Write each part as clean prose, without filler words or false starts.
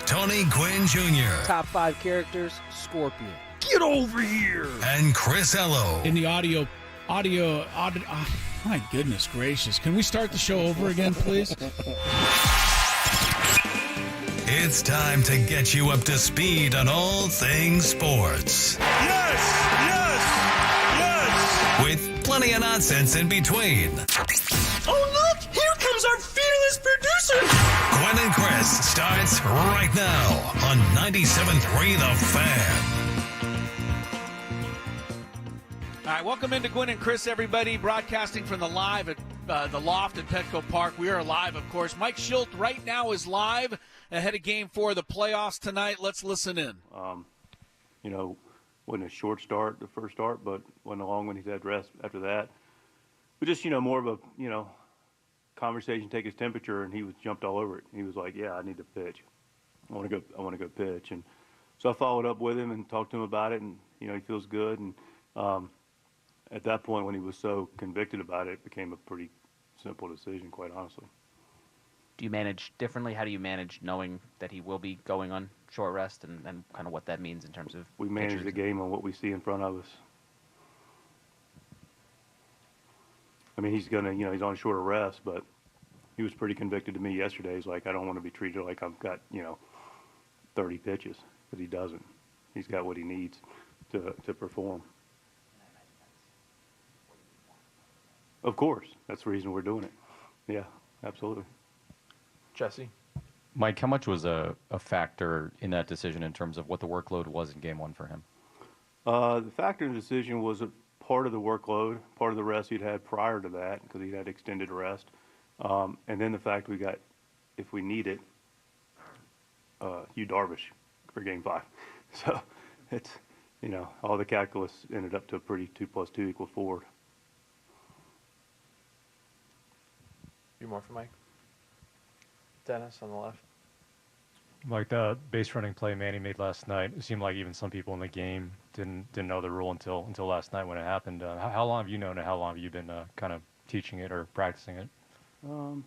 Tony Gwynn Jr. Top 5 characters, Scorpion. Get over here! And Chris Ello. In the audio, my goodness gracious. Can we start the show over again, please? It's time to get you up to speed on all things sports. Yes! Yes! Yes! With plenty of nonsense in between. Oh, look! Here comes our fearless producer! Gwynn and Chris starts right now on 97.3 The Fan. All right, welcome into Gwynn and Chris, everybody, broadcasting from the live at the Loft at Petco Park. We are live, of course. Mike Shildt right now is live ahead of Game 4 of the playoffs tonight. Let's listen in. Wasn't a short start, the first start, but wasn't a long one. He's had rest after that. But just, more of a, conversation, take his temperature, and he was jumped all over it. He was like, yeah, I need to pitch. I want to go pitch. And so I followed up with him and talked to him about it, and, he feels good. And at that point, when he was so convicted about it, it became a pretty simple decision, quite honestly. Do you manage differently? How do you manage knowing that he will be going on short rest and kind of what that means in terms of we manage the game on what we see in front of us. I mean, he's he's on shorter rest, but he was pretty convicted to me yesterday. He's like, I don't want to be treated like I've got, 30 pitches, but he doesn't. He's got what he needs to perform. Of course. That's the reason we're doing it. Yeah, absolutely. Jesse? Mike, how much was a factor in that decision in terms of what the workload was in Game 1 for him? The factor in the decision was a part of the workload, part of the rest he'd had prior to that because he had extended rest. And then the fact we got, if we need it, Hugh Darvish for Game 5. So it's, all the calculus ended up to a pretty 2 + 2 = 4. A few more for Mike. Dennis on the left. Like the base running play Manny made last night, it seemed like even some people in the game didn't know the rule until last night when it happened. How long have you known it? How long have you been kind of teaching it or practicing it?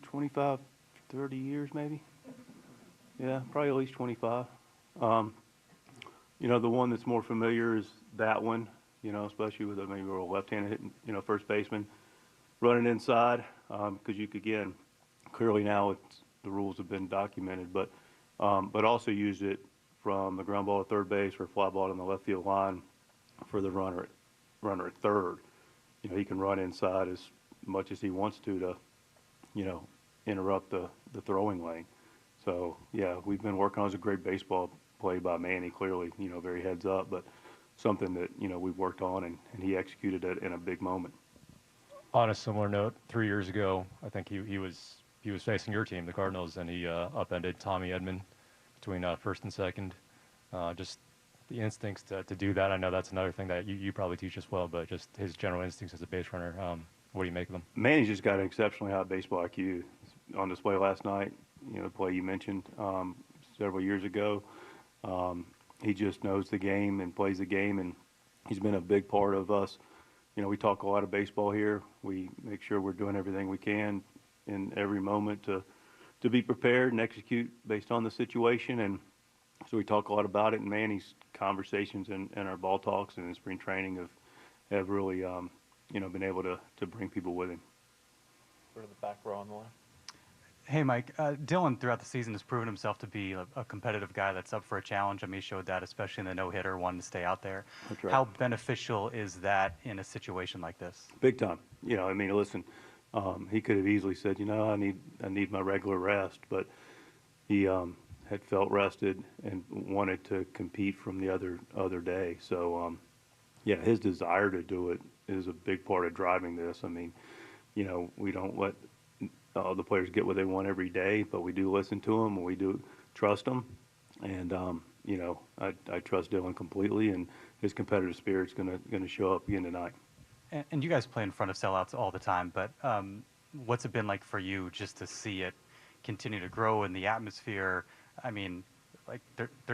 25, 30 years maybe. Yeah, probably at least 25. The one that's more familiar is that one, especially with maybe a left-handed hitting, first baseman running inside, because you could, again, clearly now the rules have been documented, but also use it from the ground ball at third base or fly ball on the left field line for the runner at third. He can run inside as much as he wants to interrupt the throwing lane. So, yeah, we've been working on. It was a great baseball play by Manny, clearly, very heads up, but something that, we've worked on, and he executed it in a big moment. On a similar note, 3 years ago, I think he was facing your team, the Cardinals, and he upended Tommy Edman between first and second. Just the instincts to do that. I know that's another thing that you probably teach as well, but just his general instincts as a base runner. What do you make of them? Manny's just got an exceptionally high baseball IQ. On display last night, the play you mentioned several years ago. He just knows the game and plays the game, and he's been a big part of us. We talk a lot of baseball here. We make sure we're doing everything we can in every moment to be prepared and execute based on the situation. And so we talk a lot about it, and Manny's conversations and our ball talks and in spring training have really, been able to bring people with him. Go to the back row on the left. Hey, Mike. Dylan, throughout the season, has proven himself to be a competitive guy that's up for a challenge. I mean, he showed that, especially in the no-hitter, wanting to stay out there. That's right. How beneficial is that in a situation like this? Big time. Listen, he could have easily said, I need my regular rest, but he had felt rested and wanted to compete from the other day. So, his desire to do it is a big part of driving this. I mean, we don't let the players get what they want every day, but we do listen to them and we do trust them. And, I trust Dylan completely, and his competitive spirit's going to show up again tonight. And you guys play in front of sellouts all the time, but what's it been like for you just to see it continue to grow in the atmosphere? I mean,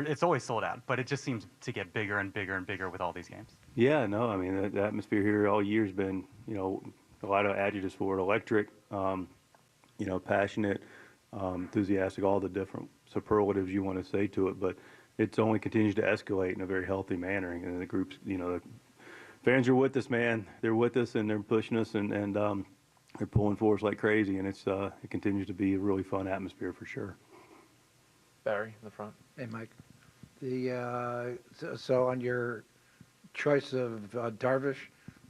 it's always sold out, but it just seems to get bigger and bigger and bigger with all these games. Yeah, no, I mean, the atmosphere here all year has been, a lot of adjectives for it: electric, passionate, enthusiastic, all the different superlatives you want to say to it, but it's only continues to escalate in a very healthy manner. And the groups, the fans are with us, man. They're with us and they're pushing us and they're pulling for us like crazy. And it continues to be a really fun atmosphere for sure. Barry in the front. Hey, Mike. So on your choice of Darvish,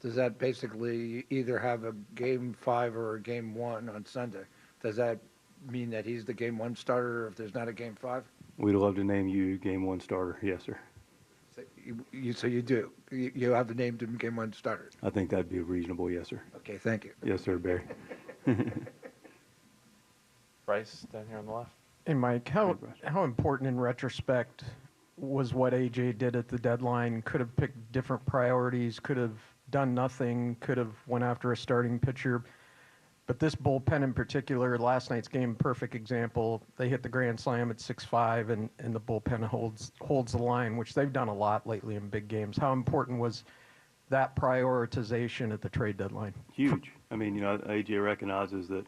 does that basically either have a game 5 or a game 1 on Sunday? Does that mean that he's the game 1 starter if there's not a game 5? We'd love to name you game 1 starter. Yes, sir. So you do. You have named him game 1 starter. I think that'd be reasonable. Yes, sir. Okay, thank you. Yes, sir, Barry. Bryce down here on the left. Hey, Mike, how important in retrospect was what AJ did at the deadline? Could have picked different priorities, could have done nothing, could have went after a starting pitcher. But this bullpen in particular, last night's game, perfect example. They hit the grand slam at 6-5, and the bullpen holds the line, which they've done a lot lately in big games. How important was that prioritization at the trade deadline? Huge. I mean, AJ recognizes that,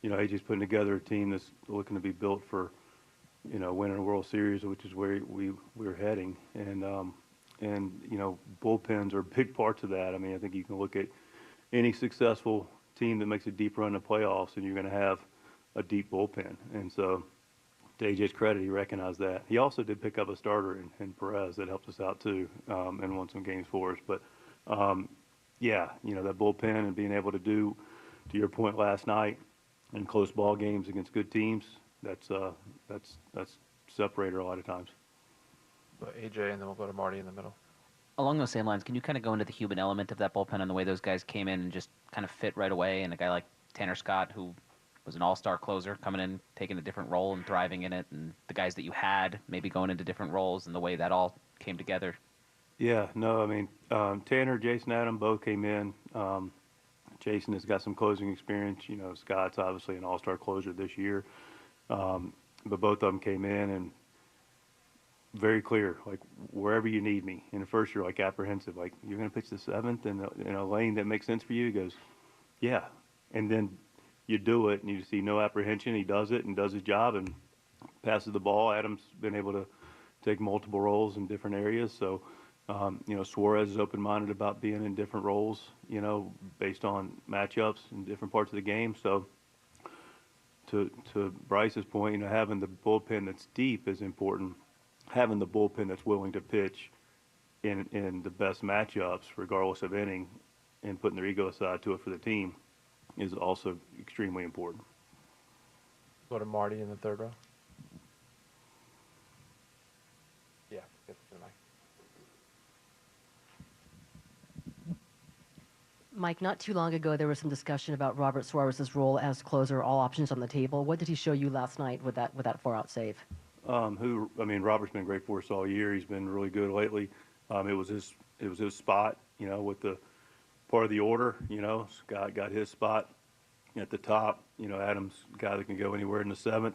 AJ's putting together a team that's looking to be built for, winning a World Series, which is where we're heading. And bullpens are big parts of that. I mean, I think you can look at any successful team that makes a deep run in the playoffs, and you're going to have a deep bullpen. And so, to AJ's credit, he recognized that. He also did pick up a starter in Perez that helped us out too, and won some games for us. But that bullpen and being able to do, to your point last night, in close ball games against good teams, that's separator a lot of times. But AJ, and then we'll go to Marty in the middle. Along those same lines, can you kind of go into the human element of that bullpen and the way those guys came in and just kind of fit right away? And a guy like Tanner Scott, who was an all-star closer, coming in, taking a different role and thriving in it, and the guys that you had maybe going into different roles and the way that all came together. Yeah, no, I mean, Tanner, Jason, Adam both came in. Jason has got some closing experience. Scott's obviously an all-star closer this year. But both of them came in and very clear, like wherever you need me. In the first, you're like apprehensive, like you're going to pitch the 7th in a lane that makes sense for you. He goes, yeah. And then you do it and you see no apprehension. He does it and does his job and passes the ball. Adam's been able to take multiple roles in different areas. So, Suarez is open-minded about being in different roles, based on matchups in different parts of the game. So to Bryce's point, having the bullpen that's deep is important. Having the bullpen that's willing to pitch in the best matchups, regardless of inning, and putting their ego aside to it for the team is also extremely important. Go to Marty in the third row. Yeah, get to the mic. Mike, not too long ago, there was some discussion about Robert Suarez's role as closer, all options on the table. What did he show you last night with that 4-out save? Robert's been great for us all year. He's been really good lately. It was his spot, with the part of the order. Scott got his spot at the top. Adam's a guy that can go anywhere in the 7th,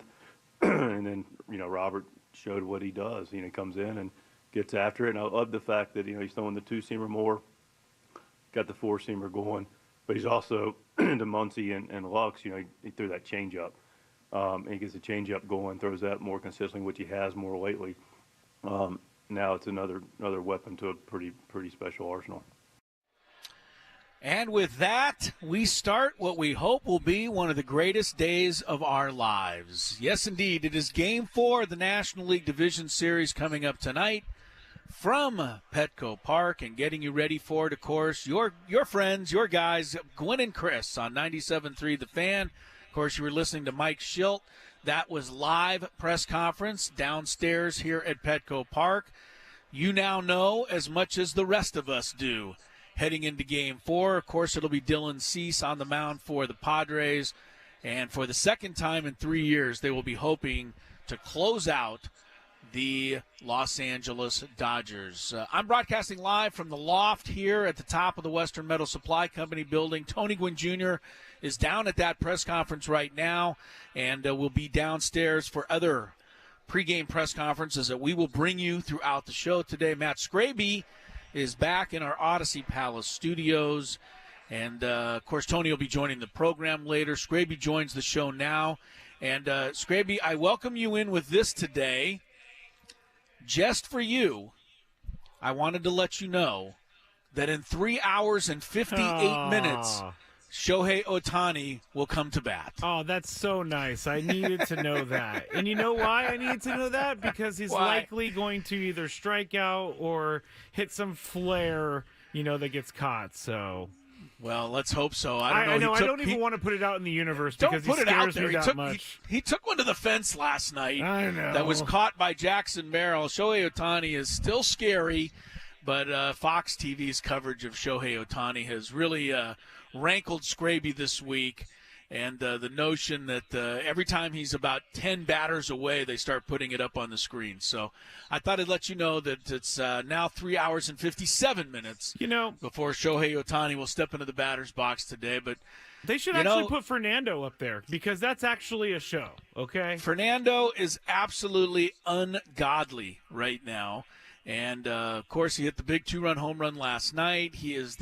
and then Robert showed what he does. He comes in and gets after it. And I love the fact that he's throwing the 2-seamer more, got the 4-seamer going, but he's also into Muncy and Lux. He threw that changeup. And he gets the changeup going, throws that more consistently, which he has more lately. Now it's another weapon to a pretty special arsenal. And with that, we start what we hope will be one of the greatest days of our lives. Yes, indeed, it is Game 4 of the National League Division Series coming up tonight from Petco Park, and getting you ready for it, of course, your friends, your guys, Gwynn and Chris on 97.3 The Fan. Of course, you were listening to Mike Shildt. That was live press conference downstairs here at Petco Park. You now know as much as the rest of us do heading into Game 4. Of course, it'll be Dylan Cease on the mound for the Padres. And for the second time in 3 years, they will be hoping to close out the Los Angeles Dodgers. I'm broadcasting live from the loft here at the top of the Western Metal Supply Company building. Tony Gwynn Jr. is down at that press conference right now, and will be downstairs for other pregame press conferences that we will bring you throughout the show today. Matt Scraby is back in our Odyssey Palace studios, and of course Tony will be joining the program later. Scraby joins the show now, And, Scraby, I welcome you in with this today. Just for you, I wanted to let you know that in 3 hours and 58 minutes, Shohei Ohtani will come to bat. Oh, that's so nice. I needed to know that. And you know why I needed to know that? Because he's likely going to either strike out or hit some flare, that gets caught. So, well, let's hope so. I don't know. I don't even want to put it out in the universe because he scares me that much. He took one to the fence last night. I know. That was caught by Jackson Merrill. Shohei Ohtani is still scary, but Fox TV's coverage of Shohei Ohtani has really rankled Scraby this week, and the notion that every time he's about 10 batters away, they start putting it up on the screen. So I thought I'd let you know that it's now 3 hours and 57 minutes before Shohei Ohtani will step into the batter's box today. But they should actually put Fernando up there because that's actually a show, okay? Fernando is absolutely ungodly right now. And, of course, he hit the big 2-run home run last night. He is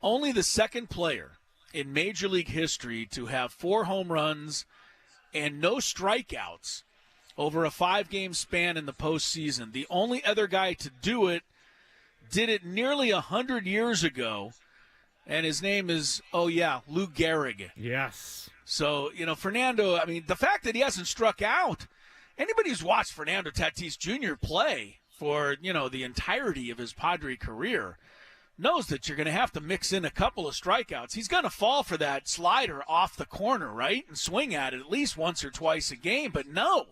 only the second player in Major League history to have 4 home runs and no strikeouts over a 5-game span in the postseason. The only other guy to do it did it nearly 100 years ago, and his name is, Lou Gehrig. Yes. So, Fernando, the fact that he hasn't struck out, anybody who's watched Fernando Tatis Jr. play for, the entirety of his Padre career knows that you're going to have to mix in a couple of strikeouts. He's going to fall for that slider off the corner, right, and swing at it at least once or twice a game. But no,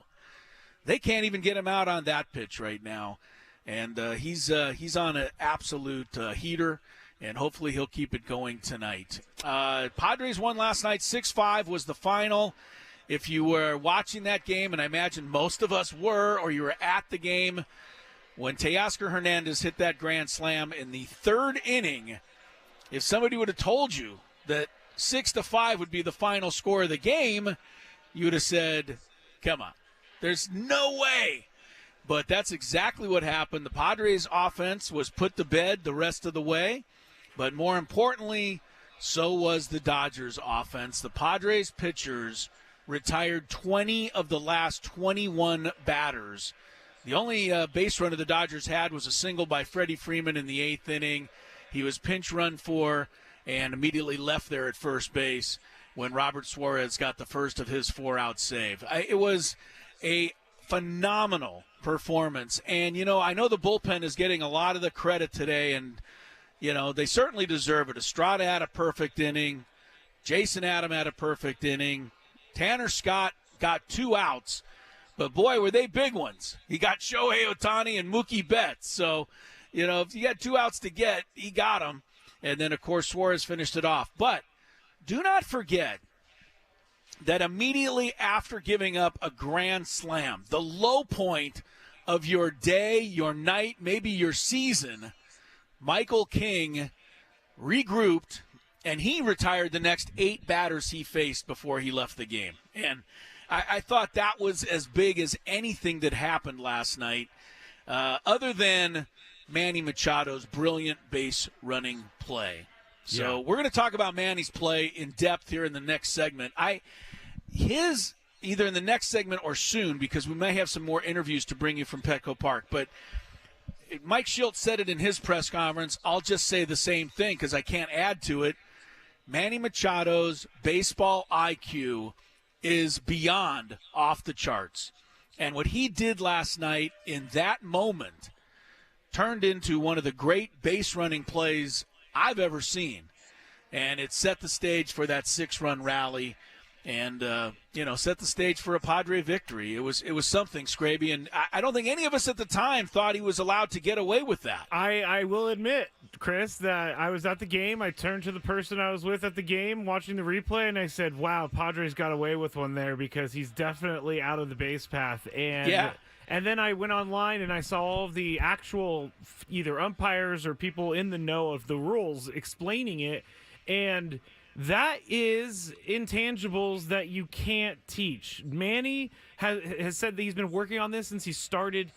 they can't even get him out on that pitch right now. And he's on an absolute heater, and hopefully he'll keep it going tonight. Padres won last night. 6-5 was the final. If you were watching that game, and I imagine most of us were, or you were at the game, when Teoscar Hernandez hit that grand slam in the 3rd inning, if somebody would have told you that 6-5 would be the final score of the game, you would have said, come on, there's no way. But that's exactly what happened. The Padres offense was put to bed the rest of the way, but more importantly, so was the Dodgers offense. The Padres pitchers retired 20 of the last 21 batters. The only base runner the Dodgers had was a single by Freddie Freeman in the 8th inning. He was pinch run for and immediately left there at first base when Robert Suarez got the first of his 4-out save. It was a phenomenal performance. And, I know the bullpen is getting a lot of the credit today, and, they certainly deserve it. Estrada had a perfect inning. Jason Adam had a perfect inning. Tanner Scott got 2 outs. But, boy, were they big ones. He got Shohei Ohtani and Mookie Betts. So, if you had 2 outs to get, he got them. And then, of course, Suarez finished it off. But do not forget that immediately after giving up a grand slam, the low point of your day, your night, maybe your season, Michael King regrouped, and he retired the next 8 batters he faced before he left the game. And I thought that was as big as anything that happened last night, other than Manny Machado's brilliant base running play. So we're going to talk about Manny's play in depth here in the next segment. Either in the next segment or soon, because we may have some more interviews to bring you from Petco Park. But Mike Shildt said it in his press conference. I'll just say the same thing because I can't add to it. Manny Machado's baseball IQ is beyond off the charts. And what he did last night in that moment turned into one of the great base running plays I've ever seen. And it set the stage for that 6-run rally and, set the stage for a Padre victory. It was something, Scraby, and I don't think any of us at the time thought he was allowed to get away with that. I will admit, Chris, that I was at the game. I turned to the person I was with at the game watching the replay, and I said, wow, Padres got away with one there because he's definitely out of the base path. And then I went online and I saw all of the actual either umpires or people in the know of the rules explaining it, and that is intangibles that you can't teach. Manny has said that he's been working on this since he started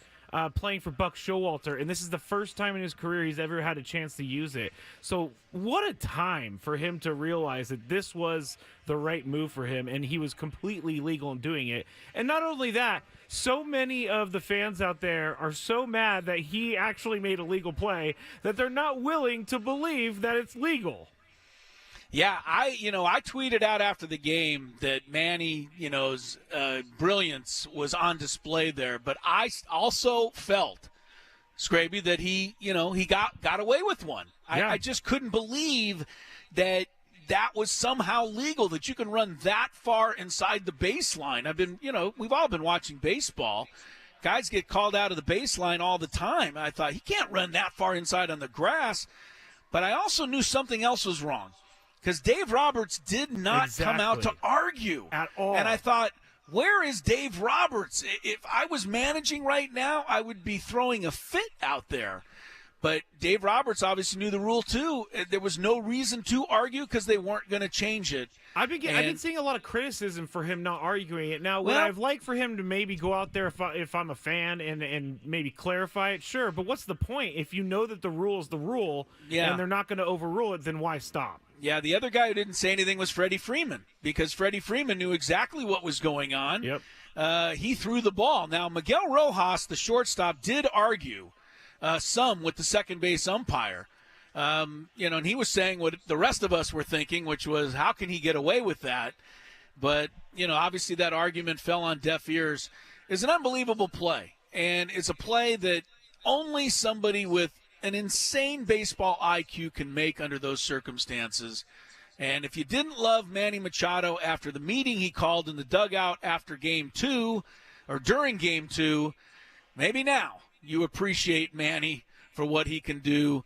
playing for Buck Showalter, and this is the first time in his career he's ever had a chance to use it. So what a time for him to realize that this was the right move for him, and he was completely legal in doing it. And not only that, so many of the fans out there are so mad that he actually made a legal play that they're not willing to believe that it's legal. Yeah, I tweeted out after the game that Manny's brilliance was on display there, but I also felt, Scraby, that he got away with one. Yeah. I just couldn't believe that was somehow legal, that you can run that far inside the baseline. We've all been watching baseball. Guys get called out of the baseline all the time. I thought, he can't run that far inside on the grass. But I also knew something else was wrong, because Dave Roberts did not come out to argue at all. And I thought, where is Dave Roberts? If I was managing right now, I would be throwing a fit out there. But Dave Roberts obviously knew the rule, too. There was no reason to argue because they weren't going to change it. I've been seeing a lot of criticism for him not arguing it. Now, would Well- I've liked for him to maybe go out there if I'm a fan and maybe clarify it? Sure, but what's the point? If you know that the rule is the rule and they're not going to overrule it, then why stop? Yeah, the other guy who didn't say anything was Freddie Freeman, because Freddie Freeman knew exactly what was going on. Yep. He threw the ball. Now, Miguel Rojas, the shortstop, did argue some with the second base umpire. And he was saying what the rest of us were thinking, which was, how can he get away with that? But, obviously that argument fell on deaf ears. It's an unbelievable play, and it's a play that only somebody with an insane baseball IQ can make under those circumstances. And if you didn't love Manny Machado after the meeting he called in the dugout after Game 2 or during Game 2, maybe now you appreciate Manny for what he can do.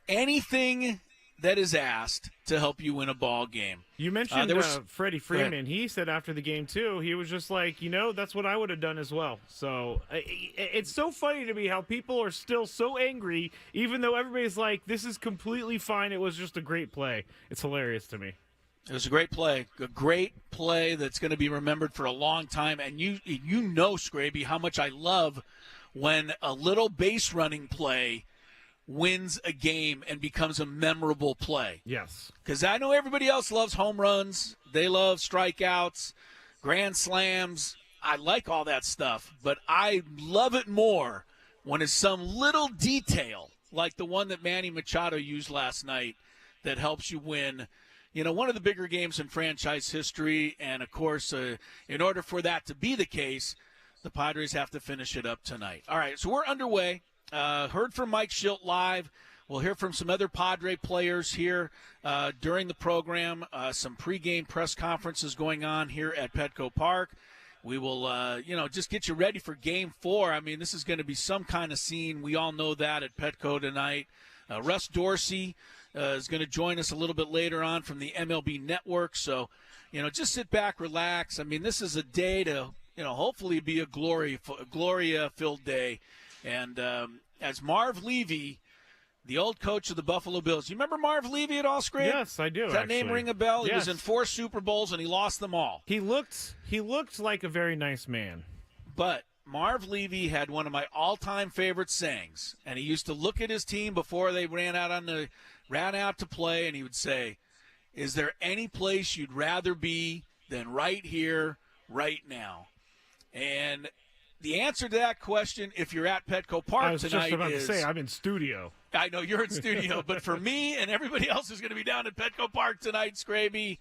Anything that is asked to help you win a ball game. You mentioned Freddie Freeman. He said after the game, too, he was just like, that's what I would have done as well. So it's so funny to me how people are still so angry, even though everybody's like, this is completely fine. It was just a great play. It's hilarious to me. It was a great play that's going to be remembered for a long time. And you know, Scraby, how much I love when a little base running play wins a game and becomes a memorable play. Yes. Because I know everybody else loves home runs. They love strikeouts, grand slams. I like all that stuff. But I love it more when it's some little detail like the one that Manny Machado used last night that helps you win, one of the bigger games in franchise history. And, of course, in order for that to be the case, the Padres have to finish it up tonight. All right, so we're underway. Heard from Mike Shildt live. We'll hear from some other Padre players here during the program. Some pregame press conferences going on here at Petco Park. We will, just get you ready for Game 4. I mean, this is going to be some kind of scene. We all know that at Petco tonight. Russ Dorsey is going to join us a little bit later on from the MLB Network. So, just sit back, relax. I mean, this is a day to, hopefully be a Gloria-filled day. And as Marv Levy, the old coach of the Buffalo Bills. You remember Marv Levy at all, Scrape? Yes, I do. Does that name ring a bell? Yes. He was in 4 Super Bowls, and he lost them all. He looked like a very nice man. But Marv Levy had one of my all-time favorite sayings, and he used to look at his team before they ran out to play, and he would say, "Is there any place you'd rather be than right here, right now?" And the answer to that question, if you're at Petco Park I was tonight, just about is, to say, I'm in studio. I know you're in studio, but for me and everybody else who's going to be down at Petco Park tonight, Scraby,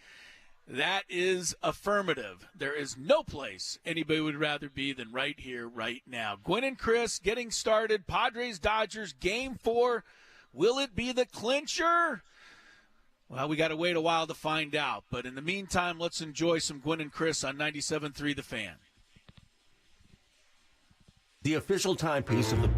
that is affirmative. There is no place anybody would rather be than right here, right now. Gwynn and Chris getting started. Padres-Dodgers, Game 4. Will it be the clincher? Well, we got to wait a while to find out. But in the meantime, let's enjoy some Gwynn and Chris on 97.3 The Fan. The official timepiece of the...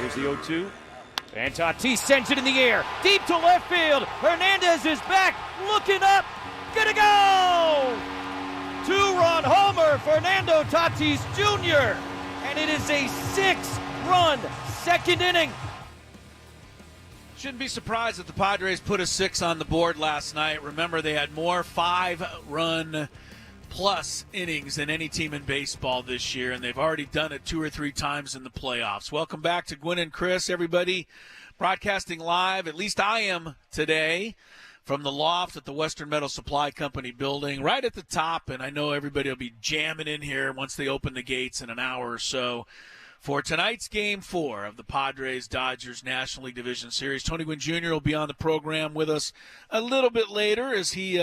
Here's the 0-2. And Tatis sends it in the air. Deep to left field. Hernandez is back. Looking up. Gonna go! Two-run homer, Fernando Tatis Jr. And it is a 6-run second inning. Shouldn't be surprised that the Padres put a 6 on the board last night. Remember, they had more 5-run plus innings than any team in baseball this year, and they've already done it 2 or 3 times in the playoffs. Welcome back to Gwynn and Chris, everybody. Broadcasting live, at least I am today, from the loft at the Western Metal Supply Company building, right at the top, and I know everybody will be jamming in here once they open the gates in an hour or so for tonight's Game 4 of the Padres-Dodgers National League Division Series. Tony Gwynn Jr. will be on the program with us a little bit later as he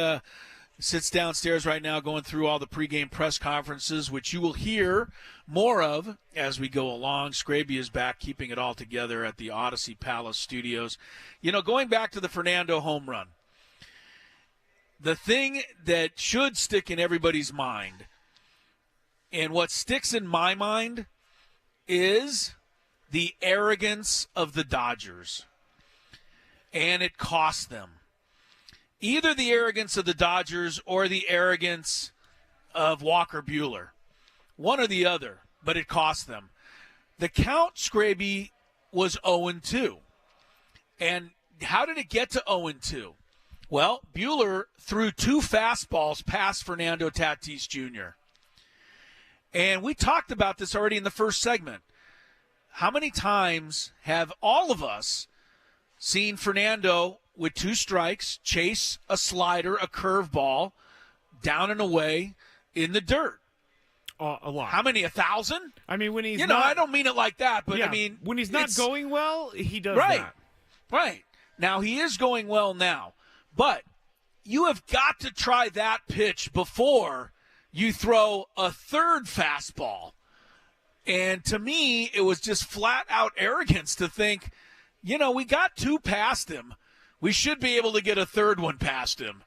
sits downstairs right now going through all the pregame press conferences, which you will hear more of as we go along. Scraby is back keeping it all together at the Odyssey Palace Studios. You know, going back to the Fernando home run, the thing that should stick in everybody's mind, and what sticks in my mind, is the arrogance of the Dodgers. And it cost them. Either the arrogance of the Dodgers or the arrogance of Walker Buehler. One or the other, but it cost them. The count, Scraby, was 0-2. And how did it get to 0-2? Well, Buehler threw 2 fastballs past Fernando Tatis Jr. And we talked about this already in the first segment. How many times have all of us seen Fernando with 2 strikes chase a slider, a curveball, down and away in the dirt? A lot. How many? 1,000? I mean, when he's not, I don't mean it like that, but yeah, I mean when he's not going well, he does right, that. Right. Now he is going well now, but you have got to try that pitch before you throw a 3rd fastball. And to me, it was just flat out arrogance to think, we got 2 past him. We should be able to get a 3rd one past him.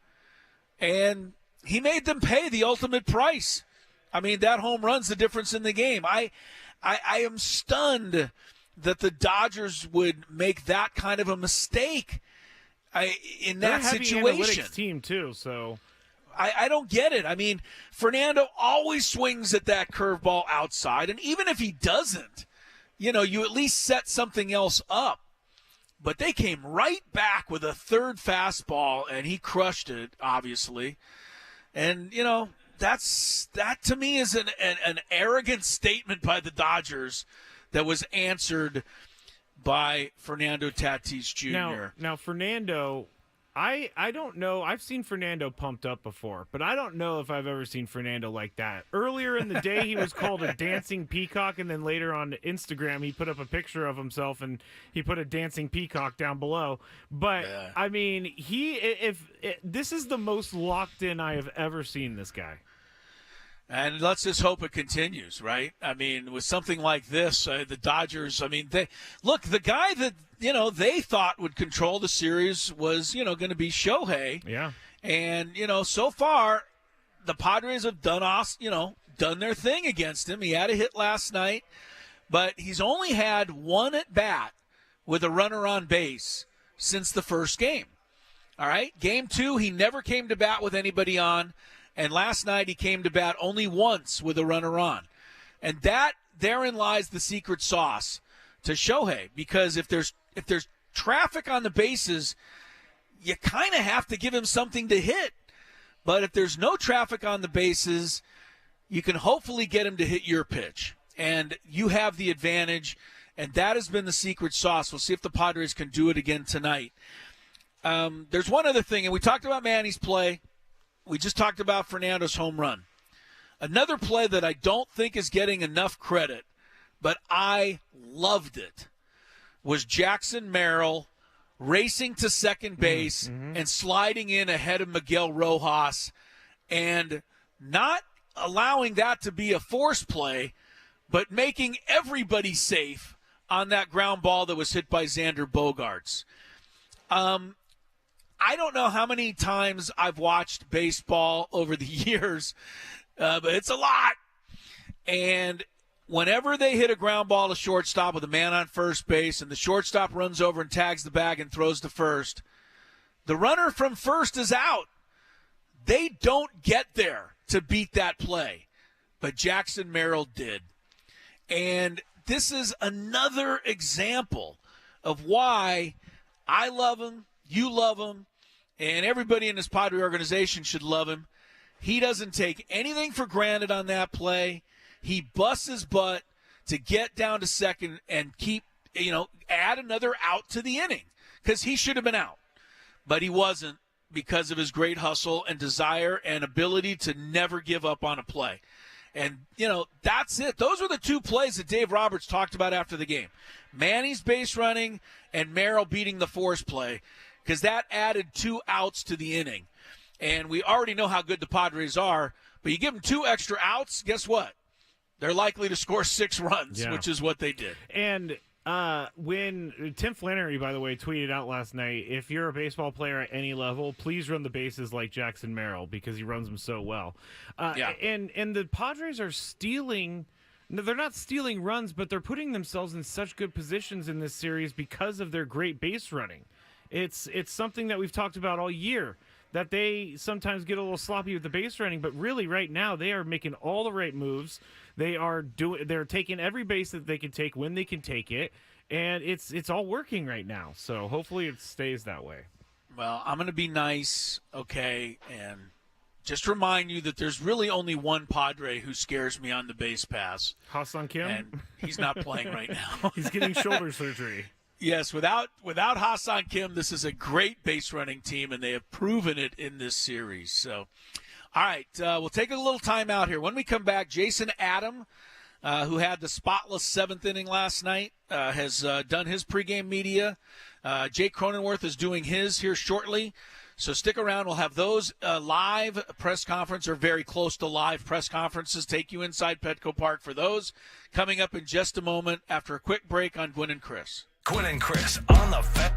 And he made them pay the ultimate price. I mean, that home run's the difference in the game. I am stunned that the Dodgers would make that kind of a mistake in that situation. They're a heavy analytics team, too, so I don't get it. I mean, Fernando always swings at that curveball outside, and even if he doesn't, you at least set something else up. But they came right back with a 3rd fastball, and he crushed it, obviously. And, that to me is an arrogant statement by the Dodgers that was answered by Fernando Tatis Jr. Now Fernando, I don't know. I've seen Fernando pumped up before, but I don't know if I've ever seen Fernando like that. Earlier in the day, he was called a dancing peacock, and then later on Instagram, he put up a picture of himself, and he put a dancing peacock down below. But, I mean, this is the most locked in I have ever seen this guy. And let's just hope it continues, right? I mean, with something like this, the Dodgers, the guy that, they thought would control the series was, going to be Shohei. Yeah. And, so far, the Padres have done their thing against him. He had a hit last night, but he's only had 1 at bat with a runner on base since the first game. All right? Game 2, he never came to bat with anybody on. And last night he came to bat only once with a runner on. And therein lies the secret sauce to Shohei. Because if there's traffic on the bases, you kind of have to give him something to hit. But if there's no traffic on the bases, you can hopefully get him to hit your pitch. And you have the advantage. And that has been the secret sauce. We'll see if the Padres can do it again tonight. There's one other thing, and we talked about Manny's play. We just talked about Fernando's home run. Another play that I don't think is getting enough credit, but I loved it, was Jackson Merrill racing to second base and sliding in ahead of Miguel Rojas and not allowing that to be a force play, but making everybody safe on that ground ball that was hit by Xander Bogaerts. I don't know how many times I've watched baseball over the years, but it's a lot. And whenever they hit a ground ball to shortstop with a man on first base and the shortstop runs over and tags the bag and throws to first, the runner from first is out. They don't get there to beat that play, but Jackson Merrill did. And this is another example of why I love him, you love him, and everybody in this Padre organization should love him. He doesn't take anything for granted on that play. He busts his butt to get down to second and keep, add another out to the inning because he should have been out. But he wasn't because of his great hustle and desire and ability to never give up on a play. And, that's it. Those were the 2 plays that Dave Roberts talked about after the game. Manny's base running and Merrill beating the force play, because that added 2 outs to the inning. And we already know how good the Padres are, but you give them 2 extra outs, guess what? They're likely to score 6 runs, which is what they did. And when Tim Flannery, by the way, tweeted out last night, if you're a baseball player at any level, please run the bases like Jackson Merrill because he runs them so well. And the Padres are stealing – they're not stealing runs, but they're putting themselves in such good positions in this series because of their great base running. It's something that we've talked about all year, that they sometimes get a little sloppy with the base running, but really right now they are making all the right moves. They're taking every base that they can take when they can take it, and it's all working right now. So hopefully it stays that way. Well, I'm going to be nice, okay, and just remind you that there's really only one Padre who scares me on the base pass. Ha-Seong Kim? And he's not playing right now. He's getting shoulder surgery. Yes, without Ha-Seong Kim, this is a great base running team, and they have proven it in this series. So, all right, we'll take a little time out here. When we come back, Jason Adam, who had the spotless seventh inning last night, has done his pregame media. Jake Cronenworth is doing his here shortly. So stick around. We'll have those live press conference or very close to live press conferences. Take you inside Petco Park for those coming up in just a moment after a quick break on Gwynn and Chris. Gwynn and Chris on the Fan.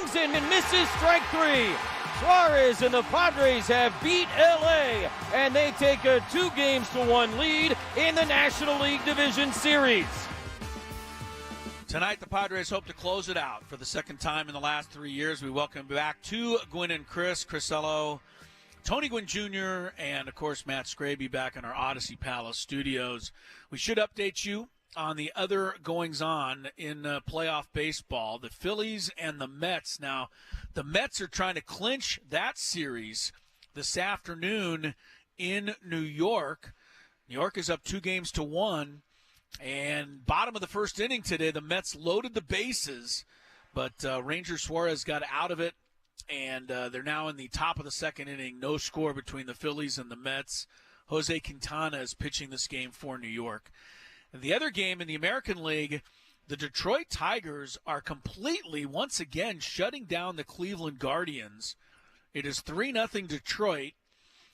swings and misses, strike 3. Suarez and the Padres have beat LA, and they take a 2-1 lead in the National League Division Series. Tonight, the Padres hope to close it out for the second time in the last 3 years. We welcome back to Gwynn and Chris, Crisello, Tony Gwynn Jr., and, of course, Matt Scraby back in our Odyssey Palace studios. We should update you on the other goings-on in playoff baseball, the Phillies and the Mets. Now, the Mets are trying to clinch that series this afternoon in New York. New York is up 2-1. And bottom of the first inning today, the Mets loaded the bases, but Ranger Suarez got out of it, and they're now in the top of the second inning. No score between the Phillies and the Mets. Jose Quintana is pitching this game for New York. The other game in the American League, the Detroit Tigers are completely, once again, shutting down the Cleveland Guardians. It is 3-0 Detroit.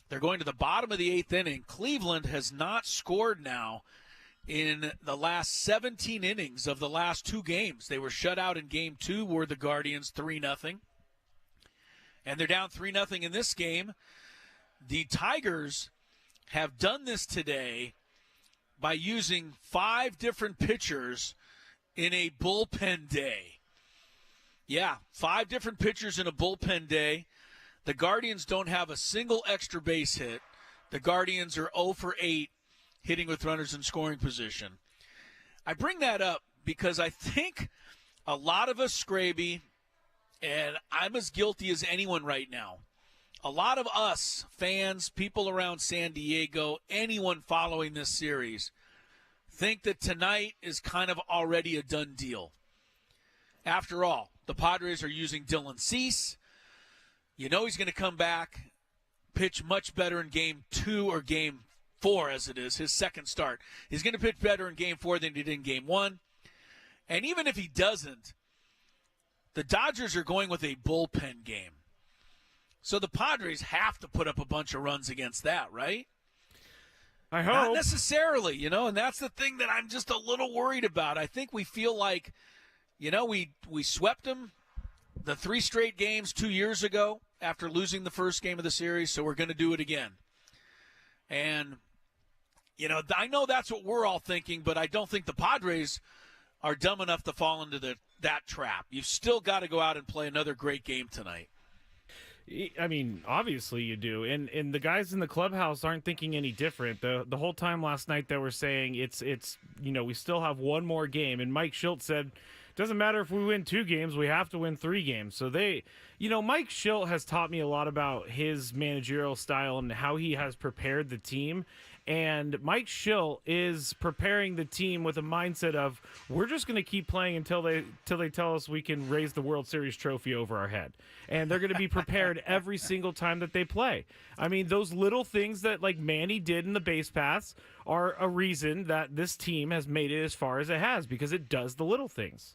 They're going to the bottom of the eighth inning. Cleveland has not scored now in the last 17 innings of the last 2 games. They were shut out in Game 2, were the Guardians 3-0. And they're down 3-0 in this game. The Tigers have done this today by using 5 different pitchers in a bullpen day. Yeah, 5 different pitchers in a bullpen day. The Guardians don't have a single extra base hit. The Guardians are 0 for 8 hitting with runners in scoring position. I bring that up because I think a lot of us, Scraby, and I'm as guilty as anyone right now, a lot of us, fans, people around San Diego, anyone following this series, think that tonight is kind of already a done deal. After all, the Padres are using Dylan Cease. You know he's going to come back, pitch much better in Game 2 or Game 4, as it is, his second start. He's going to pitch better in Game 4 than he did in Game 1. And even if he doesn't, the Dodgers are going with a bullpen game. So the Padres have to put up a bunch of runs against that, right? I hope. Not necessarily, and that's the thing that I'm just a little worried about. I think we feel like, we swept them the 3 straight games 2 years ago after losing the first game of the series, so we're going to do it again. And, I know that's what we're all thinking, but I don't think the Padres are dumb enough to fall into that trap. You've still got to go out and play another great game tonight. I mean, obviously you do, and the guys in the clubhouse aren't thinking any different. The whole time last night they were saying it's we still have one more game, and Mike Shildt said, doesn't matter if we win 2 games, we have to win 3 games. So Mike Shildt has taught me a lot about his managerial style and how he has prepared the team. And Mike Shildt is preparing the team with a mindset of, we're just going to keep playing until they tell us we can raise the World Series trophy over our head. And they're going to be prepared every single time that they play. I mean, those little things that like Manny did in the base paths are a reason that this team has made it as far as it has, because it does the little things.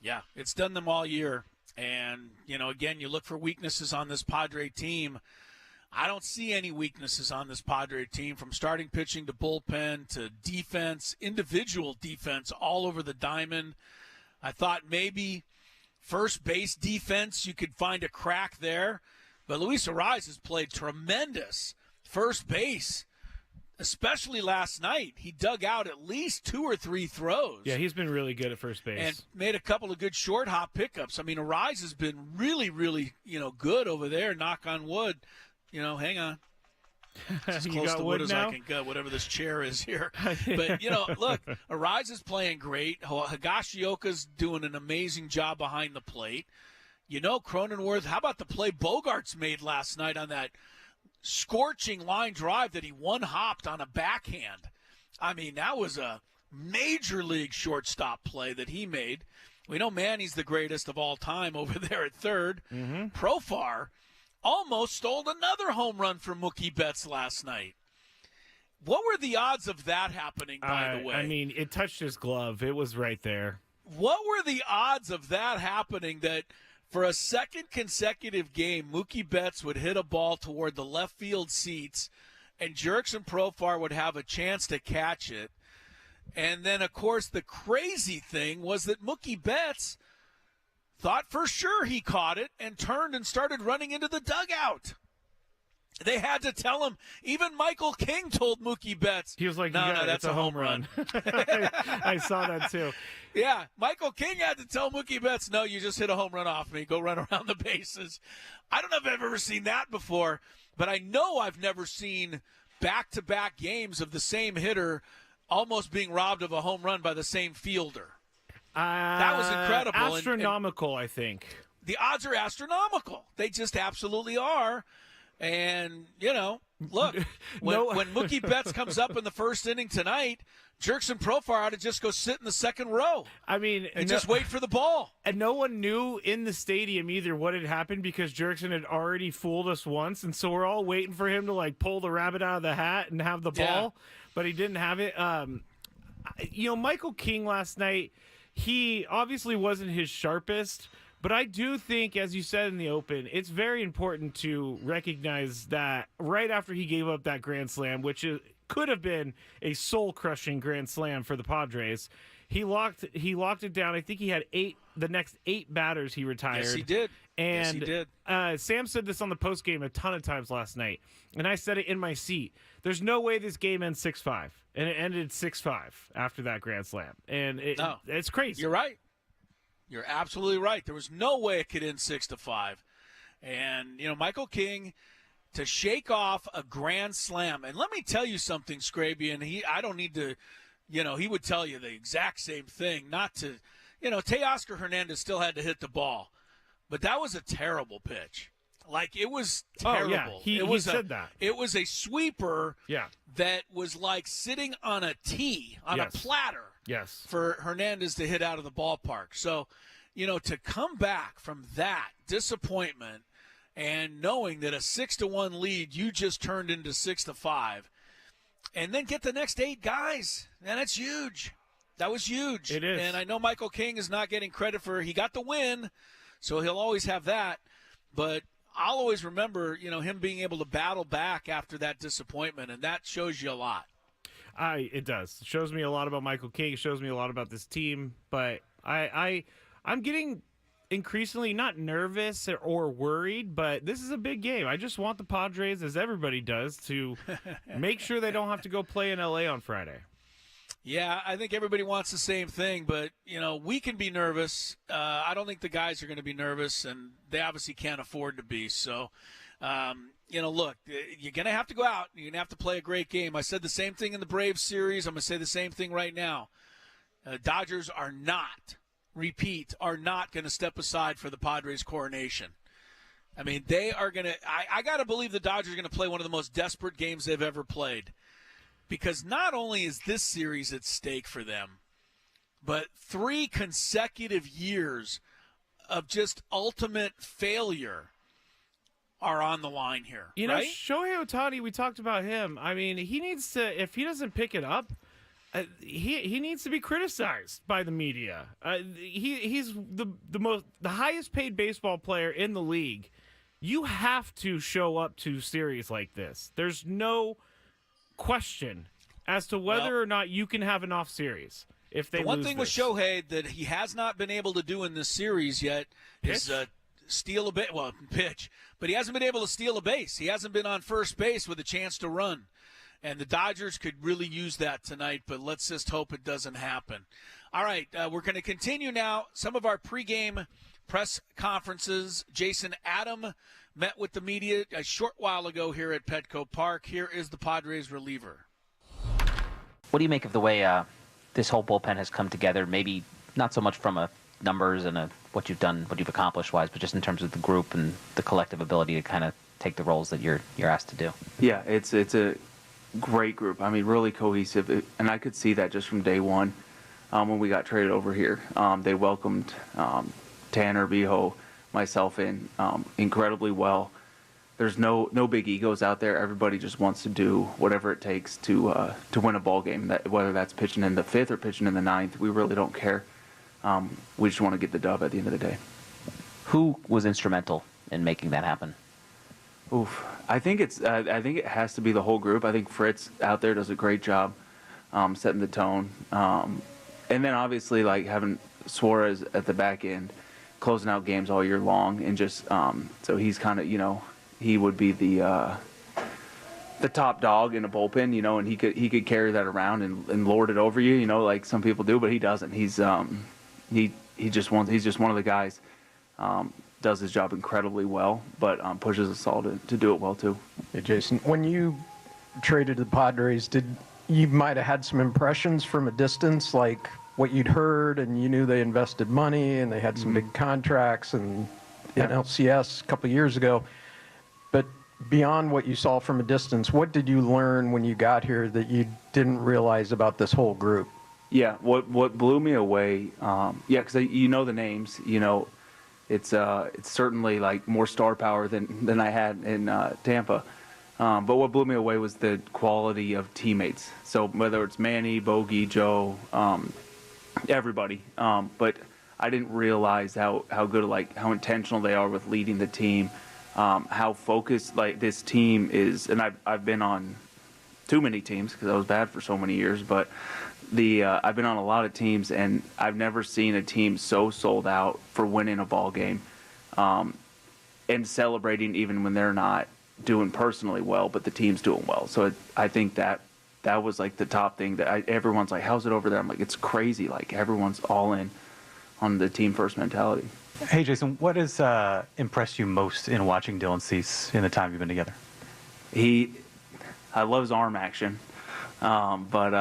Yeah, it's done them all year. And, again, you look for weaknesses on this Padre team. I don't see any weaknesses on this Padre team, from starting pitching to bullpen to defense, individual defense all over the diamond. I thought maybe first base defense, you could find a crack there. But Luis Arias has played tremendous first base, especially last night. He dug out at least 2 or 3 throws. Yeah, he's been really good at first base. And made a couple of good short hop pickups. I mean, Arias has been really, really, good over there, knock on wood. Hang on. As close to wood as I can go, whatever this chair is here. But, look, Arias is playing great. Higashioka's doing an amazing job behind the plate. Cronenworth, how about the play Bogarts made last night on that scorching line drive that he one-hopped on a backhand? I mean, that was a major league shortstop play that he made. We know Manny's the greatest of all time over there at third. Mm-hmm. Profar almost stole another home run from Mookie Betts last night. What were the odds of that happening, by the way? I mean, it touched his glove. It was right there. What were the odds of that happening, that for a second consecutive game, Mookie Betts would hit a ball toward the left field seats and Jurickson Profar would have a chance to catch it? And then, of course, the crazy thing was that Mookie Betts thought for sure he caught it and turned and started running into the dugout. They had to tell him. Even Michael King told Mookie Betts. He was like, no, that's a home run. I saw that too. Yeah, Michael King had to tell Mookie Betts, no, you just hit a home run off me. Go run around the bases. I don't know if I've ever seen that before, but I know I've never seen back-to-back games of the same hitter almost being robbed of a home run by the same fielder. That was incredible. Astronomical, I think. The odds are astronomical. They just absolutely are. And, look, when Mookie Betts comes up in the first inning tonight, Jurickson Profar ought to just go sit in the second row. I mean, and just wait for the ball. And no one knew in the stadium either what had happened because Jurickson had already fooled us once, and so we're all waiting for him to pull the rabbit out of the hat and have the ball, but he didn't have it. Michael King last night, he obviously wasn't his sharpest. But I do think, as you said in the open, it's very important to recognize that right after he gave up that grand slam, which could have been a soul-crushing grand slam for the Padres, he locked it down. I think he had the next 8 batters he retired. Yes, he did. And yes, he did. Sam said this on the postgame a ton of times last night, and I said it in my seat. There's no way this game ends 6-5, and it ended 6-5 after that grand slam. And it's crazy. You're right. You're absolutely right. There was no way it could end 6-5. And, Michael King to shake off a grand slam. And let me tell you something, Scraby, and I don't need to, he would tell you the exact same thing. Not to, Teoscar Hernandez still had to hit the ball. But that was a terrible pitch. It was terrible. Oh, yeah. He said that. It was a sweeper that was like sitting on a tee, on a platter. Yes. For Hernandez to hit out of the ballpark. So, to come back from that disappointment and knowing that a 6-1 lead you just turned into 6-5 and then get the next 8 guys, man, that's huge. That was huge. It is. And I know Michael King is not getting credit he got the win, so he'll always have that. But I'll always remember, him being able to battle back after that disappointment, and that shows you a lot. It does. It shows me a lot about Michael King. It shows me a lot about this team. But I'm getting increasingly not nervous or worried, but this is a big game. I just want the Padres, as everybody does, to make sure they don't have to go play in L.A. on Friday. Yeah, I think everybody wants the same thing, but, we can be nervous. I don't think the guys are going to be nervous, and they obviously can't afford to be. So, look, you're going to have to go out. You're going to have to play a great game. I said the same thing in the Braves series. I'm going to say the same thing right now. Dodgers are not going to step aside for the Padres' coronation. I mean, they are going to – I got to believe the Dodgers are going to play one of the most desperate games they've ever played. Because not only is this series at stake for them, but 3 consecutive years of just ultimate failure are on the line here. Right? Shohei Ohtani, we talked about him. I mean, he needs to, if he doesn't pick it up, he needs to be criticized by the media. He's the highest paid baseball player in the league. You have to show up to series like this. There's no question as to whether or not you can have an off series if they lose. One thing with Shohei that he has not been able to do in this series yet is steal a base. Well, pitch, but he hasn't been able to steal a base. He hasn't been on first base with a chance to run. And the Dodgers could really use that tonight, but let's just hope it doesn't happen. All right, we're going to continue now. Some of our pregame press conferences. Jason Adam met with the media a short while ago here at Petco Park. Here is the Padres reliever. What do you make of the way this whole bullpen has come together? Maybe not so much from a numbers and what you've done, what you've accomplished wise, but just in terms of the group and the collective ability to kind of take the roles that you're asked to do. Yeah, it's a great group. I mean, really cohesive, and I could see that just from day one when we got traded over here. They welcomed Tanner, Biho, myself in incredibly well. There's no big egos out there. Everybody just wants to do whatever it takes to win a ball game. Whether that's pitching in the 5th or pitching in the 9th, we really don't care. We just want to get the dub at the end of the day. Who was instrumental in making that happen? Oof. I think it has to be the whole group. I think Fritz out there does a great job setting the tone. And then obviously like having Suarez at the back end closing out games all year long, and just so he's kind of, he would be the top dog in a bullpen, and he could carry that around and lord it over you, like some people do, but he doesn't. He's he's just one of the guys. Does his job incredibly well, but pushes us all to do it well too. Hey, Jason, when you traded to the Padres, you might have had some impressions from a distance, like what you'd heard, and you knew they invested money and they had some big contracts and NLCS a couple of years ago. But beyond what you saw from a distance, what did you learn when you got here that you didn't realize about this whole group? Yeah, what blew me away, because you know the names, it's certainly like more star power than I had in Tampa. But what blew me away was the quality of teammates. So whether it's Manny, Bogey, Joe, everybody. But I didn't realize how good, how intentional they are with leading the team, how focused this team is. And I've been on too many teams because I was bad for so many years, but I've been on a lot of teams, and I've never seen a team so sold out for winning a ball game, and celebrating even when they're not doing personally well, but the team's doing well. So I think that was like the top thing that everyone's like, how's it over there? I'm like, it's crazy. Like everyone's all in on the team first mentality. Hey, Jason, what has impressed you most in watching Dylan Cease in the time you've been together? I love his arm action, but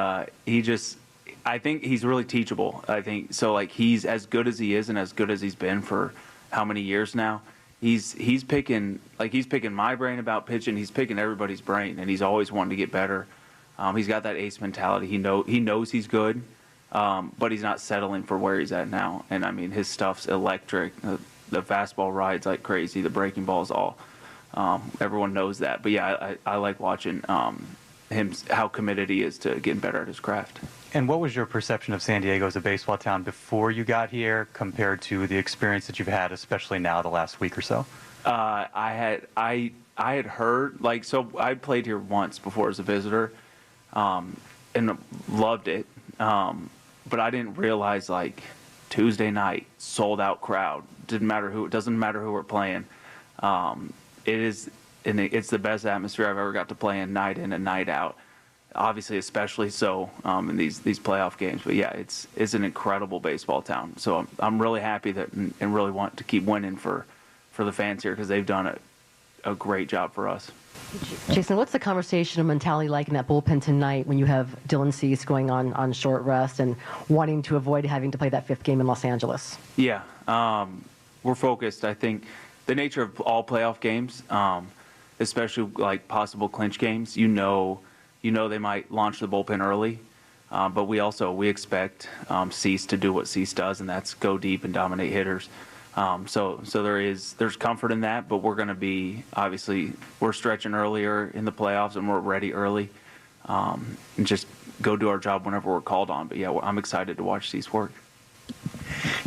I think he's really teachable. I think so. Like he's as good as he is, and as good as he's been for how many years now. He's picking my brain about pitching. He's picking everybody's brain, and he's always wanting to get better. He's got that ace mentality. He knows he's good, but he's not settling for where he's at now. And I mean, his stuff's electric. The fastball rides like crazy. The breaking ball's all. Everyone knows that. But yeah, I like watching him, how committed he is to getting better at his craft. And what was your perception of San Diego as a baseball town before you got here compared to the experience that you've had, especially now the last week or so? I had heard, so I played here once before as a visitor, and loved it. But I didn't realize Tuesday night, sold out crowd. Doesn't matter who we're playing. It's the best atmosphere I've ever got to play in and night out. Obviously, especially so in these playoff games. But yeah, it's an incredible baseball town. So I'm really happy that and really want to keep winning for the fans here because they've done a great job for us. Jason, what's the conversation or mentality like in that bullpen tonight when you have Dylan Cease going on short rest and wanting to avoid having to play that fifth game in Los Angeles? Yeah, we're focused. I think the nature of all playoff games, especially possible clinch games, you know they might launch the bullpen early, but we expect Cease to do what Cease does, and that's go deep and dominate hitters. So there's comfort in that, but we're going to be, obviously, we're stretching earlier in the playoffs, and we're ready early, and just go do our job whenever we're called on. But yeah, I'm excited to watch Cease work.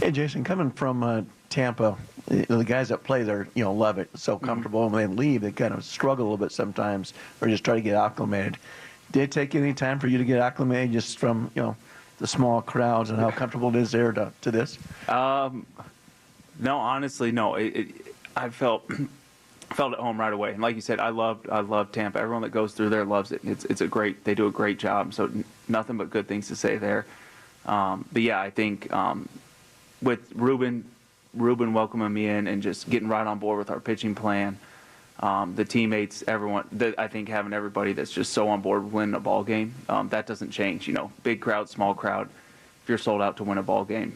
Hey, Jason, coming from Tampa, the guys that play there, love it. It's so comfortable. When they leave, they kind of struggle a little bit sometimes, or just try to get acclimated. Did it take any time for you to get acclimated just from, the small crowds and how comfortable it is there to this? No, honestly, no. I felt at home right away. And like you said, I love Tampa. Everyone that goes through there loves it. They do a great job. So nothing but good things to say there. But yeah, I think with Ruben welcoming me in and just getting right on board with our pitching plan, the teammates, everyone, I think having everybody that's just so on board with winning a ball game, that doesn't change. Big crowd, small crowd. If you're sold out to win a ball game,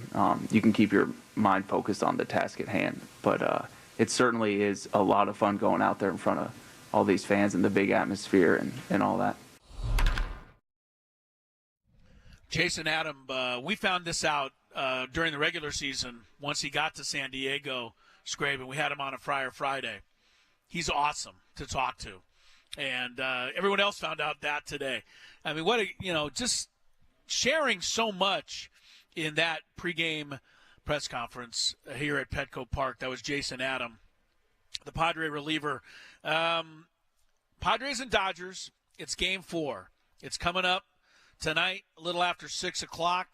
you can keep your mind focused on the task at hand. But it certainly is a lot of fun going out there in front of all these fans and the big atmosphere and all that. Jason Adam, we found this out during the regular season. Once he got to San Diego, Scraven, we had him on a Friday. He's awesome to talk to, and everyone else found out that today. I mean, just sharing so much in that pregame press conference here at Petco Park. That was Jason Adam, the Padre reliever. Padres and Dodgers. It's Game 4. It's coming up tonight, a little after 6 o'clock.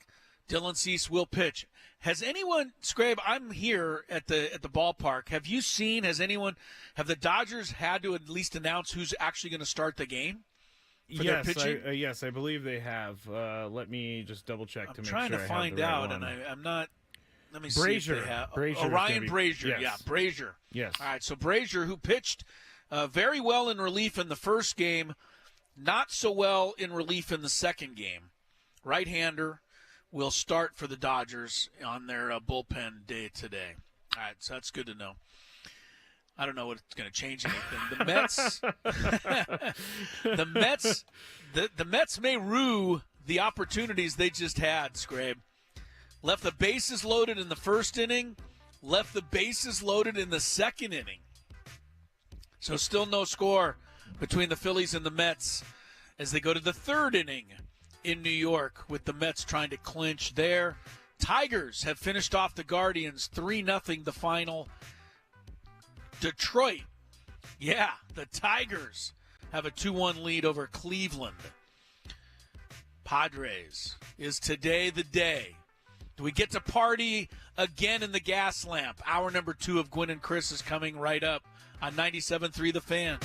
Dylan Cease will pitch. Has anyone, Scrabe, I'm here at the ballpark. Have you seen, have the Dodgers had to at least announce who's actually going to start the game? Yes, I believe they have. Let me just double check to make sure. I'm trying to find out, and I'm not. Let me see if they have. Ryan Brazier. Yes. Yeah, Brazier. Yes. All right, so Brazier, who pitched very well in relief in the first game, not so well in relief in the second game. Right-hander will start for the Dodgers on their bullpen day today. All right, so that's good to know. I don't know what it's going to change anything. The Mets, the Mets may rue the opportunities they just had, Scrabe. Left the bases loaded in the first inning, left the bases loaded in the second inning. So still no score between the Phillies and the Mets as they go to the third inning in New York with the Mets trying to clinch there. Tigers have finished off the Guardians 3-0 the final. Detroit, the Tigers have a 2-1 lead over Cleveland. Padres, is today the day? Do we get to party again in the gas lamp? Hour number 2 of Gwynn and Chris is coming right up on 97.3 The Fan.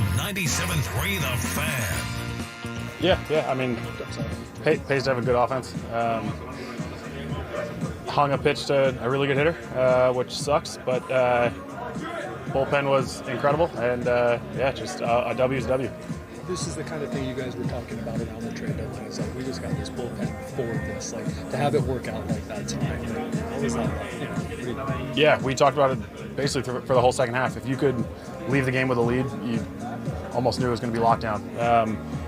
on 97.3 The Fan. Yeah. I mean, pays to have a good offense. Hung a pitch to a really good hitter, which sucks, but bullpen was incredible, and just a W is a W. This is the kind of thing you guys were talking about around the trade deadline. It's like, we just got this bullpen for this. Like, to have it work out like that tonight, what was that like? Yeah, we talked about it basically for the whole second half. If you could leave the game with a lead, you almost knew it was going to be locked down.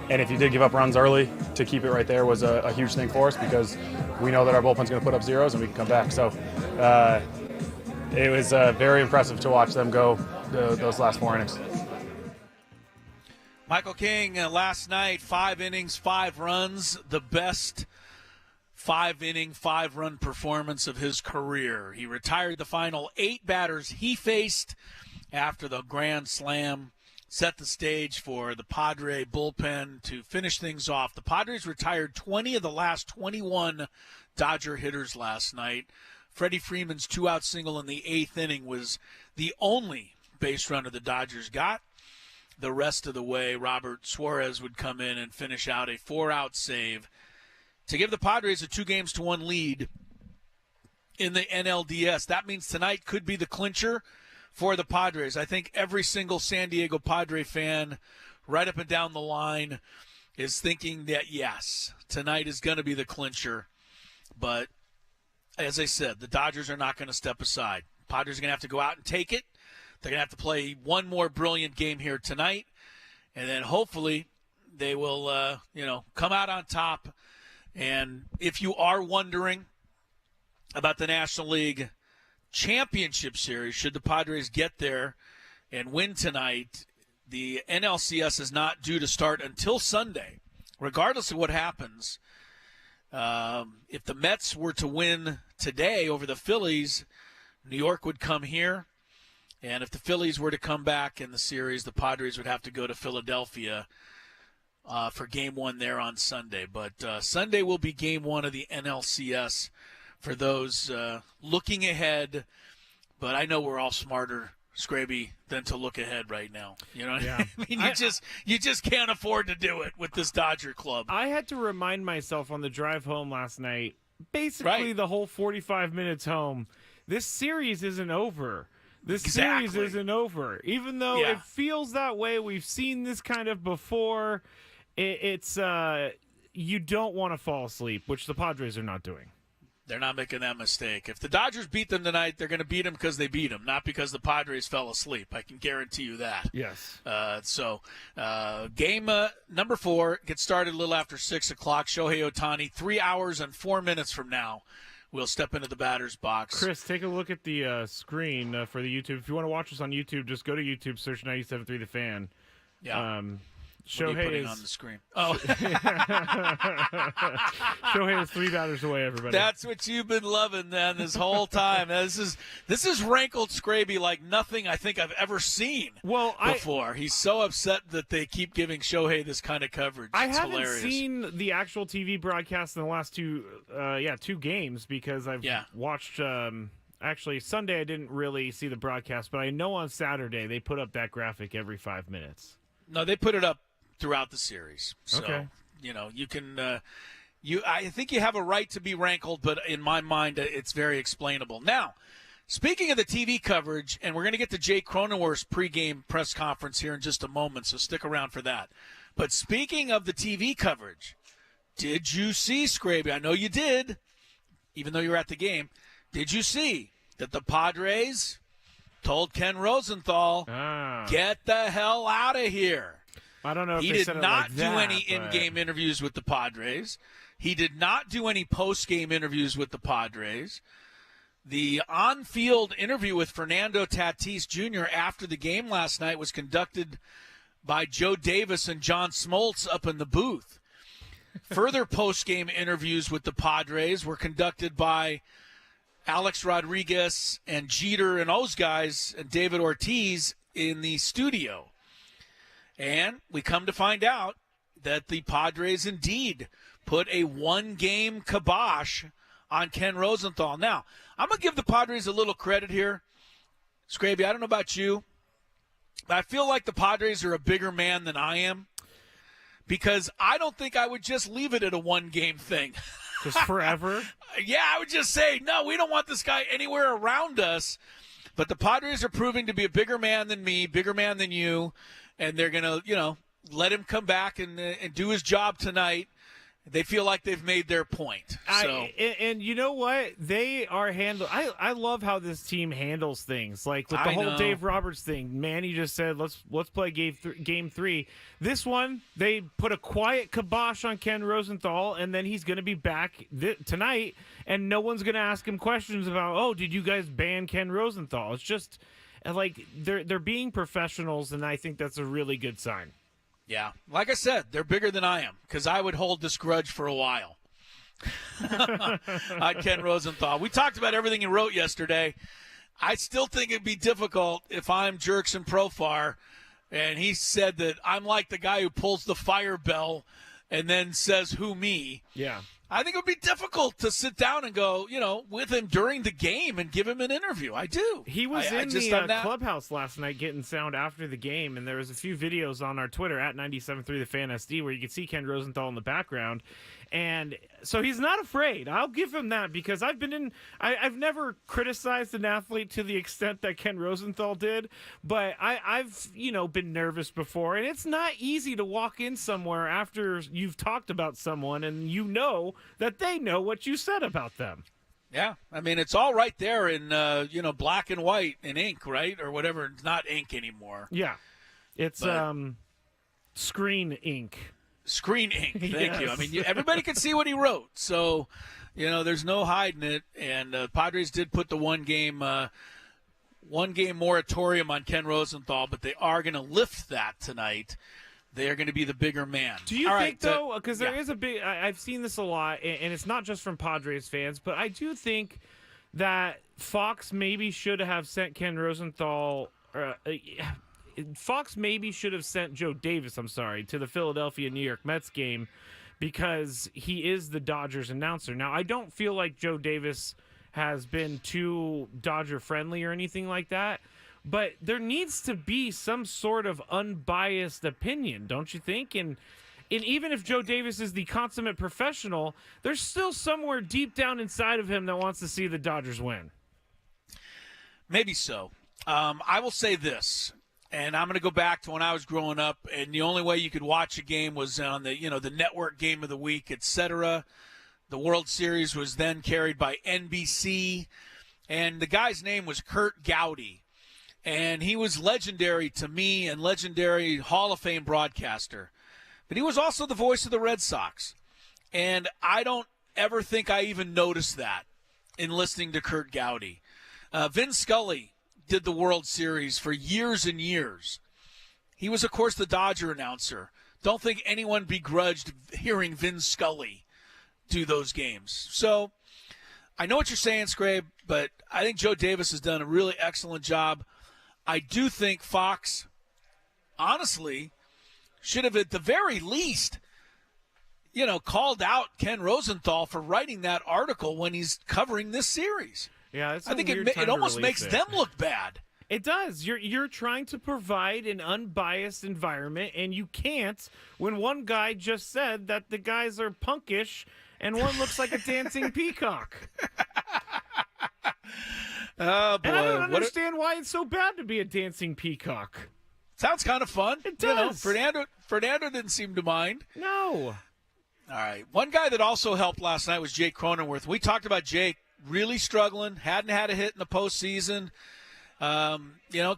And if you did give up runs early, to keep it right there was a huge thing for us, because we know that our bullpen's going to put up zeros and we can come back. So it was very impressive to watch them go those last 4 innings. Michael King last night, 5 innings, 5 runs, the best 5-inning, 5-run performance of his career. He retired the final 8 batters he faced after the grand slam, set the stage for the Padre bullpen to finish things off. The Padres retired 20 of the last 21 Dodger hitters last night. Freddie Freeman's 2-out single in the 8th inning was the only base runner the Dodgers got. The rest of the way, Robert Suarez would come in and finish out a 4-out save to give the Padres a 2-1 lead in the NLDS. That means tonight could be the clincher for the Padres. I think every single San Diego Padre fan right up and down the line is thinking that, yes, tonight is going to be the clincher. But as I said, the Dodgers are not going to step aside. Padres are going to have to go out and take it. They're going to have to play one more brilliant game here tonight, and then hopefully they will, come out on top. And if you are wondering about the National League Championship Series, should the Padres get there and win tonight, the NLCS is not due to start until Sunday. Regardless of what happens, if the Mets were to win today over the Phillies, New York would come here. And if the Phillies were to come back in the series, the Padres would have to go to Philadelphia for Game 1 there on Sunday. But Sunday will be Game 1 of the NLCS for those looking ahead. But I know we're all smarter, Scraby, than to look ahead right now. You know what I mean? You just can't afford to do it with this Dodger club. I had to remind myself on the drive home last night, basically the whole 45 minutes home, this series isn't over. This series isn't over. Even though it feels that way, we've seen this kind of before. It's you don't want to fall asleep, which the Padres are not doing. They're not making that mistake. If the Dodgers beat them tonight, they're going to beat them because they beat them, not because the Padres fell asleep. I can guarantee you that. Yes. Game number 4 gets started a little after 6 o'clock. Shohei Ohtani, 3 hours and 4 minutes from now, we'll step into the batter's box. Chris, take a look at the screen for the YouTube. If you want to watch us on YouTube, just go to YouTube, search 97.3 The Fan. Yeah. Shohei is on the screen. Oh, Shohei is 3 batters away. Everybody. That's what you've been loving, then, this whole time. This is rankled Scraby like nothing I think I've ever seen. Before he's so upset that they keep giving Shohei this kind of coverage. I it's haven't hilarious. seen the actual TV broadcast in the last 2 games because I've watched. Actually, Sunday I didn't really see the broadcast, but I know on Saturday they put up that graphic every 5 minutes. No, they put it up throughout the series. So, okay. You can I think you have a right to be rankled, but in my mind it's very explainable. Now, speaking of the TV coverage, and we're going to get to Jay Cronenworth's pregame press conference here in just a moment, so stick around for that. But speaking of the TV coverage, did you see, Scraby? I know you did, even though you were at the game. Did you see that the Padres told Ken Rosenthal, get the hell out of here? I don't know if he they did said it not like do that, any in-game interviews with the Padres. He did not do any post-game interviews with the Padres. The on-field interview with Fernando Tatis Jr. after the game last night was conducted by Joe Davis and John Smoltz up in the booth. Further post-game interviews with the Padres were conducted by Alex Rodriguez and Jeter and those guys and David Ortiz in the studio. And we come to find out that the Padres indeed put a 1-game kibosh on Ken Rosenthal. Now, I'm going to give the Padres a little credit here. Scraby, I don't know about you, I feel like the Padres are a bigger man than I am because I don't think I would just leave it at a one-game thing. Just forever? Yeah, I would just say, no, we don't want this guy anywhere around us. But the Padres are proving to be a bigger man than me, bigger man than you, and they're going to, let him come back and do his job tonight. They feel like they've made their point. So. And you know what? They are I love how this team handles things. Like with the whole Dave Roberts thing. Manny just said, let's play game 3. This one, they put a quiet kibosh on Ken Rosenthal, and then he's going to be back tonight, and no one's going to ask him questions about, did you guys ban Ken Rosenthal? It's just like they're being professionals, and I think that's a really good sign. Yeah, like I said, they're bigger than I am because I would hold this grudge for a while. On Ken Rosenthal. We talked about everything he wrote yesterday. I still think it'd be difficult if I'm Jerkson Profar, and he said that I'm like the guy who pulls the fire bell and then says, who me? Yeah. I think it would be difficult to sit down and go, with him during the game and give him an interview. I do. He was in the clubhouse last night getting sound after the game, and there was a few videos on our Twitter at 97.3 The Fan SD where you could see Ken Rosenthal in the background. And so he's not afraid. I'll give him that because I've never criticized an athlete to the extent that Ken Rosenthal did, but I've been nervous before, and it's not easy to walk in somewhere after you've talked about someone and that they know what you said about them. Yeah, I mean, it's all right there in, black and white in ink, right? Or whatever. It's not ink anymore. Yeah. It's screen ink. Screen ink, thank you. Yes. I mean, everybody can see what he wrote. So, there's no hiding it. And Padres did put the one-game moratorium on Ken Rosenthal, but they are going to lift that tonight. They are going to be the bigger man. Do you think, though, because there is a big – I've seen this a lot, and it's not just from Padres fans, but I do think that Fox maybe should have sent Ken Rosenthal Fox maybe should have sent Joe Davis, to the Philadelphia-New York Mets game because he is the Dodgers announcer. Now, I don't feel like Joe Davis has been too Dodger-friendly or anything like that, but there needs to be some sort of unbiased opinion, don't you think? And even if Joe Davis is the consummate professional, there's still somewhere deep down inside of him that wants to see the Dodgers win. Maybe so. I will say this. And I'm going to go back to when I was growing up, and the only way you could watch a game was on the, the network game of the week, etc. The World Series was then carried by NBC, and the guy's name was Kurt Gowdy, and he was legendary to me and legendary Hall of Fame broadcaster. But he was also the voice of the Red Sox, and I don't ever think I even noticed that in listening to Kurt Gowdy. Vin Scully did the World Series for years and years. He was, of course, the Dodger announcer. Don't think anyone begrudged hearing Vin Scully do those games. So I know what you're saying, Scrape, but I think Joe Davis has done a really excellent job. I do think Fox, honestly, should have at the very least, called out Ken Rosenthal for writing that article when he's covering this series. Yeah, I think it almost makes them look bad. It does. You're trying to provide an unbiased environment, and you can't when one guy just said that the guys are punkish and one looks like a dancing peacock. Oh, boy. And I don't understand why it's so bad to be a dancing peacock. Sounds kind of fun. It does. Fernando didn't seem to mind. No. All right. One guy that also helped last night was Jake Cronenworth. We talked about Jake really struggling, hadn't had a hit in the postseason.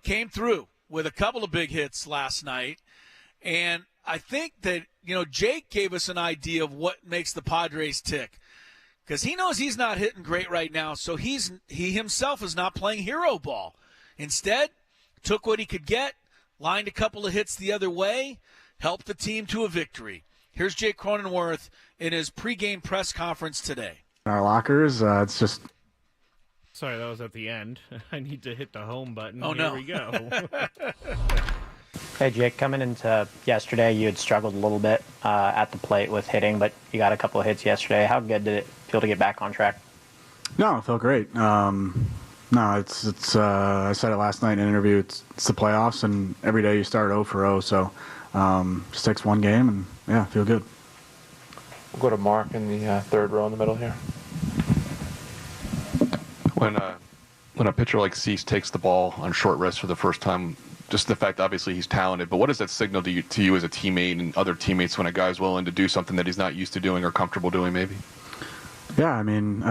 Came through with a couple of big hits last night. And I think that, Jake gave us an idea of what makes the Padres tick. Because he knows he's not hitting great right now, so he himself is not playing hero ball. Instead, took what he could get, lined a couple of hits the other way, helped the team to a victory. Here's Jake Cronenworth in his pregame press conference today. Our lockers, it's just... Sorry, that was at the end. I need to hit the home button. Oh, Here no. we go. Hey, Jake, coming into yesterday, you had struggled a little bit at the plate with hitting, but you got a couple of hits yesterday. How good did it feel to get back on track? No, it felt great. No, it's. I said it last night in an interview. It's the playoffs, and every day you start 0 for 0. So just takes one game, and yeah, feel good. We'll go to Mark in the third row in the middle here. When a pitcher like Cease takes the ball on short rest for the first time, just the fact obviously he's talented, but what does that signal to you as a teammate and other teammates when a guy's willing to do something that he's not used to doing or comfortable doing maybe? Yeah, I mean,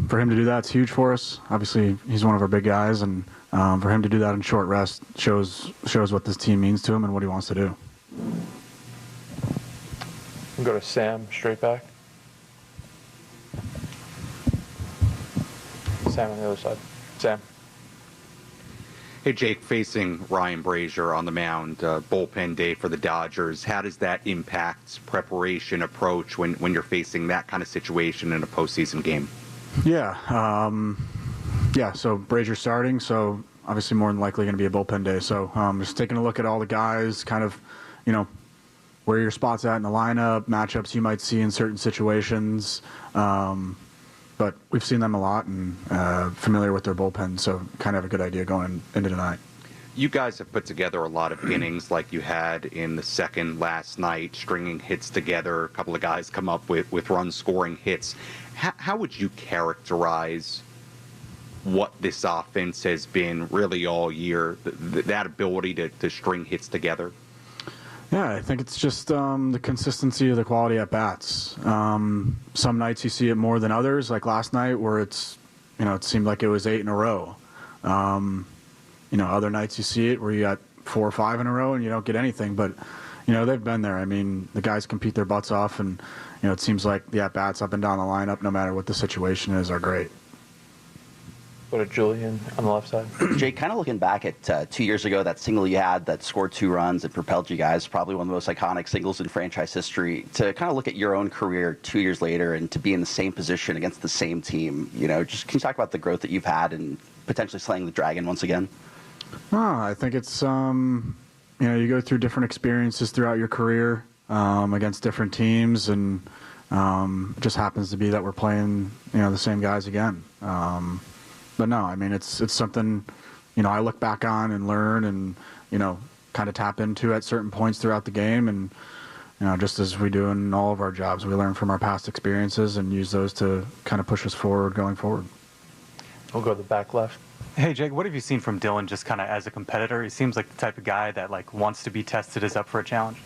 for him to do that's huge for us. Obviously, he's one of our big guys, and for him to do that in short rest shows what this team means to him and what he wants to do. We'll go to Sam straight back. Sam on the other side. Sam. Hey, Jake, facing Ryan Brazier on the mound, bullpen day for the Dodgers. How does that impact preparation approach when you're facing that kind of situation in a postseason game? Yeah. So Brazier starting, so obviously more than likely going to be a bullpen day. So just taking a look at all the guys, kind of, where your spot's at in the lineup, matchups you might see in certain situations. But we've seen them a lot and familiar with their bullpen, so kind of have a good idea going into tonight. You guys have put together a lot of innings like you had in the second last night, stringing hits together. A couple of guys come up with run-scoring hits. How would you characterize what this offense has been really all year, that ability to string hits together? Yeah, I think it's just the consistency of the quality at bats. Some nights you see it more than others, like last night where it seemed like it was 8 in a row. Other nights you see it where you got 4 or 5 in a row and you don't get anything. But, they've been there. I mean, the guys compete their butts off, and, it seems like the at-bats up and down the lineup, no matter what the situation is, are great. Go to Julian on the left side. Jake, kind of looking back at 2 years ago, that single you had that scored 2 runs that propelled you guys, probably one of the most iconic singles in franchise history. To kind of look at your own career 2 years later and to be in the same position against the same team, just can you talk about the growth that you've had and potentially slaying the dragon once again? I think it's, you go through different experiences throughout your career against different teams, and it just happens to be that we're playing, the same guys again. But no, I mean, it's something, I look back on and learn and, kind of tap into at certain points throughout the game. And, just as we do in all of our jobs, we learn from our past experiences and use those to kind of push us forward going forward. We'll go to the back left. Hey, Jake, what have you seen from Dylan just kind of as a competitor? He seems like the type of guy that wants to be tested, is up for a challenge.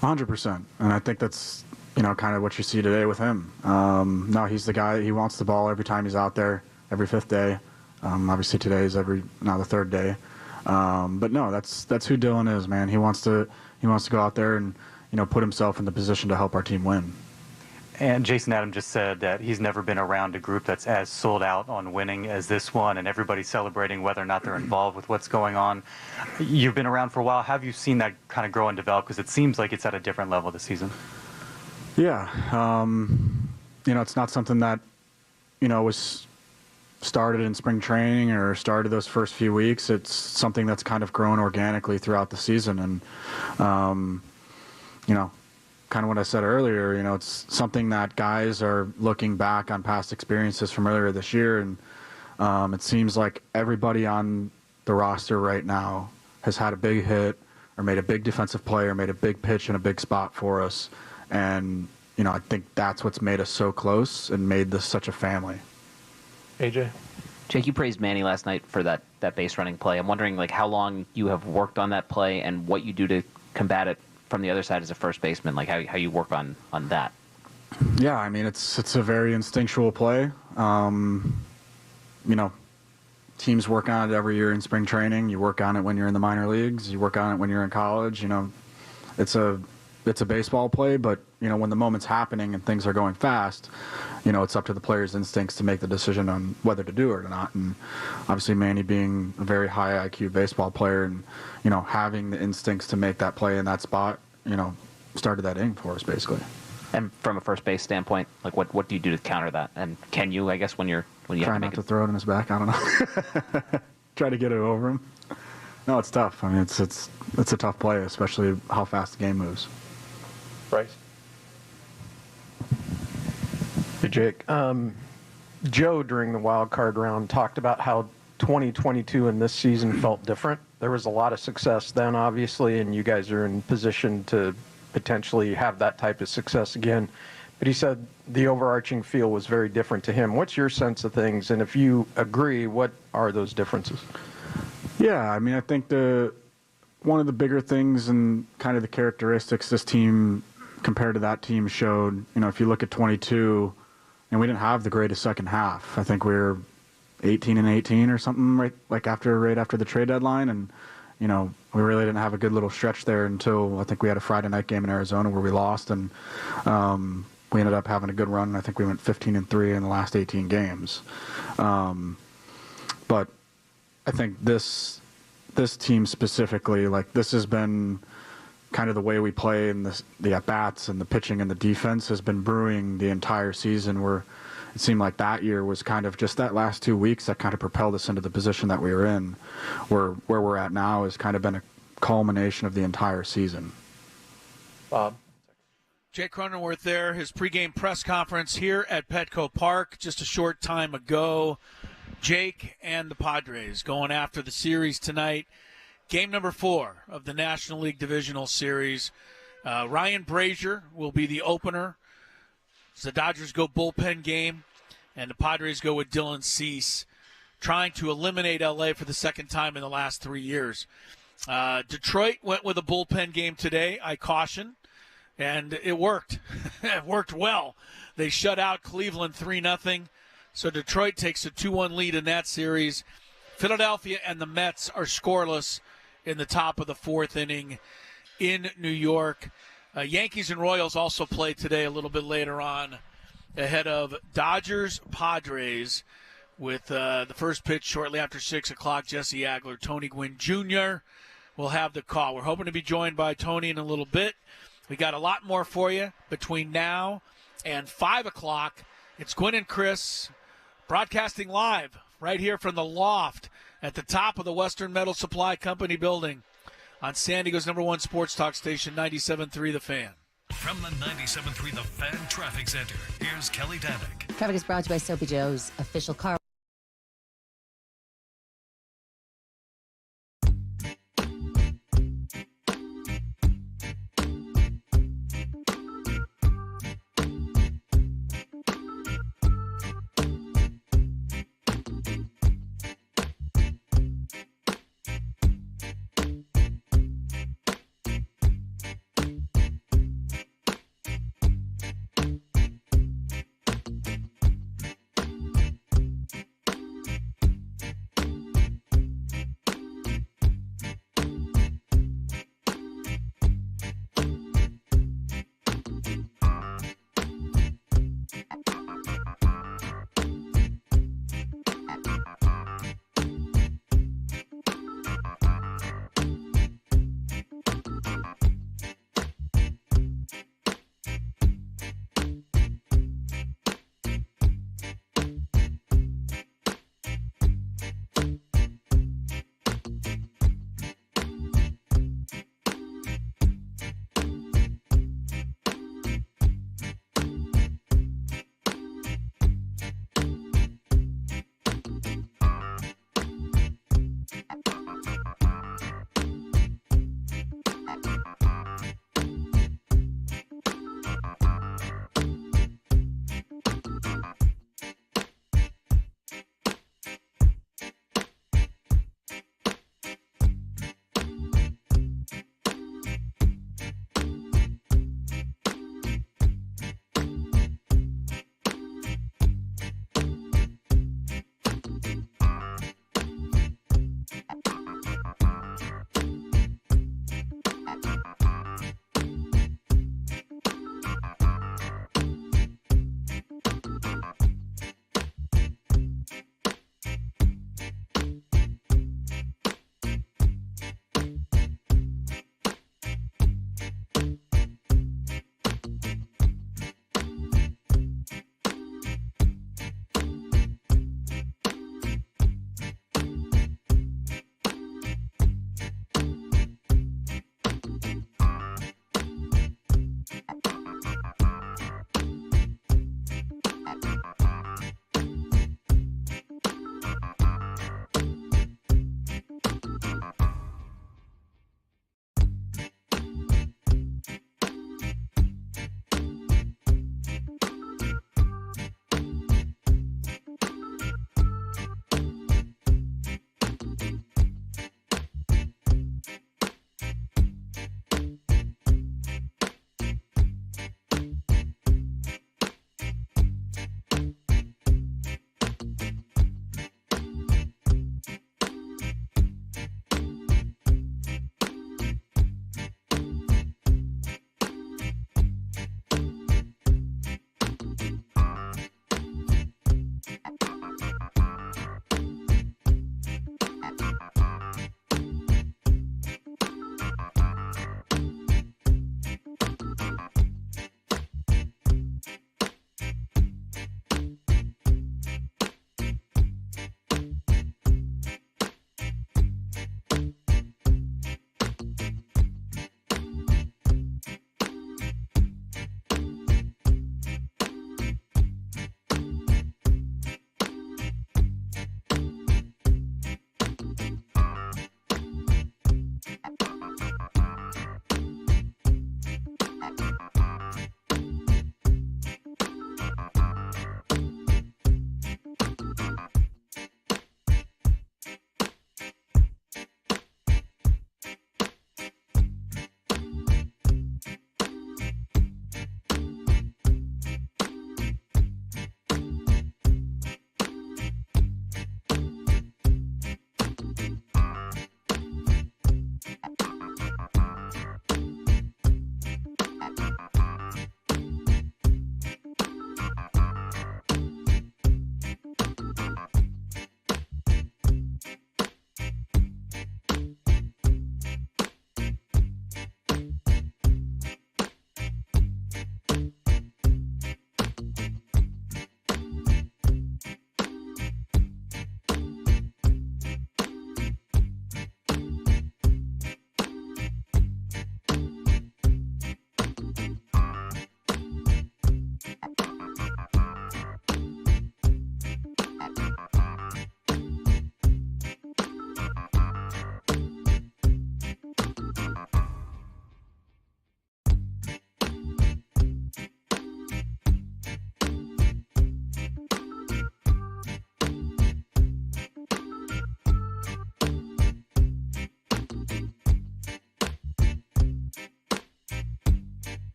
100%. And I think that's, kind of what you see today with him. No, he's the guy, he wants the ball every time he's out there, every 5th day. Obviously today is now the 3rd day. But no, that's who Dylan is, man. He wants to go out there and, put himself in the position to help our team win. And Jason Adam just said that he's never been around a group that's as sold out on winning as this one, and everybody's celebrating whether or not they're involved with what's going on. You've been around for a while. Have you seen that kind of grow and develop? Because it seems like it's at a different level this season. Yeah. It's not something that, was started in spring training or started those first few weeks. It's something that's kind of grown organically throughout the season. And, kind of what I said earlier, it's something that guys are looking back on past experiences from earlier this year. And it seems like everybody on the roster right now has had a big hit or made a big defensive play or made a big pitch in a big spot for us. And, I think that's what's made us so close and made this such a family. AJ? Jake, you praised Manny last night for that base running play. I'm wondering how long you have worked on that play and what you do to combat it from the other side as a first baseman, how you work on that. Yeah, I mean, it's a very instinctual play. Teams work on it every year in spring training. You work on it when you're in the minor leagues. You work on it when you're in college. It's a baseball play, but when the moment's happening and things are going fast, it's up to the player's instincts to make the decision on whether to do it or not. And obviously Manny being a very high IQ baseball player and, having the instincts to make that play in that spot, started that inning for us basically. And from a first base standpoint, what do you do to counter that? And can you, I guess, when you try have to not to throw it in his back? I don't know. Try to get it over him. No, it's tough. I mean, it's a tough play, especially how fast the game moves. Bryce? Hey, Jake. Joe, during the wild card round, talked about how 2022 and this season felt different. There was a lot of success then, obviously, and you guys are in position to potentially have that type of success again. But he said the overarching feel was very different to him. What's your sense of things? And if you agree, what are those differences? Yeah, I mean, I think one of the bigger things and kind of the characteristics this team compared to that team showed, if you look at 22, and we didn't have the greatest second half. I think we were 18-18 or something right after the trade deadline, and we really didn't have a good little stretch there until I think we had a Friday night game in Arizona where we lost, and we ended up having a good run. I think we went 15-3 in the last 18 games. But I think this team specifically, this has been kind of the way we play, and the at-bats and the pitching and the defense has been brewing the entire season, where it seemed like that year was kind of just that last 2 weeks that kind of propelled us into the position that we were in, where we're at now has kind of been a culmination of the entire season. Bob. Jake Cronenworth there, his pregame press conference here at Petco Park just a short time ago. Jake and the Padres going after the series tonight. Game number 4 of the National League Divisional Series. Ryan Brazier will be the opener. The Dodgers go bullpen game, and the Padres go with Dylan Cease, trying to eliminate L.A. for the second time in the last 3 years. Detroit went with a bullpen game today, I caution, and it worked. It worked well. They shut out Cleveland 3-0, so Detroit takes a 2-1 lead in that series. Philadelphia and the Mets are scoreless in the top of the 4th inning in New York. Yankees and Royals also play today a little bit later on, ahead of Dodgers-Padres with the first pitch shortly after 6 o'clock. Jesse Agler, Tony Gwynn Jr. will have the call. We're hoping to be joined by Tony in a little bit. We got a lot more for you between now and 5 o'clock. It's Gwynn and Chris broadcasting live right here from the loft at the top of the Western Metal Supply Company building on San Diego's #1 sports talk station, 97.3 The Fan. From the 97.3 The Fan Traffic Center, here's Kelly Danick. Traffic is brought to you by Soapy Joe's, official car.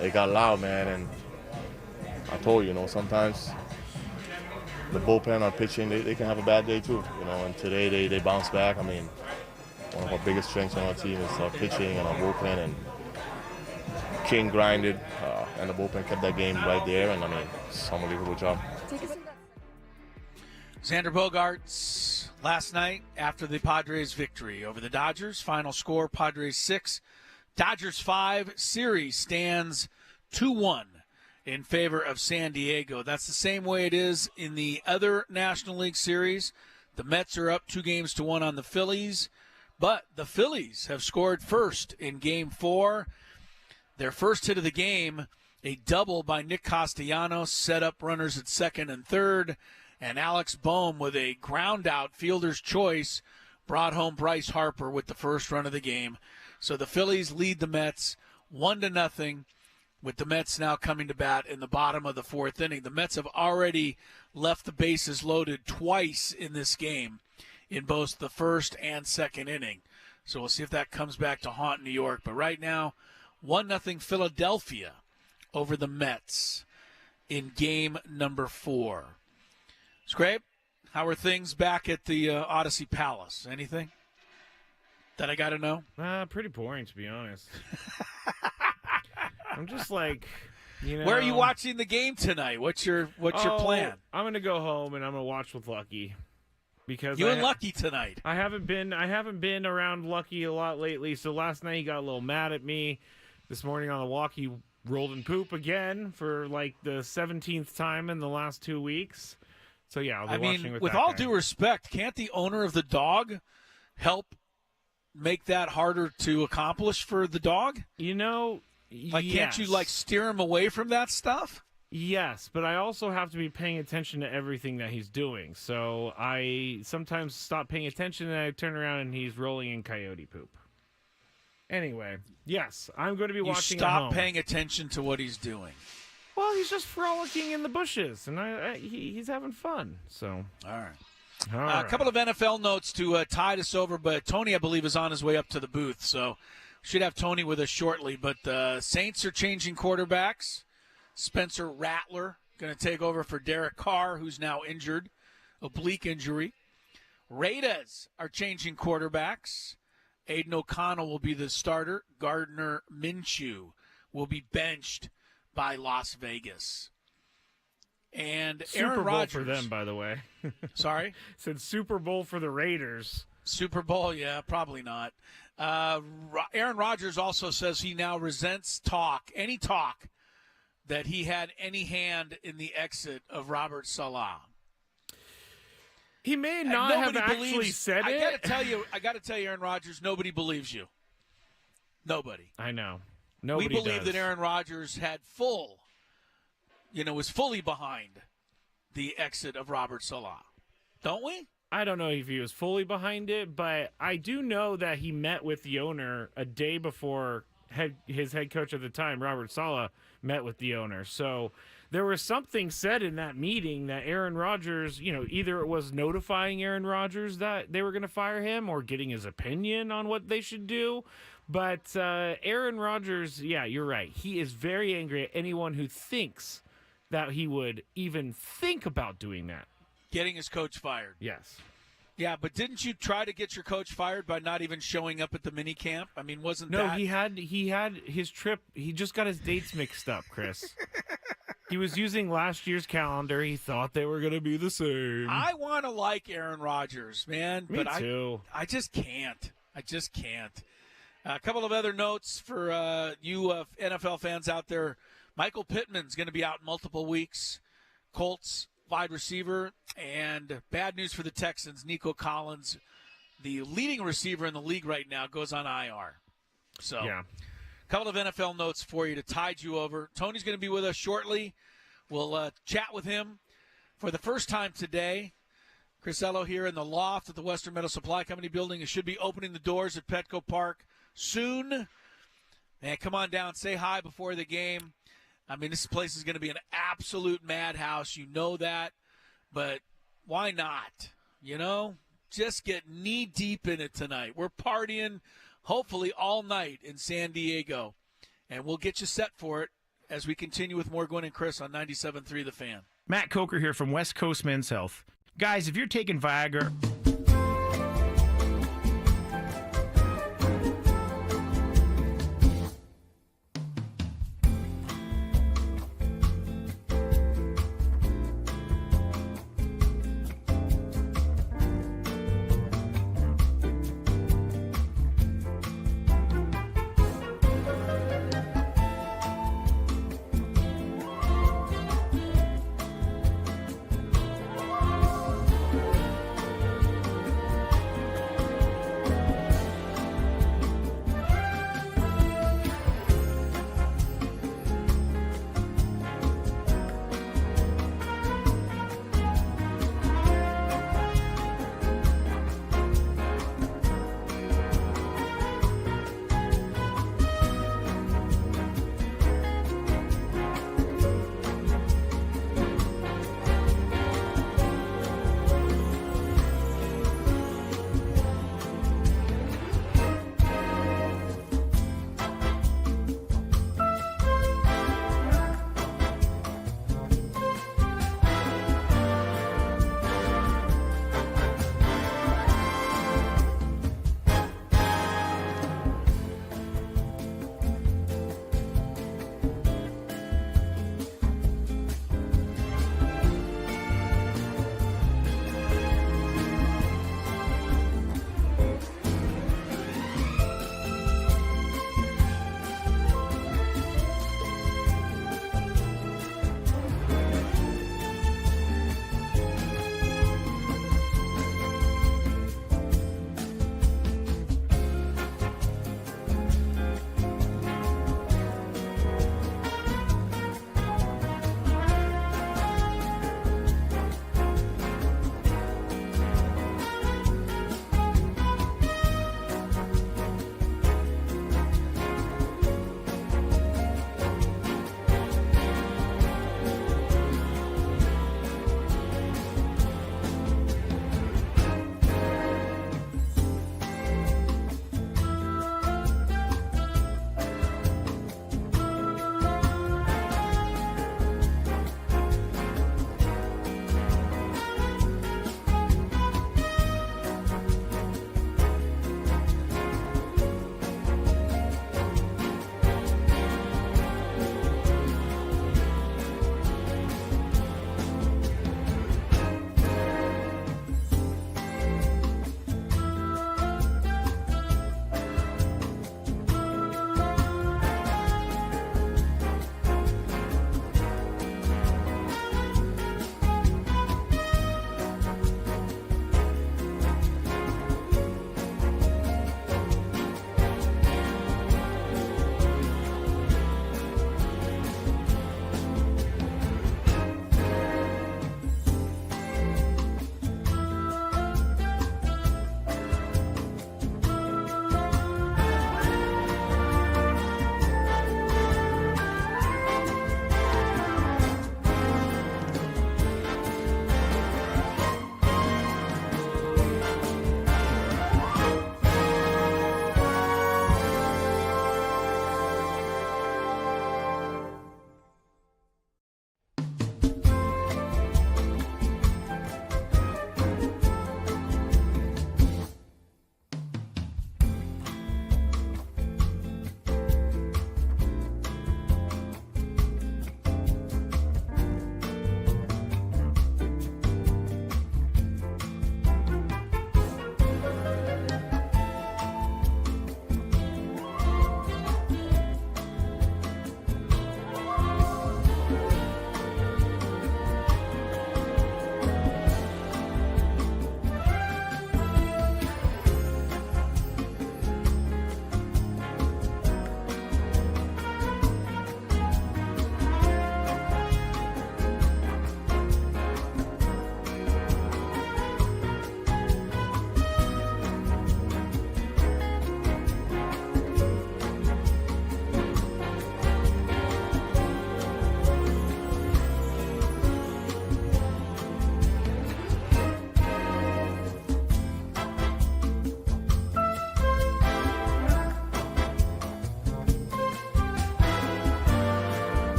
it got loud, man. And I told you, sometimes the bullpen, our pitching, they can have a bad day too, And today they bounced back. I mean, one of our biggest strengths on our team is our pitching and our bullpen. And King grinded, and the bullpen kept that game right there. And I mean, it's an unbelievable job. Xander Bogaerts last night after the Padres victory over the Dodgers. Final score, Padres 6, Dodgers 5. Series stands 2-1 in favor of San Diego. That's the same way it is in the other National League series. The Mets are up 2-1 on the Phillies, but the Phillies have scored first in Game 4. Their first hit of the game, a double by Nick Castellanos, set up runners at second and third. And Alex Bohm, with a ground-out fielder's choice, brought home Bryce Harper with the first run of the game. So the Phillies lead the Mets 1-0, with the Mets now coming to bat in the bottom of the fourth inning. The Mets have already left the bases loaded twice in this game, in both the first and second inning. So we'll see if that comes back to haunt New York. But right now, 1-0 Philadelphia over the Mets in game number 4. Scrape, how are things back at the Odyssey Palace? Anything that I got to know? Pretty boring, to be honest. I'm just like, Where are you watching the game tonight? What's your plan? I'm gonna go home and I'm gonna watch with Lucky, because you and Lucky tonight. I haven't been around Lucky a lot lately. So last night he got a little mad at me. This morning on the walk he rolled in poop again for like the 17th time in the last 2 weeks. So, yeah, I'll be watching with all due respect, can't the owner of the dog help make that harder to accomplish for the dog? Can't you, steer him away from that stuff? Yes, but I also have to be paying attention to everything that he's doing. So I sometimes stop paying attention, and I turn around, and he's rolling in coyote poop. Anyway, yes, I'm going to be watching at home. Stop paying attention to what he's doing. Well, he's just frolicking in the bushes, and he's having fun. So, all right. A couple of NFL notes to tide us over, but Tony, I believe, is on his way up to the booth, so should have Tony with us shortly. But the Saints are changing quarterbacks. Spencer Rattler going to take over for Derek Carr, who's now injured, oblique injury. Raiders are changing quarterbacks. Aiden O'Connell will be the starter. Gardner Minshew will be benched by Las Vegas. And Super Aaron Bowl Rodgers. for them, by the way. Sorry? Said Super Bowl for the Raiders. Super Bowl, yeah, probably not. Aaron Rodgers also says he now resents any talk that he had any hand in the exit of Robert Saleh. He may not have actually said it. I got to tell you, Aaron Rodgers, nobody believes you. Nobody. I know. We believe that Aaron Rodgers had was fully behind the exit of Robert Saleh. Don't we? I don't know if he was fully behind it, but I do know that he met with the owner a day before his head coach at the time, Robert Saleh, met with the owner. So there was something said in that meeting that Aaron Rodgers, either it was notifying Aaron Rodgers that they were going to fire him or getting his opinion on what they should do. But Aaron Rodgers, yeah, you're right. He is very angry at anyone who thinks that he would even think about doing that. Getting his coach fired. Yes. Yeah, but didn't you try to get your coach fired by not even showing up at the mini camp? I mean, wasn't that... No, he had his trip. He just got his dates mixed up, Chris. He was using last year's calendar. He thought they were going to be the same. I want to like Aaron Rodgers, man. Me too. I just can't. A couple of other notes for you NFL fans out there. Michael Pittman's going to be out multiple weeks. Colts wide receiver. And bad news for the Texans. Nico Collins, the leading receiver in the league right now, goes on IR. So, yeah. A couple of NFL notes for you to tide you over. Tony's going to be with us shortly. We'll chat with him for the first time today. Chris Ello here in the loft at the Western Metal Supply Company building. It should be opening the doors at Petco Park soon. And come on down, say hi before the game. I mean, this place is going to be an absolute madhouse. You know that. But why not? Just get knee-deep in it tonight. We're partying, hopefully, all night in San Diego. And we'll get you set for it as we continue with more Gwynn and Chris on 97.3 The Fan. Matt Coker here from West Coast Men's Health. Guys, if you're taking Viagra...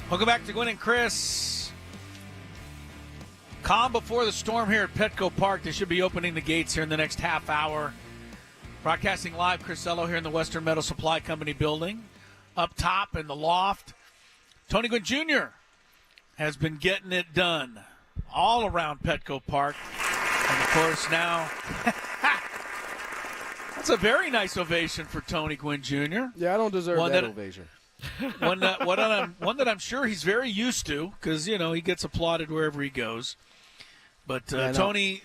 Welcome back to Gwynn and Chris. Calm before the storm here at Petco Park. They should be opening the gates here in the next half hour. Broadcasting live, Chris Ello here in the Western Metal Supply Company building. Up top in the loft, Tony Gwynn Jr. has been getting it done all around Petco Park. And, of course, now that's a very nice ovation for Tony Gwynn Jr. Yeah, I don't deserve that ovation. One that I'm sure he's very used to because, you know, he gets applauded wherever he goes. But Tony,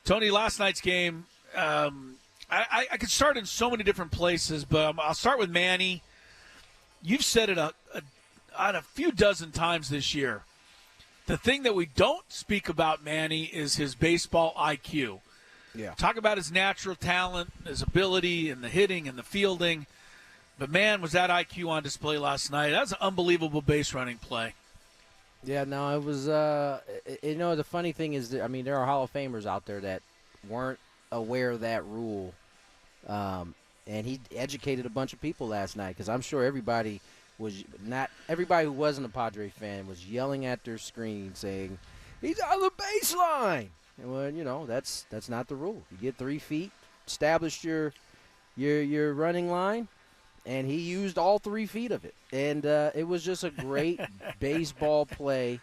last night's game, I could start in so many different places, but I'll start with Manny. You've said it a few dozen times this year. The thing that we don't speak about Manny is his baseball IQ. Yeah. Talk about his natural talent, his ability, and the hitting and the fielding. But, man, was that IQ on display last night. That was an unbelievable base running play. Yeah, no, it was, the funny thing is, that, I mean, there are Hall of Famers out there that weren't aware of that rule. And he educated a bunch of people last night because I'm sure everybody who wasn't a Padres fan was yelling at their screen saying, he's on the baseline. And, well, you know, that's not the rule. You get 3 feet, established your running line, and he used all 3 feet of it. And it was just a great baseball play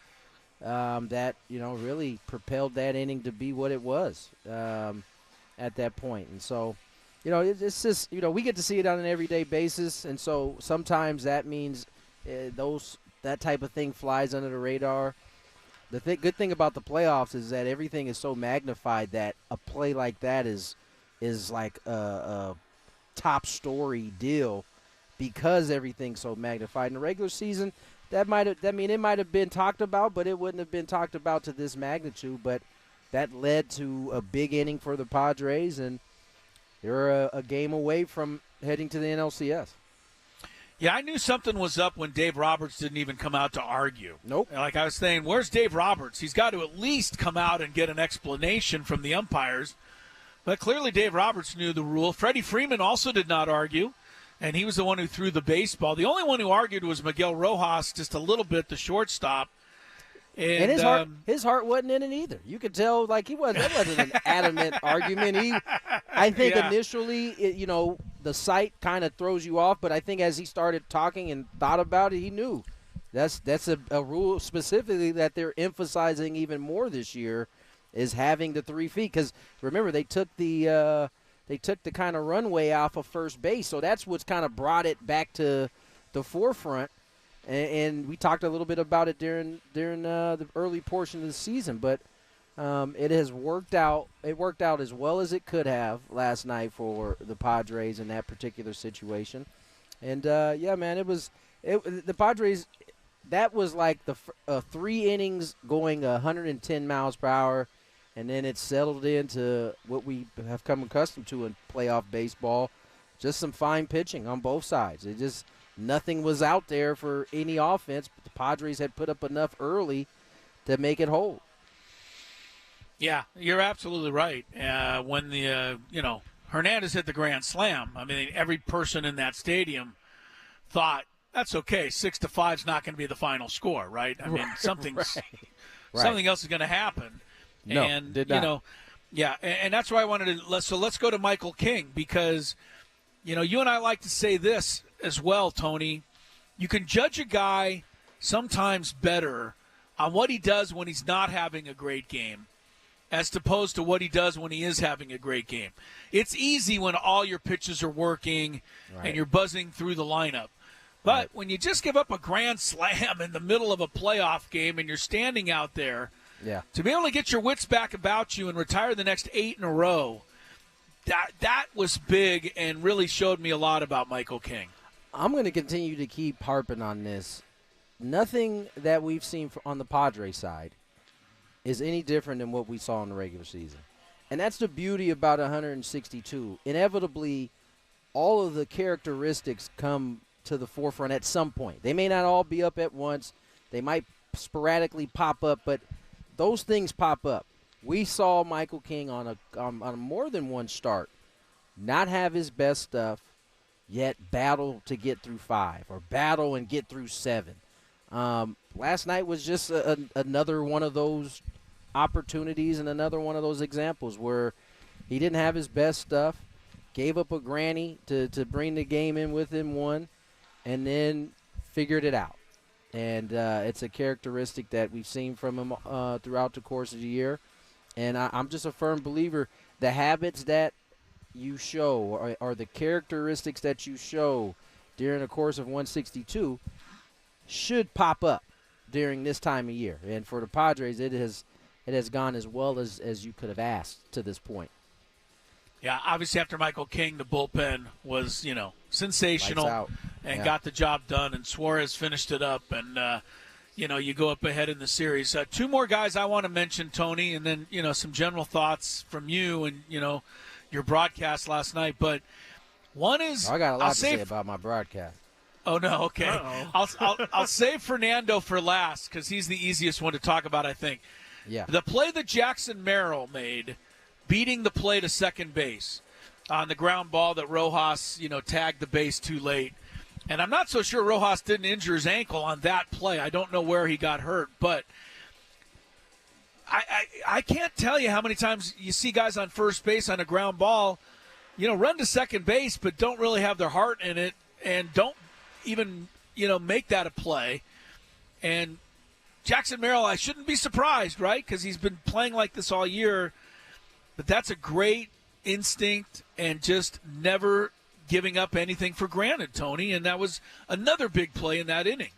that, you know, really propelled that inning to be what it was at that point. And so, you know, it's just, you know, we get to see it on an everyday basis. And so sometimes that means that type of thing flies under the radar. The good thing about the playoffs is that everything is so magnified that a play like that is like a top story deal because everything's so magnified. In the regular season, it might have been talked about, but it wouldn't have been talked about to this magnitude. But that led to a big inning for the Padres, and they're a game away from heading to the NLCS. Yeah, I knew something was up when Dave Roberts didn't even come out to argue. Nope. Like I was saying, where's Dave Roberts? He's got to at least come out and get an explanation from the umpires. But clearly Dave Roberts knew the rule. Freddie Freeman also did not argue, and he was the one who threw the baseball. The only one who argued was Miguel Rojas, just a little bit, the shortstop. And his heart wasn't in it either. You could tell, like, it wasn't an adamant argument. I think initially, the sight kind of throws you off, but I think as he started talking and thought about it, he knew. That's a rule specifically that they're emphasizing even more this year is having the 3 feet. Because remember, they took the kind of runway off of first base, so that's what's kind of brought it back to the forefront. And we talked a little bit about it during the early portion of the season, but it has worked out. It worked out as well as it could have last night for the Padres in that particular situation. And yeah, man, the Padres. That was like the 3 innings going 110 miles per hour, and then it settled into what we have come accustomed to in playoff baseball, just some fine pitching on both sides. Nothing was out there for any offense, but the Padres had put up enough early to make it hold. Yeah, you're absolutely right. When Hernandez hit the grand slam, I mean, every person in that stadium thought, that's okay, 6-5 is not going to be the final score, right? I mean, something else is going to happen. No, and, did not. And that's why I wanted to – so let's go to Michael King because, you and I like to say this as well, Tony. You can judge a guy sometimes better on what he does when he's not having a great game as opposed to what he does when he is having a great game. It's easy when all your pitches are working and you're buzzing through the lineup. But when you just give up a grand slam in the middle of a playoff game and you're standing out there, to be able to get your wits back about you and retire the next 8 in a row, that was big and really showed me a lot about Michael King. I'm going to continue to keep harping on this. Nothing that we've seen on the Padres side is any different than what we saw in the regular season. And that's the beauty about 162. Inevitably, all of the characteristics come to the forefront at some point. They may not all be up at once. They might sporadically pop up, but those things pop up. We saw Michael King on a more than one start not have his best stuff, yet battle to get through 5 or battle and get through 7. Last night was just another one of those opportunities and another one of those examples where he didn't have his best stuff, gave up a granny to bring the game in with him, won, and then figured it out. And it's a characteristic that we've seen from him throughout the course of the year. And I'm just a firm believer the habits that you show or the characteristics that you show during the course of 162 should pop up during this time of year. And for the Padres, it has gone as well as you could have asked to this point. Yeah, obviously after Michael King, the bullpen was, sensational and got the job done, and Suarez finished it up, and, you go up ahead in the series. Two more guys I want to mention, Tony, and then, some general thoughts from you and, your broadcast last night. But one is I got a lot to say about my broadcast. Oh, no, okay. I'll save Fernando for last because he's the easiest one to talk about, I think. Yeah. The play that Jackson Merrill made, beating the play to second base on the ground ball that Rojas, tagged the base too late. And I'm not so sure Rojas didn't injure his ankle on that play. I don't know where he got hurt, but I can't tell you how many times you see guys on first base on a ground ball, run to second base, but don't really have their heart in it and don't even, make that a play. And Jackson Merrill, I shouldn't be surprised, right? Because he's been playing like this all year. But that's a great instinct and just never giving up anything for granted, Tony. And that was another big play in that inning.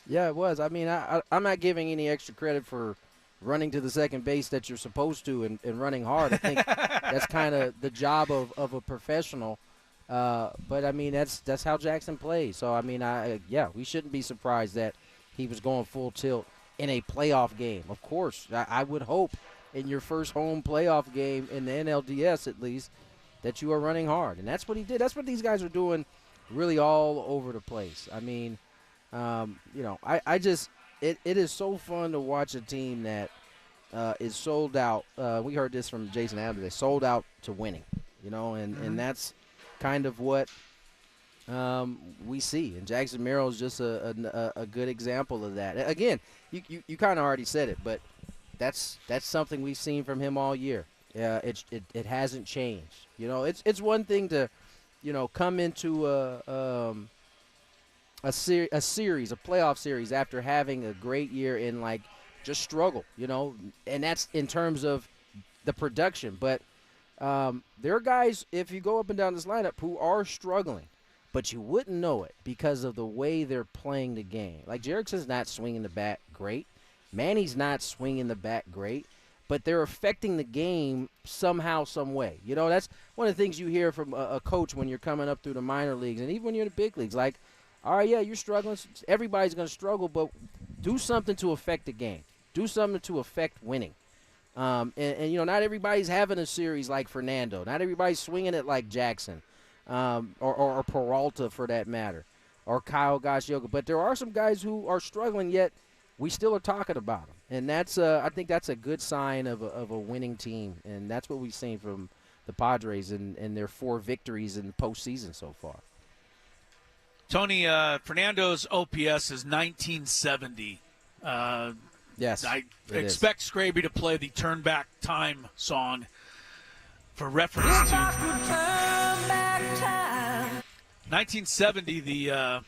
Yeah, it was. I mean, I'm not giving any extra credit for running to the second base that you're supposed to and running hard. I think that's kind of the job of a professional. But, I mean, that's how Jackson plays. So, I mean, we shouldn't be surprised that he was going full tilt in a playoff game. Of course, I would hope in your first home playoff game in the NLDS at least that you are running hard. And that's what he did. That's what these guys are doing really all over the place. I mean, it is so fun to watch a team that is sold out. We heard this from Jason Adams. They sold out to winning, and that's kind of what we see. And Jackson Merrill is just a good example of that. Again, you kind of already said it, but that's something we've seen from him all year. It hasn't changed. It's one thing to, come into a playoff series after having a great year and just struggle, and that's in terms of the production. But there are guys, if you go up and down this lineup, who are struggling, but you wouldn't know it because of the way they're playing the game. Like Jerickson's not swinging the bat great. Manny's not swinging the bat great, but they're affecting the game somehow, some way. That's one of the things you hear from a coach when you're coming up through the minor leagues and even when you're in the big leagues. Like, all right, yeah, you're struggling. Everybody's going to struggle, but do something to affect the game. Do something to affect winning. And not everybody's having a series like Fernando. Not everybody's swinging it like Jackson or Peralta for that matter, or Kyle Gashioka. But there are some guys who are struggling, yet we still are talking about them. And that's I think that's a good sign of a winning team. And that's what we've seen from the Padres in their 4 victories in the postseason so far. Tony, Fernando's OPS is 1970. Yes, I expect Scraby to play the Turn Back Time song for reference to 1970. I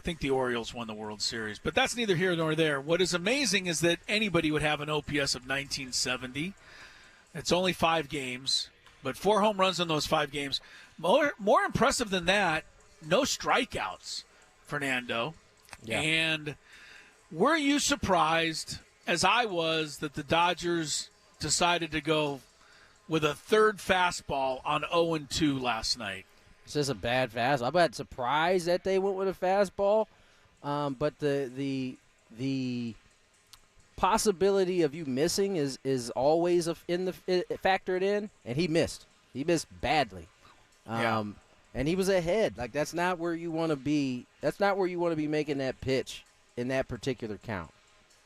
think the Orioles won the World Series, but that's neither here nor there. What is amazing is that anybody would have an OPS of 1970. It's only 5 games, but 4 home runs in those 5 games. More impressive than that, no strikeouts, Fernando. Yeah. And were you surprised, as I was, that the Dodgers decided to go with a third fastball on 0-2 last night? It's just a bad fastball. I'm not surprised that they went with a fastball, but the possibility of you missing is always factored in, and he missed. He missed badly. And he was ahead. Like, that's not where you want to be. That's not where you want to be making that pitch in that particular count.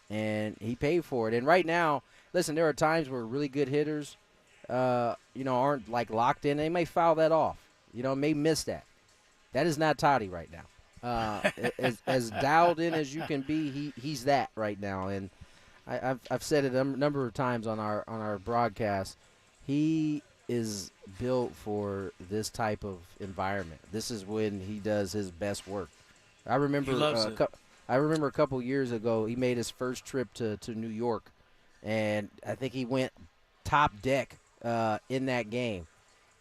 And he paid for it. And right now, listen, there are times where really good hitters, aren't locked in. They may foul that off. May miss that. That is not Toddy right now. As dialed in as you can be, he's that right now. And I've said it a number of times on our broadcast. He is built for this type of environment. This is when he does his best work. I remember a couple years ago he made his first trip to New York, and I think he went top deck in that game.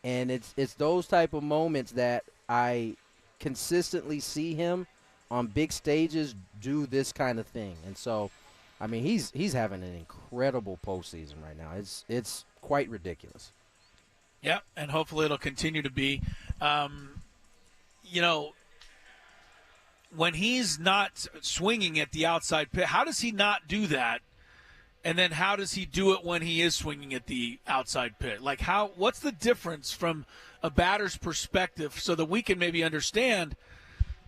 And it's those type of moments that I consistently see him on big stages do this kind of thing. And so, I mean, he's having an incredible postseason right now. It's quite ridiculous. Yeah, and hopefully it'll continue to be. When he's not swinging at the outside pitch, how does he not do that? And then how does he do it when he is swinging at the outside pitch? Like, what's the difference from a batter's perspective so that we can maybe understand,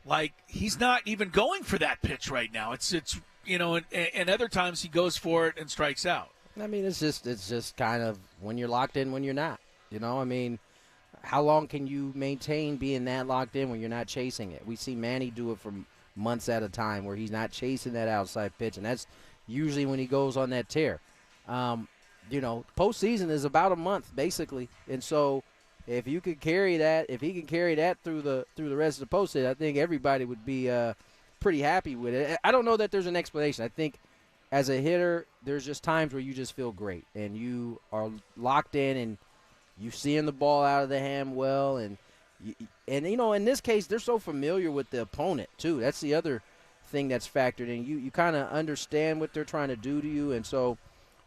like, he's not even going for that pitch right now. It's and other times he goes for it and strikes out. I mean, it's just kind of when you're locked in, when you're not. I mean, how long can you maintain being that locked in when you're not chasing it? We see Manny do it for months at a time where he's not chasing that outside pitch, and that's usually when he goes on that tear. Postseason is about a month basically, and so if you could carry that, if he can carry that through the rest of the postseason, I think everybody would be pretty happy with it. I don't know that there's an explanation. I think as a hitter, there's just times where you just feel great and you are locked in and you seeing the ball out of the hand well, and in this case they're so familiar with the opponent too. That's the other thing that's factored in. You kind of understand what they're trying to do to you, and so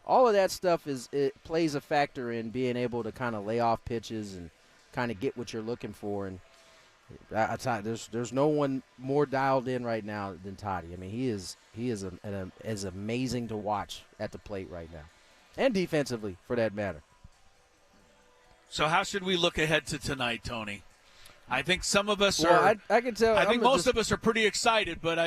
all of that stuff it plays a factor in being able to kind of lay off pitches and kind of get what you're looking for. And I tell you, there's no one more dialed in right now than Toddy. I mean, he is as amazing to watch at the plate right now, and defensively for that matter. So how should we look ahead to tonight, Tony? I think some of us are. I can tell. I think most of us are pretty excited, but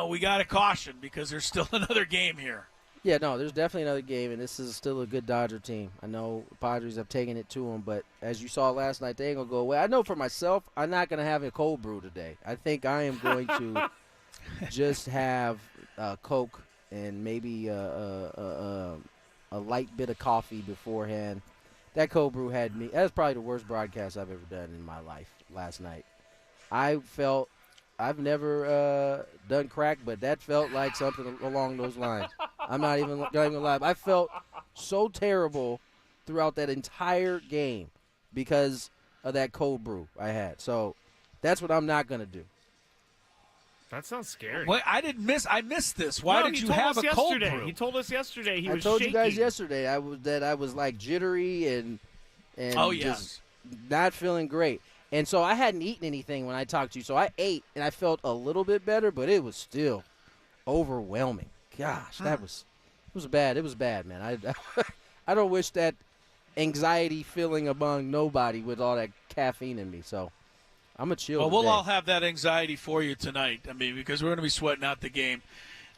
we got to caution because there's still another game here. Yeah, no, there's definitely another game, and this is still a good Dodger team. I know Padres have taken it to them, but as you saw last night, they ain't gonna go away. I know for myself, I'm not gonna have a cold brew today. I think I am going to just have Coke and maybe a light bit of coffee beforehand. That cold brew had me. That was probably the worst broadcast I've ever done in my life last night. I felt I've never done crack, but that felt like something along those lines. I'm not even gonna lie. I felt so terrible throughout that entire game because of that cold brew I had. So that's what I'm not gonna do. That sounds scary. Wait, I missed this. Why did you have a cold brew? He told us yesterday he was shaking. I told shaking. you guys yesterday I was like jittery and just not feeling great. And so I hadn't eaten anything when I talked to you. So I ate and I felt a little bit better, but it was still overwhelming. Gosh, it was bad. It was bad, man. I don't wish that anxiety feeling among nobody with all that caffeine in me. So I'm a chill. Well, today. we'll all have that anxiety for you tonight. I mean, because we're going to be sweating out the game.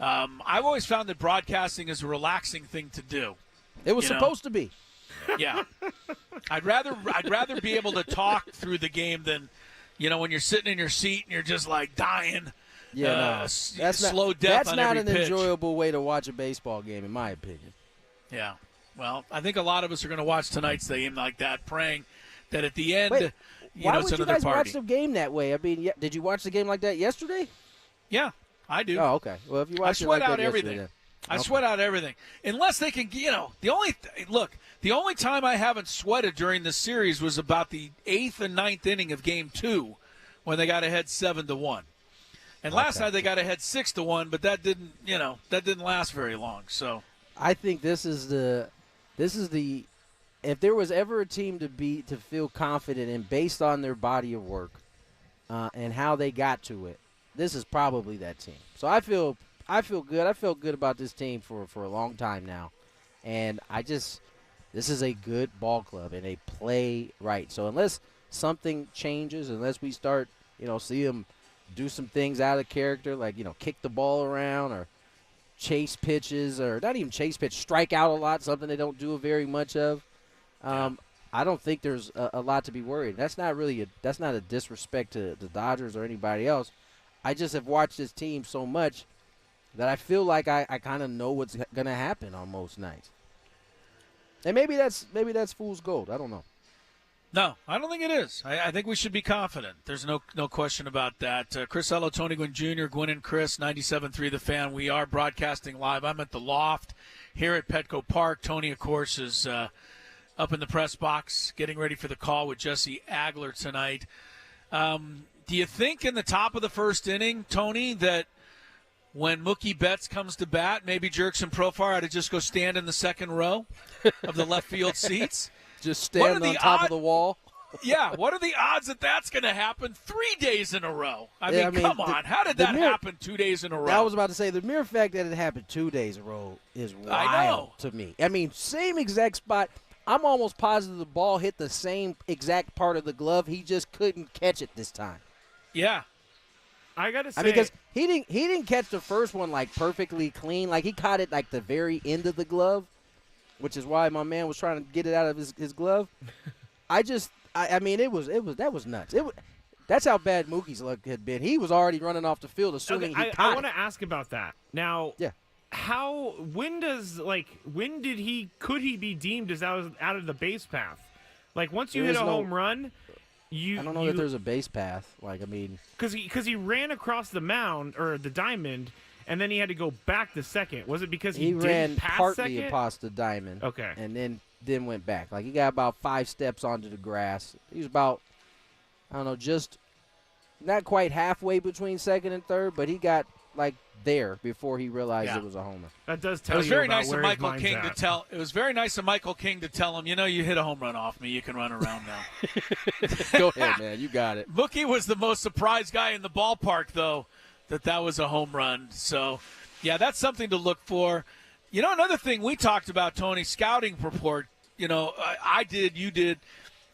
I've always found that broadcasting is a relaxing thing to do. It was supposed to be. Yeah. I'd rather be able to talk through the game than, when you're sitting in your seat and you're just like dying. Yeah, that's slow death. That's not an pitch. enjoyable way to watch a baseball game, in my opinion. Yeah. Well, I think a lot of us are going to watch tonight's game like that, praying that at the end. Wait, why it's would you another guys party. watch the game that way? I mean, did you watch the game like that yesterday? Yeah, I do. Oh, okay. Well, if you watch I sweat like out that everything. Then. I sweat out everything. Unless they can, the only time I haven't sweated during this series was about the 8th and 9th inning of Game 2 when they got ahead 7-1. And last night they got ahead 6-1, but that didn't last very long. So I think this is the if there was ever a team to feel confident in based on their body of work and how they got to it, this is probably that team. So I feel good. I felt good about this team for a long time now, and this is a good ball club and they play right. So unless something changes, unless we start see them do some things out of character, like kick the ball around or chase pitches, or not even chase pitch, strike out a lot, something they don't do very much of. I don't think there's a lot to be worried. That's not a disrespect to the Dodgers or anybody else. I just have watched this team so much that I feel like I kind of know what's going to happen on most nights. And maybe that's fool's gold. I don't know. No, I don't think it is. I think we should be confident. There's no question about that. Chris Ello, Tony Gwynn Jr., Gwynn and Chris, 97.3 The Fan. We are broadcasting live. I'm at the Loft here at Petco Park. Tony, of course, is up in the press box getting ready for the call with Jesse Agler tonight. Do you think in the top of the first inning, Tony, that when Mookie Betts comes to bat, maybe Jurickson Profar ought to just go stand in the second row of the left field seats? Just stand on top of the wall? Yeah, what are the odds that that's going to happen 3 days in a row? I mean, come on. How did that happen 2 days in a row? I was about to say, the mere fact that it happened 2 days in a row is wild to me. I mean, same exact spot. I'm almost positive the ball hit the same exact part of the glove. He just couldn't catch it this time. Yeah. I got to say. Because he didn't catch the first one, like, perfectly clean. Like, he caught it, like, the very end of the glove, which is why my man was trying to get it out of his glove. I mean, that was nuts. That's how bad Mookie's luck had been. He was already running off the field assuming he caught I want to ask about that. Now, could he be deemed as out of the base path? Like, once you hit a home run, I don't know that there's a base path. Like, I mean, because he ran across the mound or the diamond, and then he had to go back to second. Was it because he ran pass partly second? across the diamond? Okay, and then went back. Like, he got about 5 steps onto the grass. He was about, I don't know, just not quite halfway between second and third, but he got like there before he realized it was a homer. That does tell you. It was you very about nice of where Michael his King mind's to at. tell. It was very nice of Michael King to tell him, you hit a home run off me. You can run around now. Go ahead, man. You got it. Mookie was the most surprised guy in the ballpark, though, that was a home run. So, yeah, that's something to look for. Another thing we talked about, Tony, scouting report. I did, you did,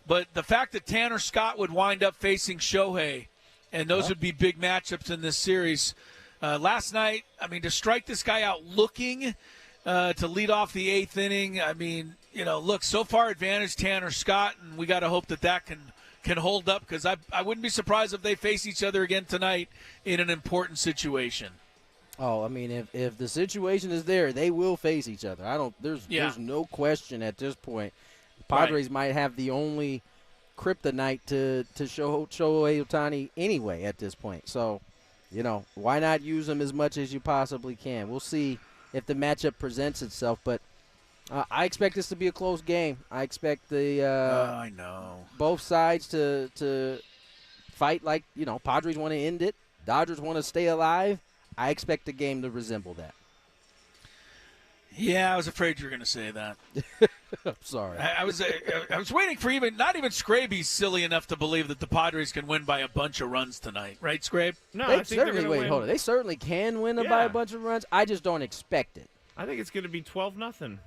but the fact that Tanner Scott would wind up facing Shohei, and those would be big matchups in this series. Last night, I mean, to strike this guy out looking to lead off the 8th inning, I mean, look, so far advantage Tanner Scott, and we got to hope that can hold up, because I wouldn't be surprised if they face each other again tonight in an important situation. Oh, I mean, if the situation is there, they will face each other. There's no question at this point. The Padres might have the only kryptonite to show Shohei Ohtani anyway at this point. So, why not use them as much as you possibly can? We'll see if the matchup presents itself, but I expect this to be a close game. I expect I know both sides to fight like, Padres want to end it. Dodgers want to stay alive. I expect the game to resemble that. Yeah, I was afraid you were going to say that. I'm sorry. I was waiting for not even Scraby's silly enough to believe that the Padres can win by a bunch of runs tonight, right, Scrabe? No, they I think certainly win. They certainly can win by a bunch of runs. I just don't expect it. I think it's going to be 12-0.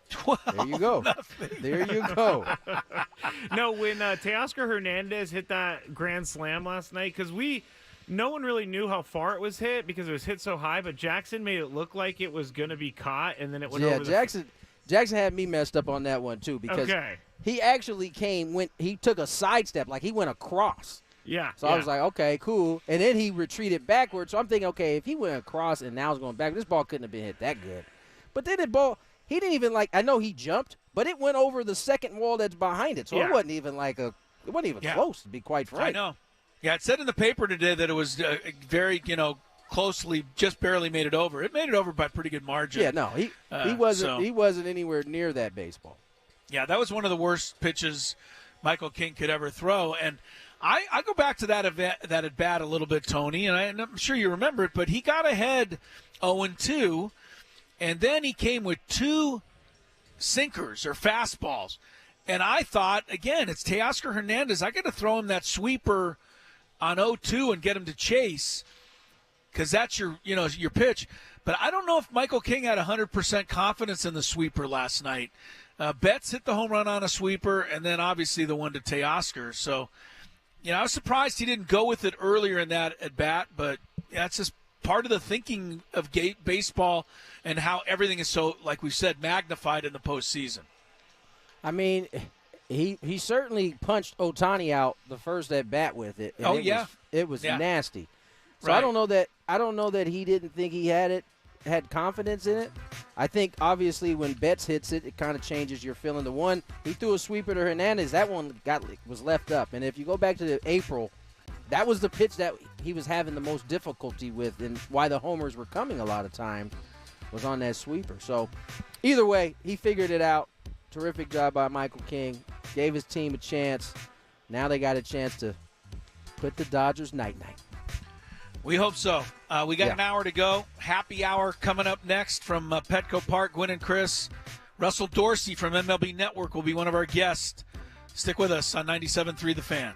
12. There you go. There you go. No, when Teoscar Hernandez hit that grand slam last night, because no one really knew how far it was hit because it was hit so high, but Jackson made it look like it was going to be caught, and then it went over Jackson had me messed up on that one, too, because he actually he took a sidestep, like he went across. Yeah. So I was like, okay, cool. And then he retreated backwards. So I'm thinking, okay, if he went across and now it's going back, this ball couldn't have been hit that good. But then he didn't even I know he jumped, but it went over the second wall that's behind it. So it wasn't even close, to be quite frank. I know. Yeah, it said in the paper today that it was very, closely, just barely made it over. It made it over by a pretty good margin. Yeah, no, he wasn't anywhere near that baseball. Yeah, that was one of the worst pitches Michael King could ever throw. And I go back to that at bat a little bit, Tony, and I'm sure you remember it, but he got ahead 0-2, and then he came with 2 sinkers or fastballs. And I thought, again, it's Teoscar Hernandez. I got to throw him that sweeper on 0-2 and get him to chase, because that's your pitch. But I don't know if Michael King had 100% confidence in the sweeper last night. Betts hit the home run on a sweeper, and then obviously the one to Teoscar. So, I was surprised he didn't go with it earlier in that at bat, but that's just part of the thinking of baseball and how everything is so, like we said, magnified in the postseason. I mean, he certainly punched Ohtani out the first at bat with it. And it was nasty. So I don't know that he didn't think he had confidence in it. I think obviously when Betts hits it, it kind of changes your feeling. The one he threw a sweeper to Hernandez, that one was left up. And if you go back to April, that was the pitch that he was having the most difficulty with, and why the homers were coming a lot of times was on that sweeper. So either way, he figured it out. Terrific job by Michael King. Gave his team a chance. Now they got a chance to put the Dodgers night-night. We hope so. We got an hour to go. Happy hour coming up next from Petco Park. Gwynn and Chris. Russell Dorsey from MLB Network will be one of our guests. Stick with us on 97.3 The Fan.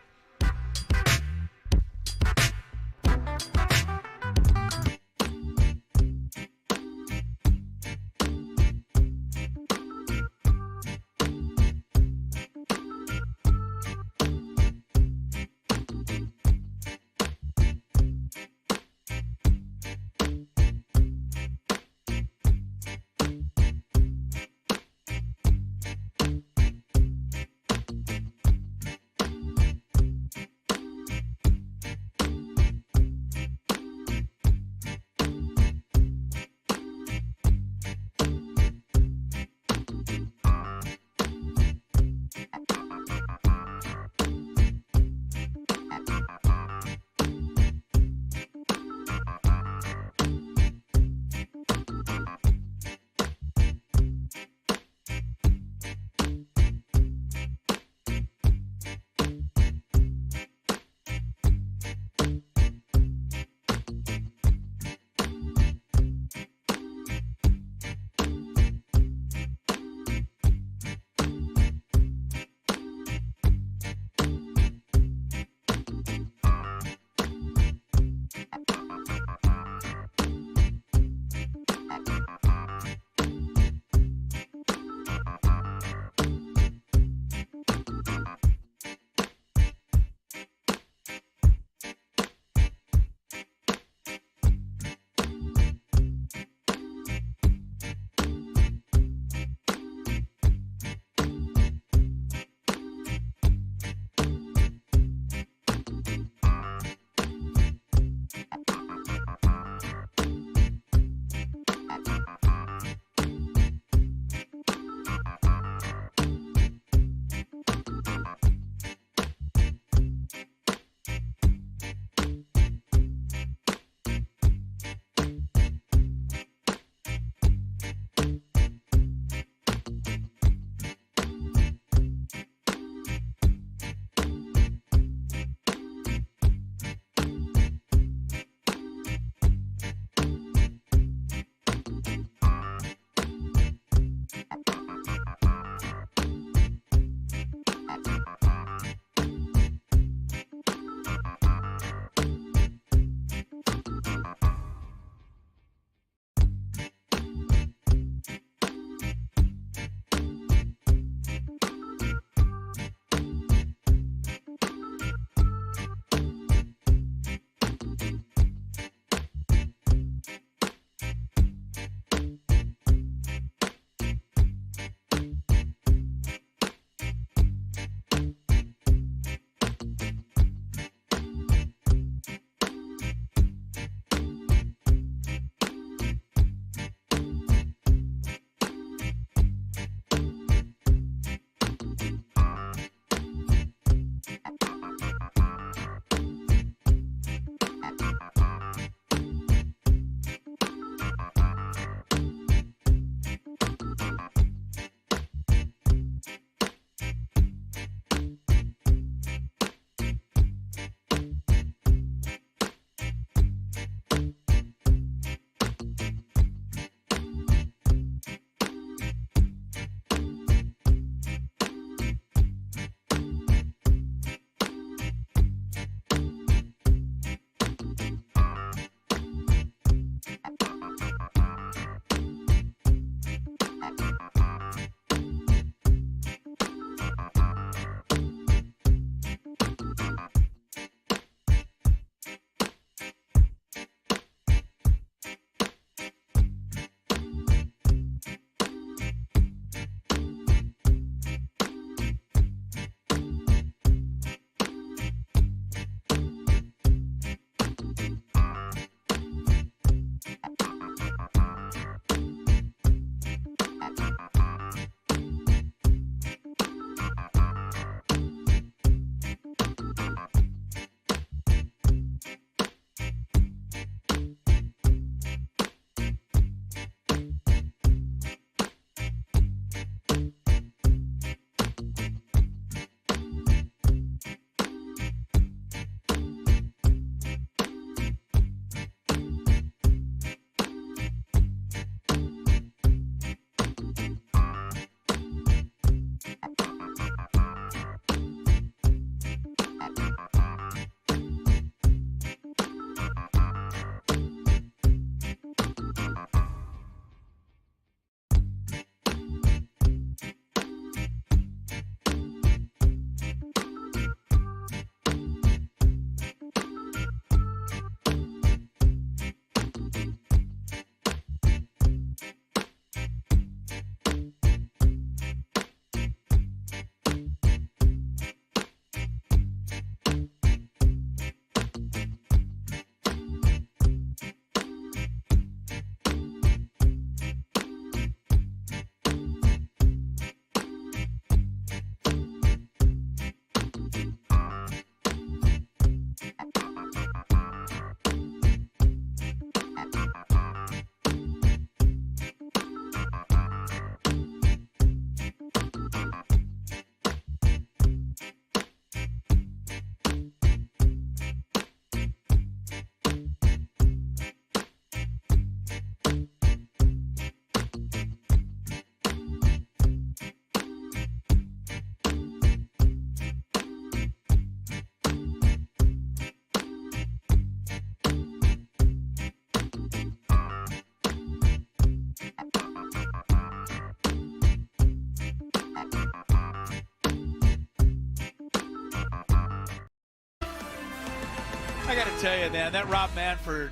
got to tell you, man, that Rob Manfred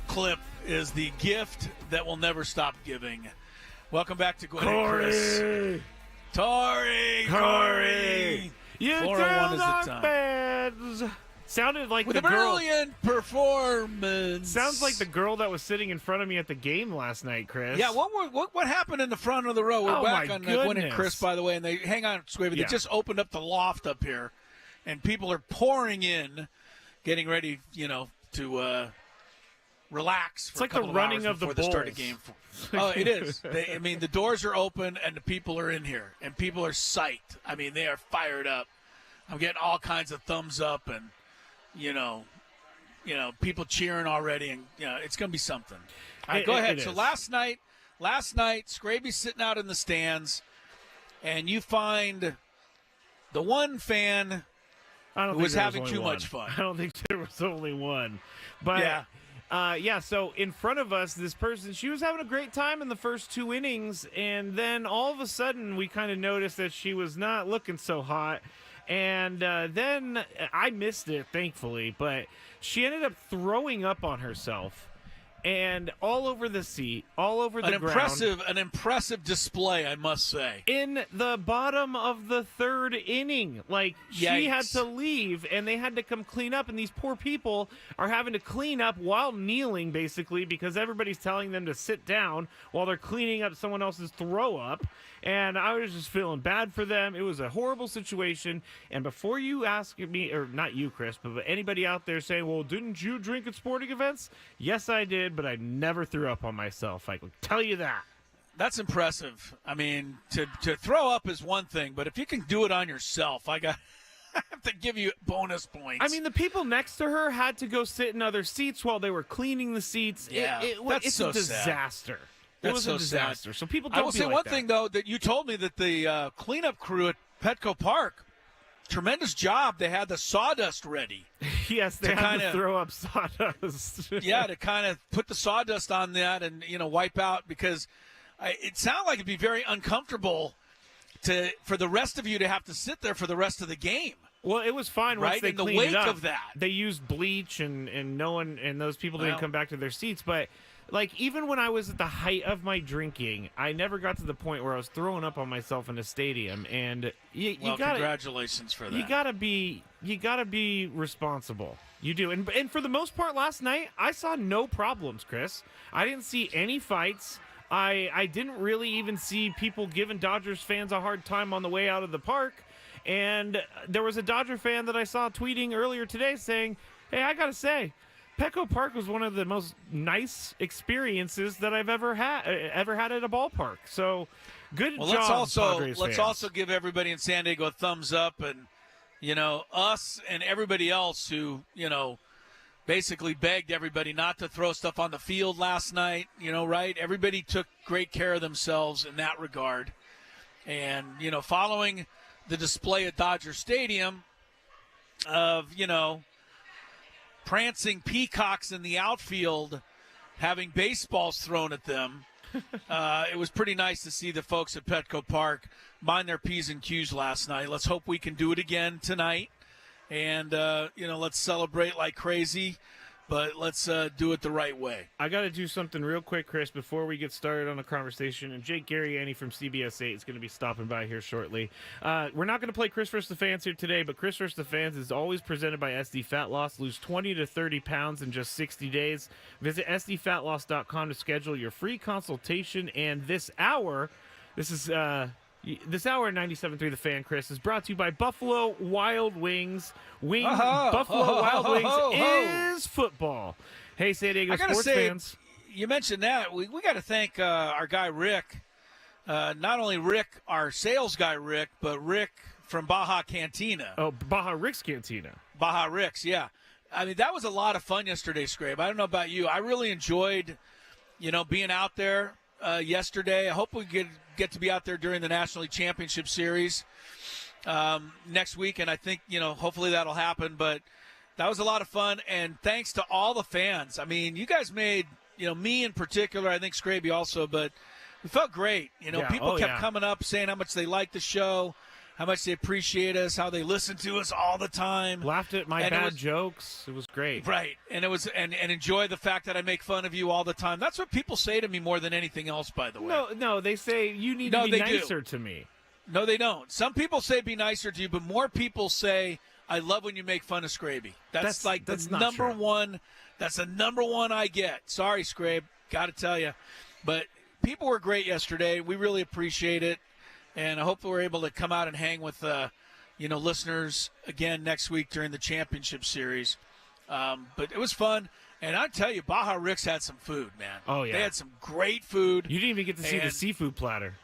clip is the gift that will never stop giving. Welcome back to Gwynn and Chris. Corey. You 401 is the turned time. our beds. Sounded like With the a girl. brilliant performance. Sounds like the girl that was sitting in front of me at the game last night, Chris. Yeah, what happened in the front of the row? We're Oh, back my on Gwynn and goodness. Chris, by the way, and they hang on, Squavy. Yeah. They just opened up the loft up here, and people are pouring in, getting ready, to relax. For It's like a couple the running hours of the before they start a Bulls. game. Oh, it is. The doors are open, and the people are in here, and people are psyched. I mean, they are fired up. I'm getting all kinds of thumbs up, and people cheering already, and it's going to be something. All right, go ahead. So last night, Scraby's sitting out in the stands, and you find the one fan who was having too much fun. I don't think there was only one. But so in front of us, this person, she was having a great time in the first 2 innings, and then all of a sudden we kind of noticed that she was not looking so hot. And then I missed it, thankfully, but she ended up throwing up on herself and all over the seat, all over the ground. An impressive display, I must say. In the bottom of the 3rd inning. She Yikes. had to leave, and they had to come clean up, and these poor people are having to clean up while kneeling, basically, because everybody's telling them to sit down while they're cleaning up someone else's throw-up. And I was just feeling bad for them. It was a horrible situation. And before you ask me, or not you, Chris, but anybody out there saying, well, didn't you drink at sporting events? Yes, I did, but I never threw up on myself. I can tell you that. That's impressive. I mean, to throw up is one thing, but if you can do it on yourself, I have to give you bonus points. I mean, the people next to her had to go sit in other seats while they were cleaning the seats. Yeah, It's so a disaster. Sad. It was a disaster. So people don't I will be say like one that. thing, though, that you told me that the cleanup crew at Petco Park, tremendous job. They had the sawdust ready. Yes, they had to throw up sawdust. Yeah, to kind of put the sawdust on that and, wipe out, because it sounded like it'd be very uncomfortable for the rest of you to have to sit there for the rest of the game. Well, it was fine once right? they In the cleaned wake it up. of that. They used bleach and no one and those people didn't Well. come back to their seats. But even when I was at the height of my drinking, I never got to the point where I was throwing up on myself in a stadium. And you gotta, congratulations for that. You gotta be responsible. You do. And for the most part last night, I saw no problems, Chris. I didn't see any fights. I didn't really even see people giving Dodgers fans a hard time on the way out of the park. And there was a Dodger fan that I saw tweeting earlier today saying, hey, I got to say, Petco Park was one of the most nice experiences that I've ever had at a ballpark. So good job, Padres let's fans. also give everybody in San Diego a thumbs up, and, us and everybody else who, basically begged everybody not to throw stuff on the field last night, right? Everybody took great care of themselves in that regard. And, following the display at Dodger Stadium of, prancing peacocks in the outfield having baseballs thrown at them, it was pretty nice to see the folks at Petco Park mind their P's and Q's last night. Let's hope we can do it again tonight. And, let's celebrate like crazy, but let's do it the right way. I got to do something real quick, Chris, before we get started on the conversation. And Jake Ariani from CBS 8 is going to be stopping by here shortly. We're not going to play Chris vs. the Fans here today, but Chris vs. the Fans is always presented by SD Fat Loss. Lose 20 to 30 pounds in just 60 days. Visit sdfatloss.com to schedule your free consultation. And this hour at 97.3 The Fan, Chris, is brought to you by Buffalo Wild Wings. Buffalo Wild Wings is football. Hey, San Diego sports fans. You mentioned that. We got to thank our guy Rick. Not only Rick, our sales guy Rick, but Rick from Baja Cantina. Oh, Baja Rick's Cantina. Baja Rick's, yeah. I mean, that was a lot of fun yesterday, Scrape. I don't know about you. I really enjoyed, being out there yesterday. I hope we get to be out there during the National League Championship Series next week, and I think, hopefully that'll happen. But that was a lot of fun, and thanks to all the fans. I mean, you guys made, me in particular, I think Scraby also, but we felt great. People kept coming up saying how much they liked the show. how much they appreciate us, how they listen to us all the time. Laughed at my bad jokes. It was great. Right. And it was and enjoy the fact that I make fun of you all the time. That's what people say to me more than anything else, by the way. No, they say you need to be nicer to me. No, they don't. Some people say be nicer to you, but more people say, I love when you make fun of Scraby. That's the number one. That's the number one I get. Sorry, Scrabe. Got to tell you. But people were great yesterday. We really appreciate it. And I hope we're able to come out and hang with, listeners again next week during the championship series. But it was fun. And I tell you, Baja Rick's had some food, man. Oh, yeah. They had some great food. You didn't even get to see the seafood platter.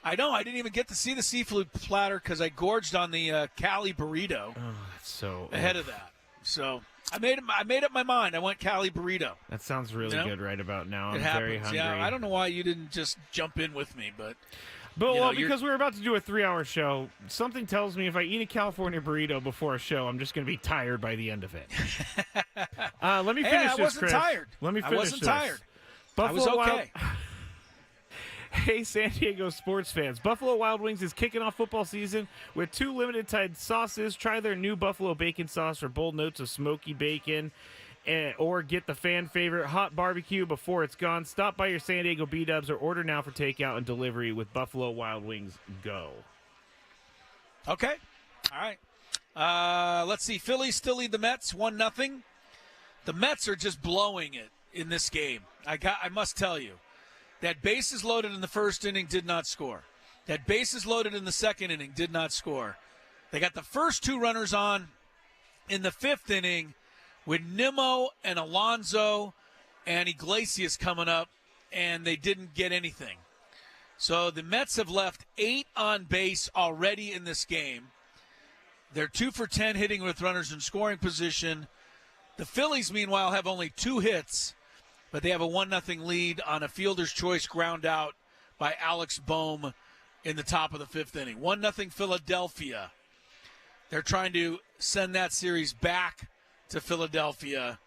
I know. I didn't even get to see the seafood platter because I gorged on the Cali burrito. Oh, that's so ahead of that. So I made up my mind. I went Cali burrito. That sounds really good right about now. I'm happens. very hungry. Yeah, I don't know why you didn't just jump in with me, but because we're about to do a 3-hour show, something tells me if I eat a California burrito before a show, I'm just going to be tired by the end of it. Let me finish this, Chris. Let me finish this. I wasn't tired. Buffalo I was okay. Hey, San Diego sports fans. Buffalo Wild Wings is kicking off football season with 2 limited-time sauces. Try their new Buffalo Bacon Sauce for bold notes of smoky bacon, or get the fan-favorite hot barbecue before it's gone. Stop by your San Diego B-Dubs or order now for takeout and delivery with Buffalo Wild Wings. Go. Okay. All right. Let's see. Phillies still lead the Mets 1-0. The Mets are just blowing it in this game. I must tell you. That bases loaded in the first inning did not score. That bases loaded in the second inning did not score. They got the first 2 runners on in the 5th inning with Nimmo and Alonso and Iglesias coming up, and they didn't get anything. So the Mets have left 8 on base already in this game. They're 2 for 10 hitting with runners in scoring position. The Phillies, meanwhile, have only 2 hits, but they have a 1-0 lead on a fielder's choice ground out by Alex Bohm in the top of the 5th inning. 1-0 Philadelphia. They're trying to send that series back to Philadelphia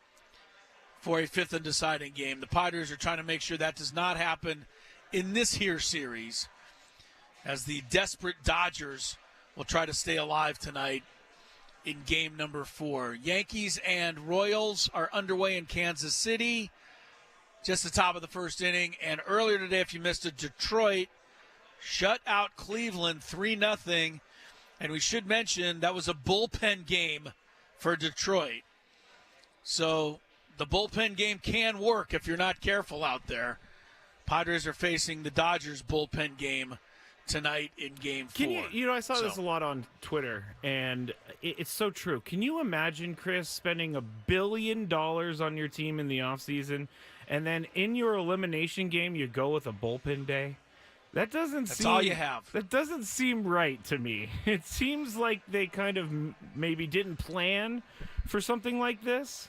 for a 5th and deciding game. The Padres are trying to make sure that does not happen in this here series, as the desperate Dodgers will try to stay alive tonight in game number 4. Yankees and Royals are underway in Kansas City. Just the top of the first inning. And earlier today, if you missed it, Detroit shut out Cleveland 3-0. And we should mention that was a bullpen game for Detroit. So the bullpen game can work if you're not careful out there. Padres are facing the Dodgers bullpen game tonight in game 4. I saw this a lot on Twitter, and it's so true. Can you imagine, Chris, spending $1 billion on your team in the offseason, and then in your elimination game you go with a bullpen day? That's all you have. That doesn't seem right to me. It seems like they kind of maybe didn't plan for something like this.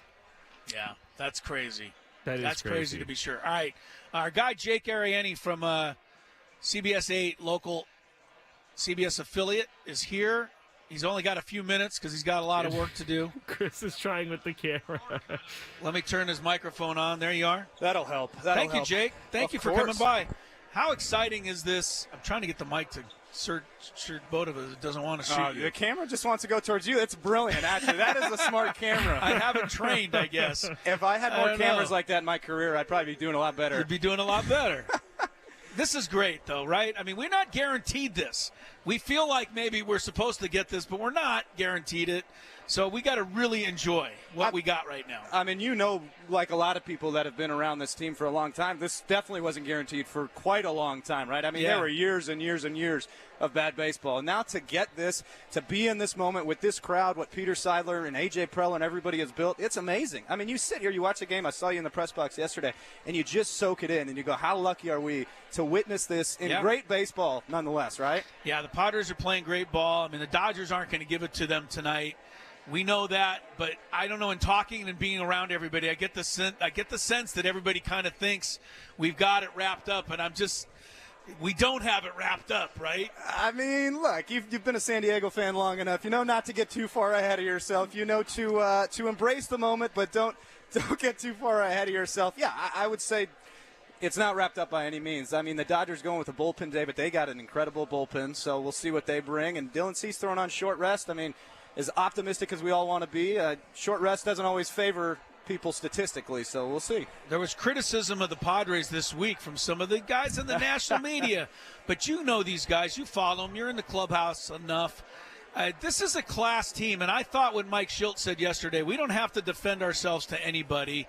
Yeah, that's crazy. That's crazy to be sure. All right, our guy Jake Ariani from CBS 8 local CBS affiliate is here. He's only got a few minutes because he's got a lot of work to do. Chris is trying with the camera. Let me turn his microphone on. There you are. That'll help. Thank you, Jake. Thank you for coming by. How exciting is this? I'm trying to get the mic to search both of us. It doesn't want to shoot you. The camera just wants to go towards you. It's brilliant, actually. That is a smart camera. I haven't trained, I guess. If I had more cameras like that in my career, I'd probably be doing a lot better. You'd be doing a lot better. This is great, though, right? I mean, we're not guaranteed this. We feel like maybe we're supposed to get this, but we're not guaranteed it. So we got to really enjoy what we got right now. I mean, like a lot of people that have been around this team for a long time, this definitely wasn't guaranteed for quite a long time, right? I mean, there were years and years and years of bad baseball. And now to get this, to be in this moment with this crowd, what Peter Seidler and A.J. Preller and everybody has built, it's amazing. I mean, you sit here, you watch the game. I saw you in the press box yesterday, and you just soak it in, and you go, how lucky are we to witness this in great baseball nonetheless, right? Yeah, the Padres are playing great ball. I mean, the Dodgers aren't going to give it to them tonight. We know that, but I don't know, in talking and being around everybody, I get the sense that everybody kind of thinks we've got it wrapped up, and we don't have it wrapped up, right? I mean, look, you've been a San Diego fan long enough. You know not to get too far ahead of yourself. You know to embrace the moment, but don't get too far ahead of yourself. Yeah, I would say It's not wrapped up by any means. I mean, the Dodgers going with a bullpen day, but they got an incredible bullpen, so we'll see what they bring. And Dylan Cease throwing on short rest. I mean, as optimistic as we all want to be, short rest doesn't always favor people statistically, so we'll see. There was criticism of the Padres this week from some of the guys in the national media, but you know these guys. You follow them. You're in the clubhouse enough. This is a class team, and I thought when Mike Shildt said yesterday, we don't have to defend ourselves to anybody.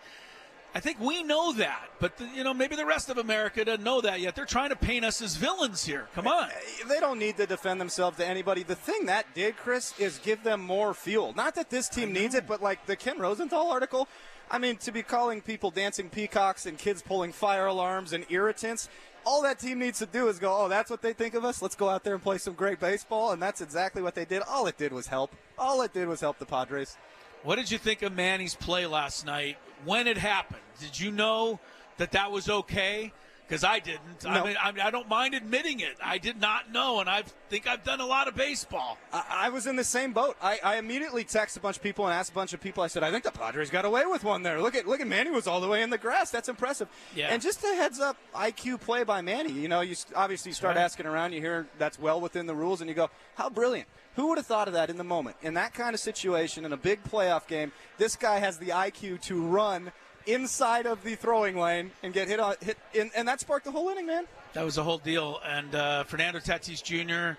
I think we know that, but maybe the rest of America doesn't know that yet. They're trying to paint us as villains here. Come on. They don't need to defend themselves to anybody. The thing that did, Chris, is give them more fuel. Not that this team needs it, but like the Ken Rosenthal article, I mean, to be calling people dancing peacocks and kids pulling fire alarms and irritants, all that team needs to do is go, oh, that's what they think of us? Let's go out there and play some great baseball, and that's exactly what they did. All it did was help. All it did was help the Padres. What did you think of Manny's play last night when it happened? Did you know that was okay? Because I didn't. No. I mean, I don't mind admitting it. I did not know, and I think I've done a lot of baseball. I was in the same boat. I immediately texted a bunch of people and asked a bunch of people. I said, I think the Padres got away with one there. Look at Manny was all the way in the grass. That's impressive. Yeah. And just a heads up, IQ play by Manny. You obviously start asking around. You hear that's well within the rules, and you go, how brilliant. Who would have thought of that in the moment? In that kind of situation, in a big playoff game, this guy has the IQ to run inside of the throwing lane and get hit and that sparked the whole inning, man. That was the whole deal. And Fernando Tatis Jr.,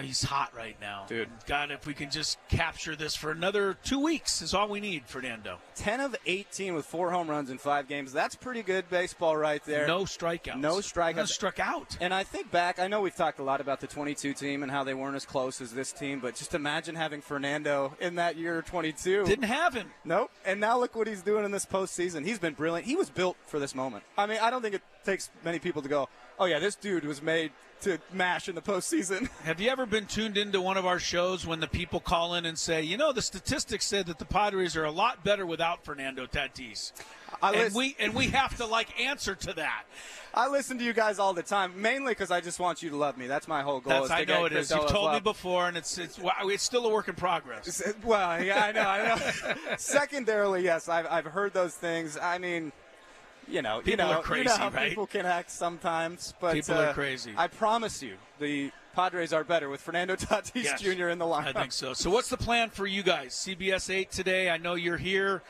he's hot right now. Dude. God, if we can just capture this for another 2 weeks is all we need, Fernando. 10 of 18 with 4 home runs in 5 games. That's pretty good baseball right there. No strikeouts. No strikeouts. No struck out. And I think back, I know we've talked a lot about the 22 team and how they weren't as close as this team, but just imagine having Fernando in that year 22. Didn't have him. Nope. And now look what he's doing in this postseason. He's been brilliant. He was built for this moment. I mean, I don't think it takes many people to go, oh, yeah, this dude was made to mash in the postseason. Have you ever been tuned into one of our shows when the people call in and say, the statistics said that the Padres are a lot better without Fernando Tatis? And we have to answer to that. I listen to you guys all the time, mainly because I just want you to love me. That's my whole goal. I know it is. You've told me before, and it's still a work in progress. Well, yeah, I know. Secondarily, yes, I've heard those things. I mean, people are crazy, how right? People can act sometimes, but people are crazy. I promise you, the Padres are better with Fernando Tatis Jr. in the lineup. I think so. So what's the plan for you guys? CBS 8 today. I know you're here.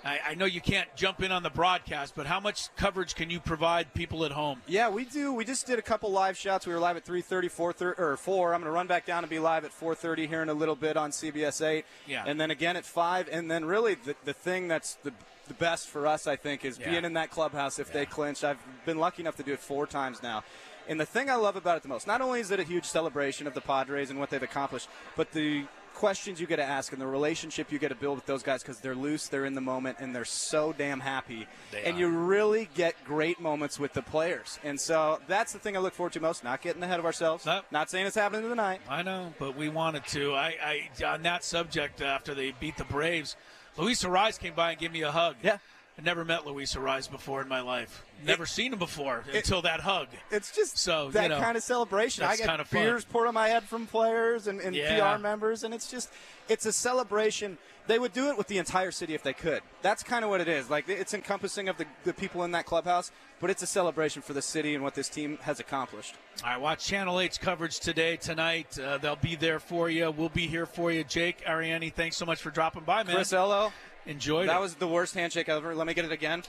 I know you can't jump in on the broadcast, but how much coverage can you provide people at home? Yeah, we do. We just did a couple live shots. We were live at 3:30, 4:30, or 4. I'm going to run back down and be live at 4:30 here in a little bit on CBS 8. Yeah. And then again at 5. And then really the thing that's the best for us, I think, is being in that clubhouse if they clinch. I've been lucky enough to do it 4 times now. And the thing I love about it the most, not only is it a huge celebration of the Padres and what they've accomplished, but the questions you get to ask and the relationship you get to build with those guys because they're loose, they're in the moment, and they're so damn happy. You really get great moments with the players. And so that's the thing I look forward to most, not getting ahead of ourselves, not saying it's happening tonight. I know, but we wanted to. I on that subject, after they beat the Braves, Luis Suarez came by and gave me a hug. Yeah. I never met Luis Suarez before in my life. Never seen him before until that hug. It's just that kind of celebration. I get beers poured on my head from players and PR members, and it's a celebration. They would do it with the entire city if they could. That's kind of what it is. Like, it's encompassing of the people in that clubhouse, but it's a celebration for the city and what this team has accomplished. All right, watch Channel 8's coverage tonight. They'll be there for you. We'll be here for you. Jake, Ariani, thanks so much for dropping by, man. Chris Ello. Enjoyed it. That was the worst handshake ever. Let me get it again.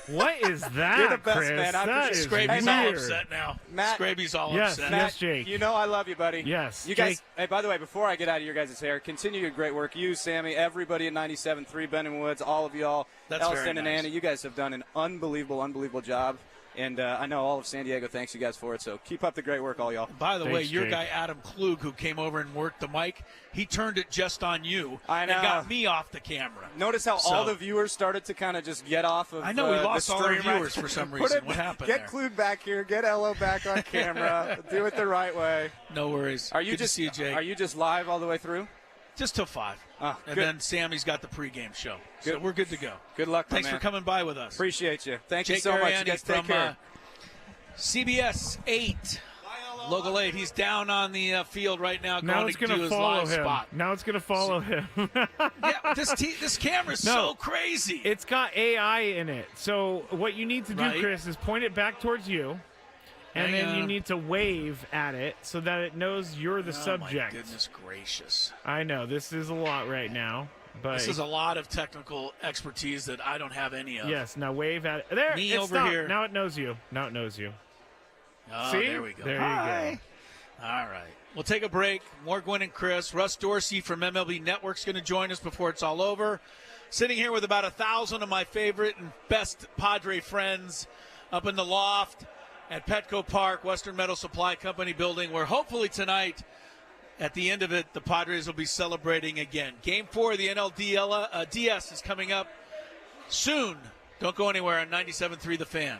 What is that, You're the best, Chris? man. That is Scraby's weird. all upset now. Matt, Scraby's all yes, upset. Yes, Jake. You know I love you, buddy. Yes, you guys. Hey, by the way, before I get out of your guys' hair, continue your great work. You, Sammy, everybody at 97.3, Ben and Woods, all of y'all, That's Elston very and nice. Anna, you guys have done an unbelievable job. And I know all of San Diego thanks you guys for it, so keep up the great work, all y'all. By the way, your guy Adam Klug, who came over and worked the mic, he turned it just on you I know. and got me off the camera. Notice how all the viewers started to kind of just get off of I know, we lost the all our stream. viewers for some reason. What happened Get there? Klug back here. Get Ello back on camera. Do it the right way. No worries. Are you Good just to see you, Jake. Are you just live all the way through? Just till 5. And good. then Sammy's got the pregame show. So we're good to go. Good luck, my Thanks man. for coming by with us. Appreciate you. Thank Jake you so much. You Ariani guys take from care. CBS 8. Bye, Local 8, he's down on the field right now, Now going it's to going do to his follow live him. spot. Now it's going to follow him. Yeah, this camera's so crazy. It's got AI in it. So what you need to do, Right. Chris, is point it back towards you, and Hang then you on. need to wave at it so that it knows you're the subject. Oh, my goodness gracious. I know, this is a lot right now. But This is a lot of technical expertise that I don't have any of. Yes, now wave at it. There, Me it over stopped. here. Now it knows you. Now it knows you. Oh, See? there we go. There you Hi. All right. We'll take a break. More Gwynn and Chris. Russ Dorsey from MLB Network's going to join us before it's all over. Sitting here with about 1,000 of my favorite and best Padre friends up in the loft at Petco Park, Western Metal Supply Company building, where hopefully tonight, at the end of it, the Padres will be celebrating again. Game 4 of the NLDS is coming up soon. Don't go anywhere on 97.3 The Fan.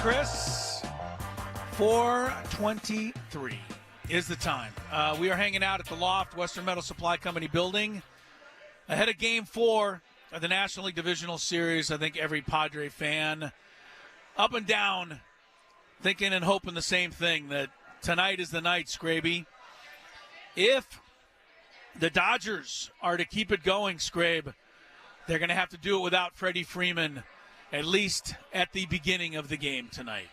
Chris, 4:23 is the time. We are hanging out at the Loft, Western Metal Supply Company building, ahead of Game 4 of the National League Divisional Series. I think every Padre fan, up and down, thinking and hoping the same thing, that tonight is the night, Scraby. If the Dodgers are to keep it going, Scrabe, they're going to have to do it without Freddie Freeman, at least at the beginning of the game tonight.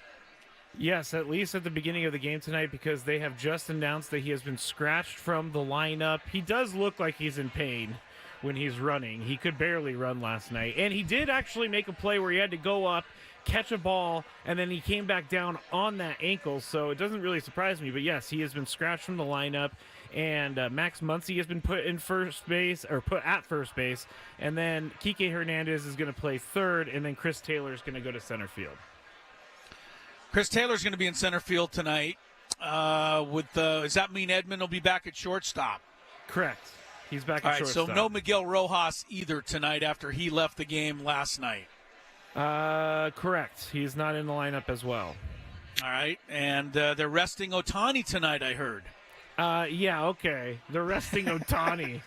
Yes, at least at the beginning of the game tonight, because they have just announced that he has been scratched from the lineup. He does look like he's in pain when he's running. He could barely run last night. And he did actually make a play where he had to go up, catch a ball, and then he came back down on that ankle. So it doesn't really surprise me. But yes, he has been scratched from the lineup. And Max Muncy has been put in first base, or put at first base. And then Kike Hernandez is going to play third, and then Chris Taylor is going to go to center field. Chris Taylor's going to be in center field tonight. Does that mean Edman will be back at shortstop? Correct. He's back at shortstop. So no Miguel Rojas either tonight after he left the game last night. Correct. He's not in the lineup as well. All right. And they're resting Ohtani tonight, I heard. Yeah, okay. They're resting Ohtani.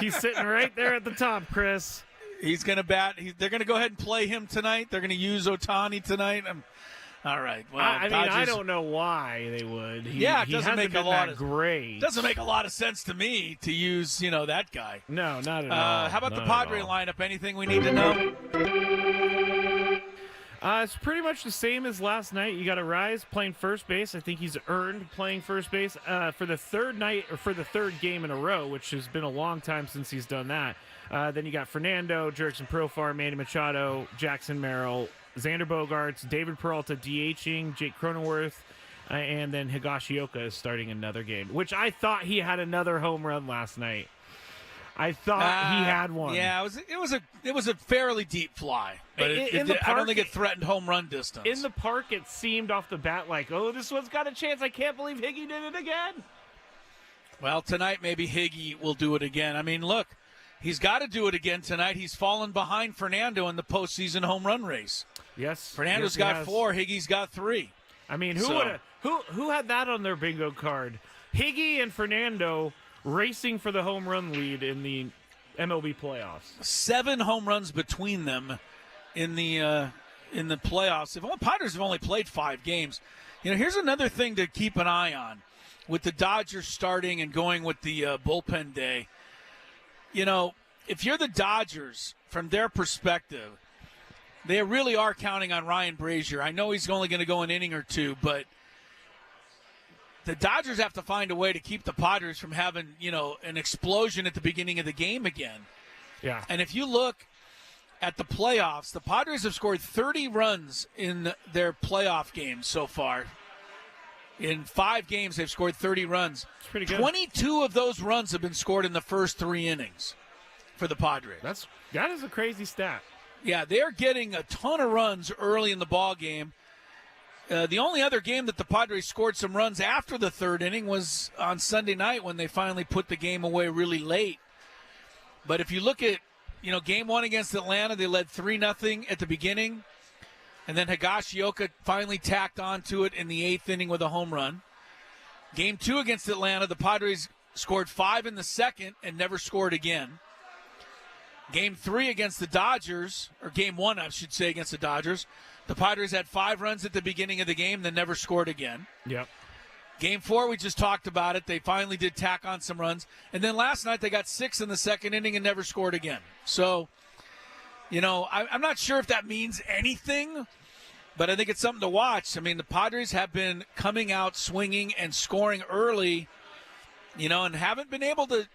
He's sitting right there at the top, Chris. He's going to bat. They're going to go ahead and play him tonight. They're going to use Ohtani tonight. All right. Well, I mean, I don't know why they would. It doesn't make a lot of great. Doesn't make a lot of sense to me to use, that guy. No, not at all. How about the Padre lineup? Anything we need to know? It's pretty much the same as last night. You got Arias playing first base. I think he's earned playing first base for the third night, or for the third game in a row, which has been a long time since he's done that. Then you got Fernando, Jurickson Profar, Manny Machado, Jackson Merrill, Xander Bogaerts, David Peralta DHing, Jake Cronenworth, and then Higashioka is starting another game, which I thought he had another home run last night. I thought he had one. Yeah, it was a fairly deep fly, but I don't think it threatened home run distance. In the park, it seemed off the bat like, oh, this one's got a chance. I can't believe Higgy did it again. Well, tonight maybe Higgy will do it again. I mean, look, he's got to do it again tonight. He's fallen behind Fernando in the postseason home run race. Yes, Fernando's got 4. Higgy's got 3. I mean, who had that on their bingo card? Higgy and Fernando racing for the home run lead in the MLB playoffs. 7 home runs between them in the playoffs. If Padres have only played 5 games, here's another thing to keep an eye on with the Dodgers starting and going with the bullpen day. If you're the Dodgers, from their perspective, they really are counting on Ryan Brazier. I know he's only going to go an inning or 2, but the Dodgers have to find a way to keep the Padres from having, an explosion at the beginning of the game again. Yeah. And if you look at the playoffs, the Padres have scored 30 runs in their playoff games so far. In 5 games, they've scored 30 runs. That's pretty good. 22 of those runs have been scored in the first 3 innings for the Padres. That is a crazy stat. Yeah, they're getting a ton of runs early in the ball game. The only other game that the Padres scored some runs after the 3rd inning was on Sunday night when they finally put the game away really late. But if you look at, game 1 against Atlanta, they led 3-0 at the beginning. And then Higashioka finally tacked onto it in the 8th inning with a home run. Game 2 against Atlanta, the Padres scored 5 in the 2nd and never scored again. Game 3 against the Dodgers, or Game 1, I should say, against the Dodgers, the Padres had 5 runs at the beginning of the game, then never scored again. Yep. Game 4, we just talked about it. They finally did tack on some runs. And then last night they got 6 in the 2nd inning and never scored again. So, I'm not sure if that means anything, but I think it's something to watch. I mean, the Padres have been coming out swinging and scoring early, and haven't been able to,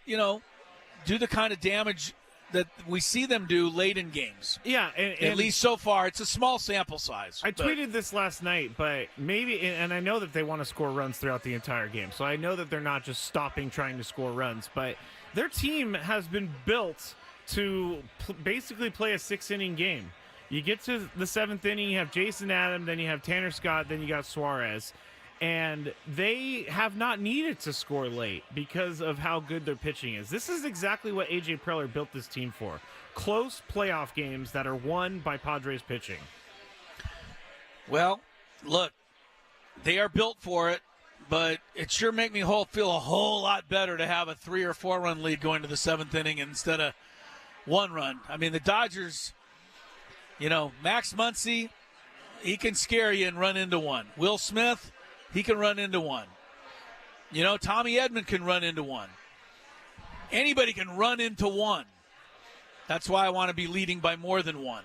do the kind of damage that we see them do late in games. Yeah, and at least so far. It's a small sample size. I tweeted this last night, but maybe, and I know that they want to score runs throughout the entire game, so I know that they're not just stopping trying to score runs, but their team has been built to basically play a 6-inning game. You get to the 7th inning, you have Jason Adam, then you have Tanner Scott, then you got Suarez. And they have not needed to score late because of how good their pitching is. This is exactly what A.J. Preller built this team for. Close playoff games that are won by Padres pitching. Well, look, they are built for it, but it sure make me feel a whole lot better to have a 3 or 4 run lead going to the 7th inning instead of 1 run. I mean, the Dodgers, Max Muncy, he can scare you and run into one. Will Smith, he can run into one. Tommy Edman can run into one. Anybody can run into one. That's why I want to be leading by more than 1.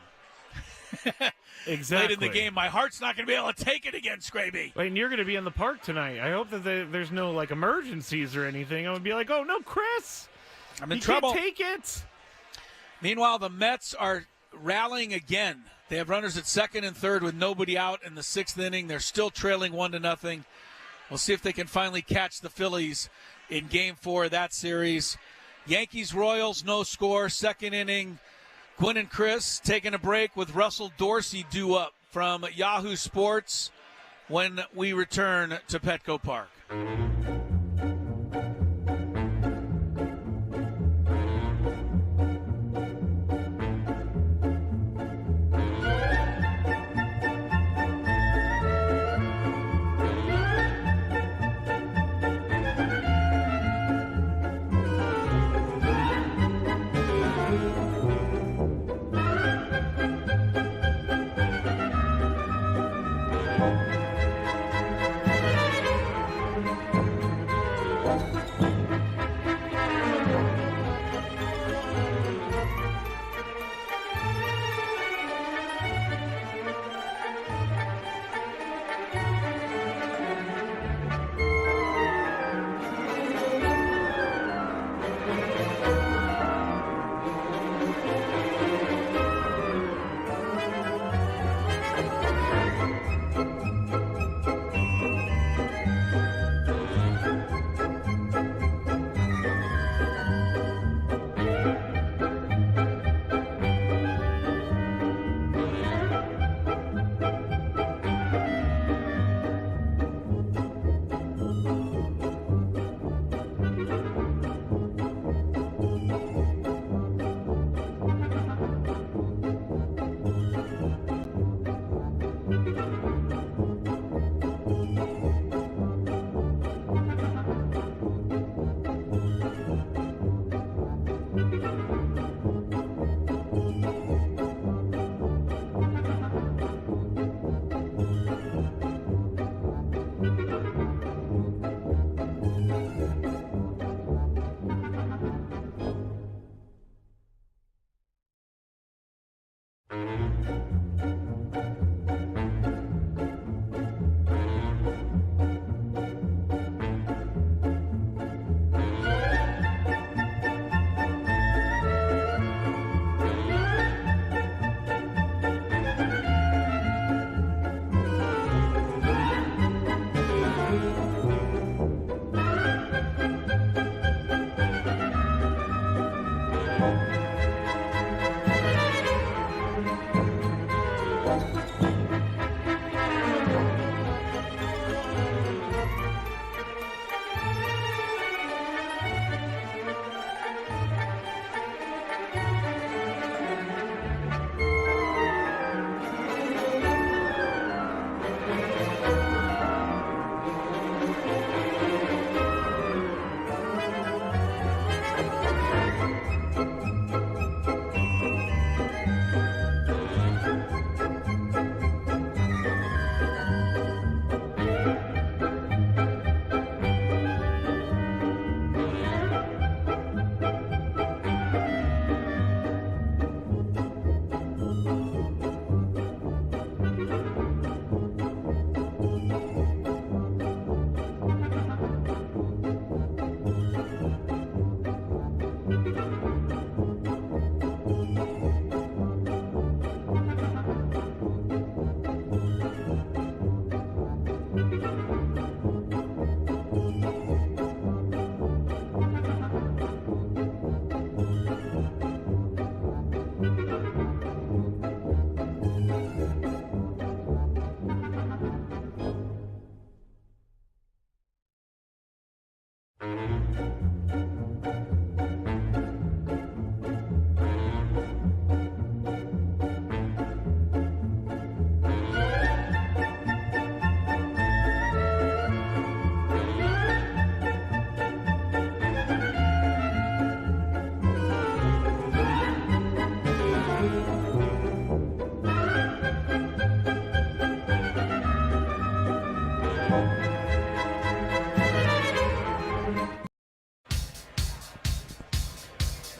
Exactly. Late in the game, my heart's not going to be able to take it again, Scraby. And you're going to be in the park tonight. I hope that there's no emergencies or anything. I would be like, oh no, Chris, I'm in you trouble. Can't take it. Meanwhile, the Mets are rallying again. They have runners at 2nd and 3rd with nobody out in the 6th inning. They're still trailing 1-0. We'll see if they can finally catch the Phillies in Game 4 of that series. Yankees-Royals, no score, 2nd inning. Gwynn and Chris taking a break with Russell Dorsey due up from Yahoo Sports when we return to Petco Park.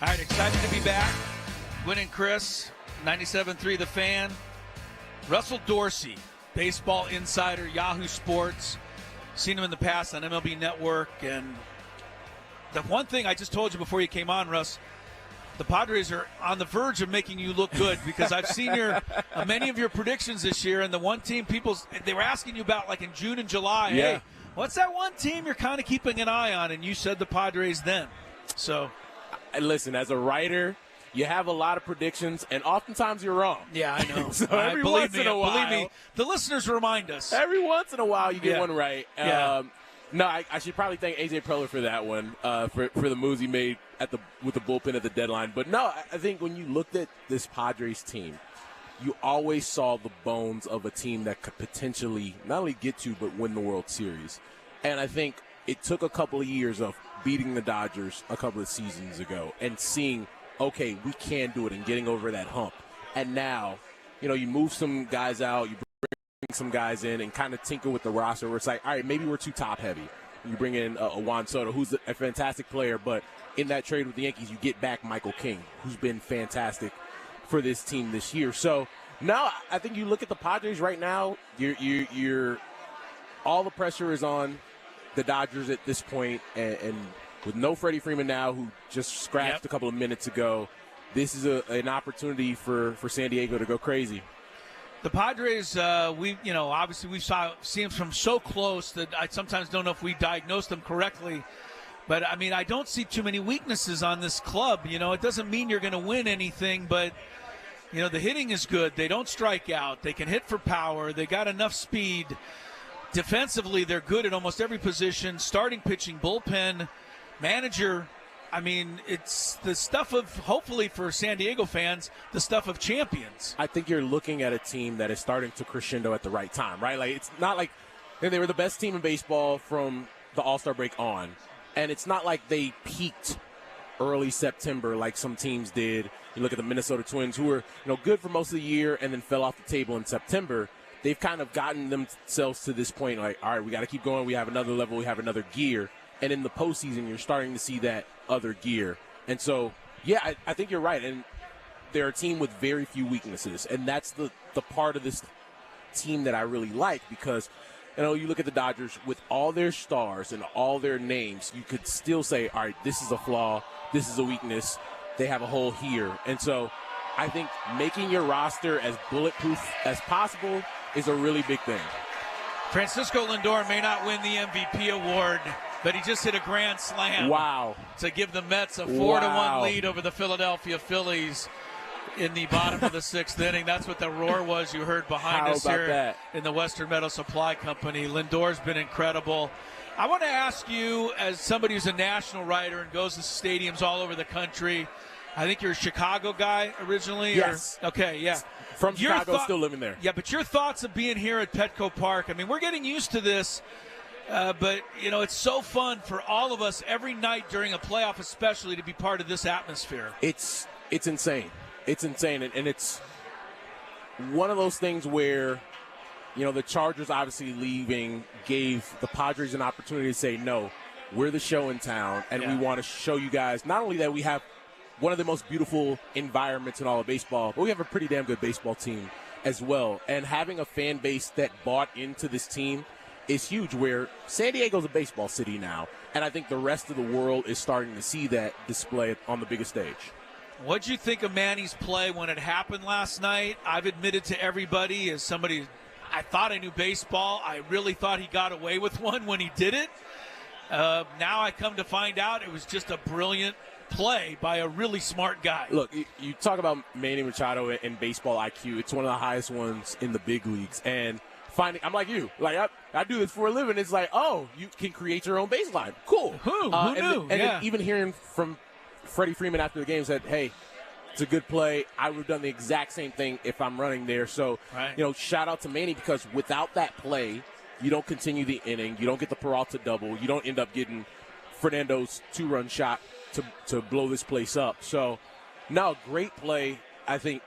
All right, excited to be back. Gwynn and Chris, 97.3 The Fan. Russell Dorsey, baseball insider, Yahoo Sports. Seen him in the past on MLB Network. And the one thing I just told you before you came on, Russ, the Padres are on the verge of making you look good because I've seen many of your predictions this year, and the one team they were asking you about like in June and July. Yeah. Hey, what's that one team you're kind of keeping an eye on? And you said the Padres then. So, listen, as a writer, you have a lot of predictions, and oftentimes you're wrong. Yeah, I know. So every once in a while, believe me, the listeners remind us. Every once in a while, you get Yeah. one right. Yeah. No, I should probably thank AJ Preller for that one, for the moves he made with the bullpen at the deadline. But no, I think when you looked at this Padres team, you always saw the bones of a team that could potentially not only get to but win the World Series. And I think it took a couple of years of beating the Dodgers a couple of seasons ago and seeing, okay, we can do it and getting over that hump. And now, you move some guys out, you bring some guys in and kind of tinker with the roster where it's like, all right, maybe we're too top heavy. You bring in a Juan Soto, who's a fantastic player, but in that trade with the Yankees, you get back Michael King, who's been fantastic for this team this year. So now I think you look at the Padres right now, you're all the pressure is on the Dodgers at this point, and with no Freddie Freeman now, who just scratched a couple of minutes ago, this is an opportunity for San Diego to go crazy. The Padres, obviously we've seen them from so close that I sometimes don't know if we diagnosed them correctly. But, I mean, I don't see too many weaknesses on this club. It doesn't mean you're going to win anything, but, the hitting is good. They don't strike out. They can hit for power. They got enough speed. Defensively, they're good at almost every position. Starting pitching, bullpen, manager. I mean, it's the stuff of, hopefully for San Diego fans, the stuff of champions. I think you're looking at a team that is starting to crescendo at the right time, right? Like, it's not like they were the best team in baseball from the All-Star break on. And it's not like they peaked early September like some teams did. You look at the Minnesota Twins, who were good for most of the year and then fell off the table in September. They've kind of gotten themselves to this point, like, all right, we got to keep going. We have another level. We have another gear. And in the postseason, you're starting to see that other gear. And so, yeah, I think you're right. And they're a team with very few weaknesses. And that's the part of this team that I really like because, you look at the Dodgers with all their stars and all their names, you could still say, all right, this is a flaw. This is a weakness. They have a hole here. And so I think making your roster as bulletproof as possible is a really big thing. Francisco Lindor may not win the MVP award, but he just hit a grand slam. Wow. To give the Mets a 4-1 lead over the Philadelphia Phillies in the bottom of the sixth inning. That's what the roar was you heard behind us here in the Western Metal Supply Company. Lindor's been incredible. I want to ask you, as somebody who's a national writer and goes to stadiums all over the country, I think you're a Chicago guy originally? Yes. Okay, yeah. From Chicago, still living there. Yeah, but your thoughts of being here at Petco Park, I mean, we're getting used to this, but, it's so fun for all of us every night during a playoff especially to be part of this atmosphere. It's insane. It's insane, and it's one of those things where, the Chargers obviously leaving gave the Padres an opportunity to say, no, we're the show in town, and we want to show you guys not only that we have one of the most beautiful environments in all of baseball, but we have a pretty damn good baseball team as well. And having a fan base that bought into this team is huge, where San Diego's a baseball city now, and I think the rest of the world is starting to see that display on the biggest stage. What'd you think of Manny's play when it happened last night? I've admitted to everybody, as somebody, I thought I knew baseball. I really thought he got away with one when he did it. Now I come to find out it was just a brilliant play by a really smart guy. Look, you talk about Manny Machado and baseball IQ. It's one of the highest ones in the big leagues. And I'm like you. Like, I do this for a living. It's like, oh, you can create your own baseline. Cool. Who knew? And then even hearing from Freddie Freeman after the game said, hey, it's a good play. I would have done the exact same thing if I'm running there. So, shout out to Manny, because without that play, you don't continue the inning. You don't get the Peralta double. You don't end up getting Fernando's 2-run shot to blow this place up. So, no, great play. I think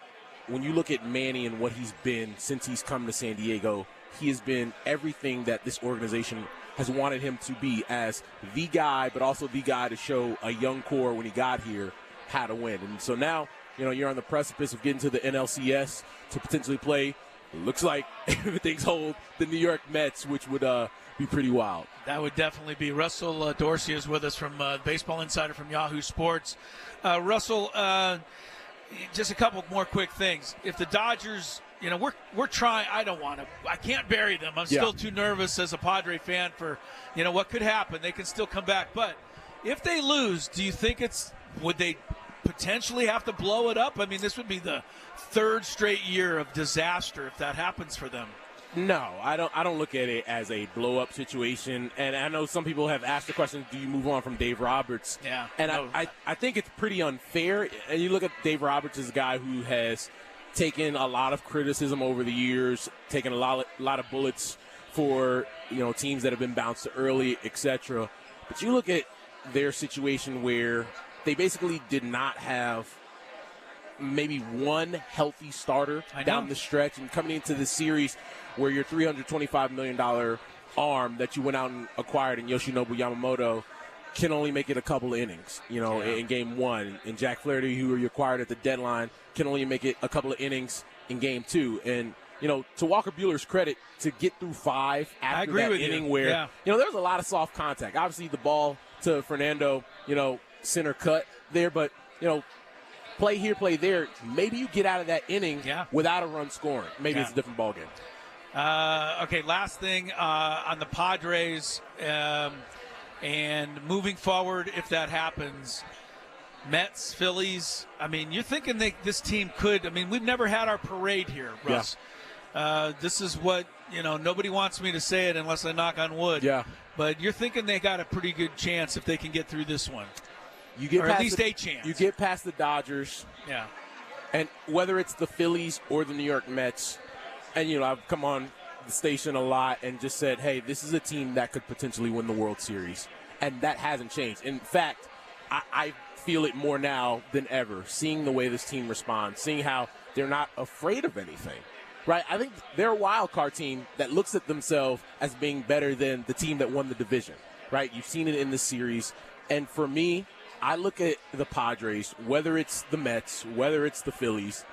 when you look at Manny and what he's been since he's come to San Diego, he has been everything that this organization has wanted him to be, as the guy, but also the guy to show a young core when he got here how to win. And so now, you're on the precipice of getting to the NLCS to potentially play, it looks like, everything's hold, the New York Mets, which would be pretty wild. That would definitely be. Russell Dorsey is with us from Baseball Insider from Yahoo Sports. Russell, just a couple more quick things. If the Dodgers, we're trying. I can't bury them. I'm still too nervous as a Padre fan for, what could happen. They can still come back. But if they lose, do you think would they potentially have to blow it up? I mean, this would be the third straight year of disaster if that happens for them. No, I don't look at it as a blow-up situation. And I know some people have asked the question, do you move on from Dave Roberts? Yeah. And I think it's pretty unfair. And you look at Dave Roberts as a guy who has taken a lot of criticism over the years, taken a lot of bullets for, teams that have been bounced early, etc. But you look at their situation where they basically did not have maybe one healthy starter down the stretch, and coming into the series where your $325 million arm that you went out and acquired in Yoshinobu Yamamoto can only make it a couple of innings, in game one. And Jack Flaherty, who you acquired at the deadline, can only make it a couple of innings in game two. And, to Walker Buehler's credit, to get through 5 after that inning where, there was a lot of soft contact. Obviously, the ball to Fernando, center cut there, but, play here, play there. Maybe you get out of that inning without a run scoring. Maybe it's a different ballgame. Okay, last thing on the Padres, and moving forward, if that happens, Mets, Phillies. I mean, you're thinking this team could. I mean, we've never had our parade here, Russ. This is what, nobody wants me to say it unless I knock on wood. Yeah. But you're thinking they got a pretty good chance if they can get through this one. You get or at least a chance. You get past the Dodgers. Yeah. And whether it's the Phillies or the New York Mets, and, I've come on the station a lot and just said, hey, this is a team that could potentially win the World Series. And that hasn't changed. In fact, I feel it more now than ever, seeing the way this team responds, seeing how they're not afraid of anything. Right? I think they're a wild card team that looks at themselves as being better than the team that won the division. Right? You've seen it in this series. And for me, I look at the Padres, whether it's the Mets, whether it's the Phillies,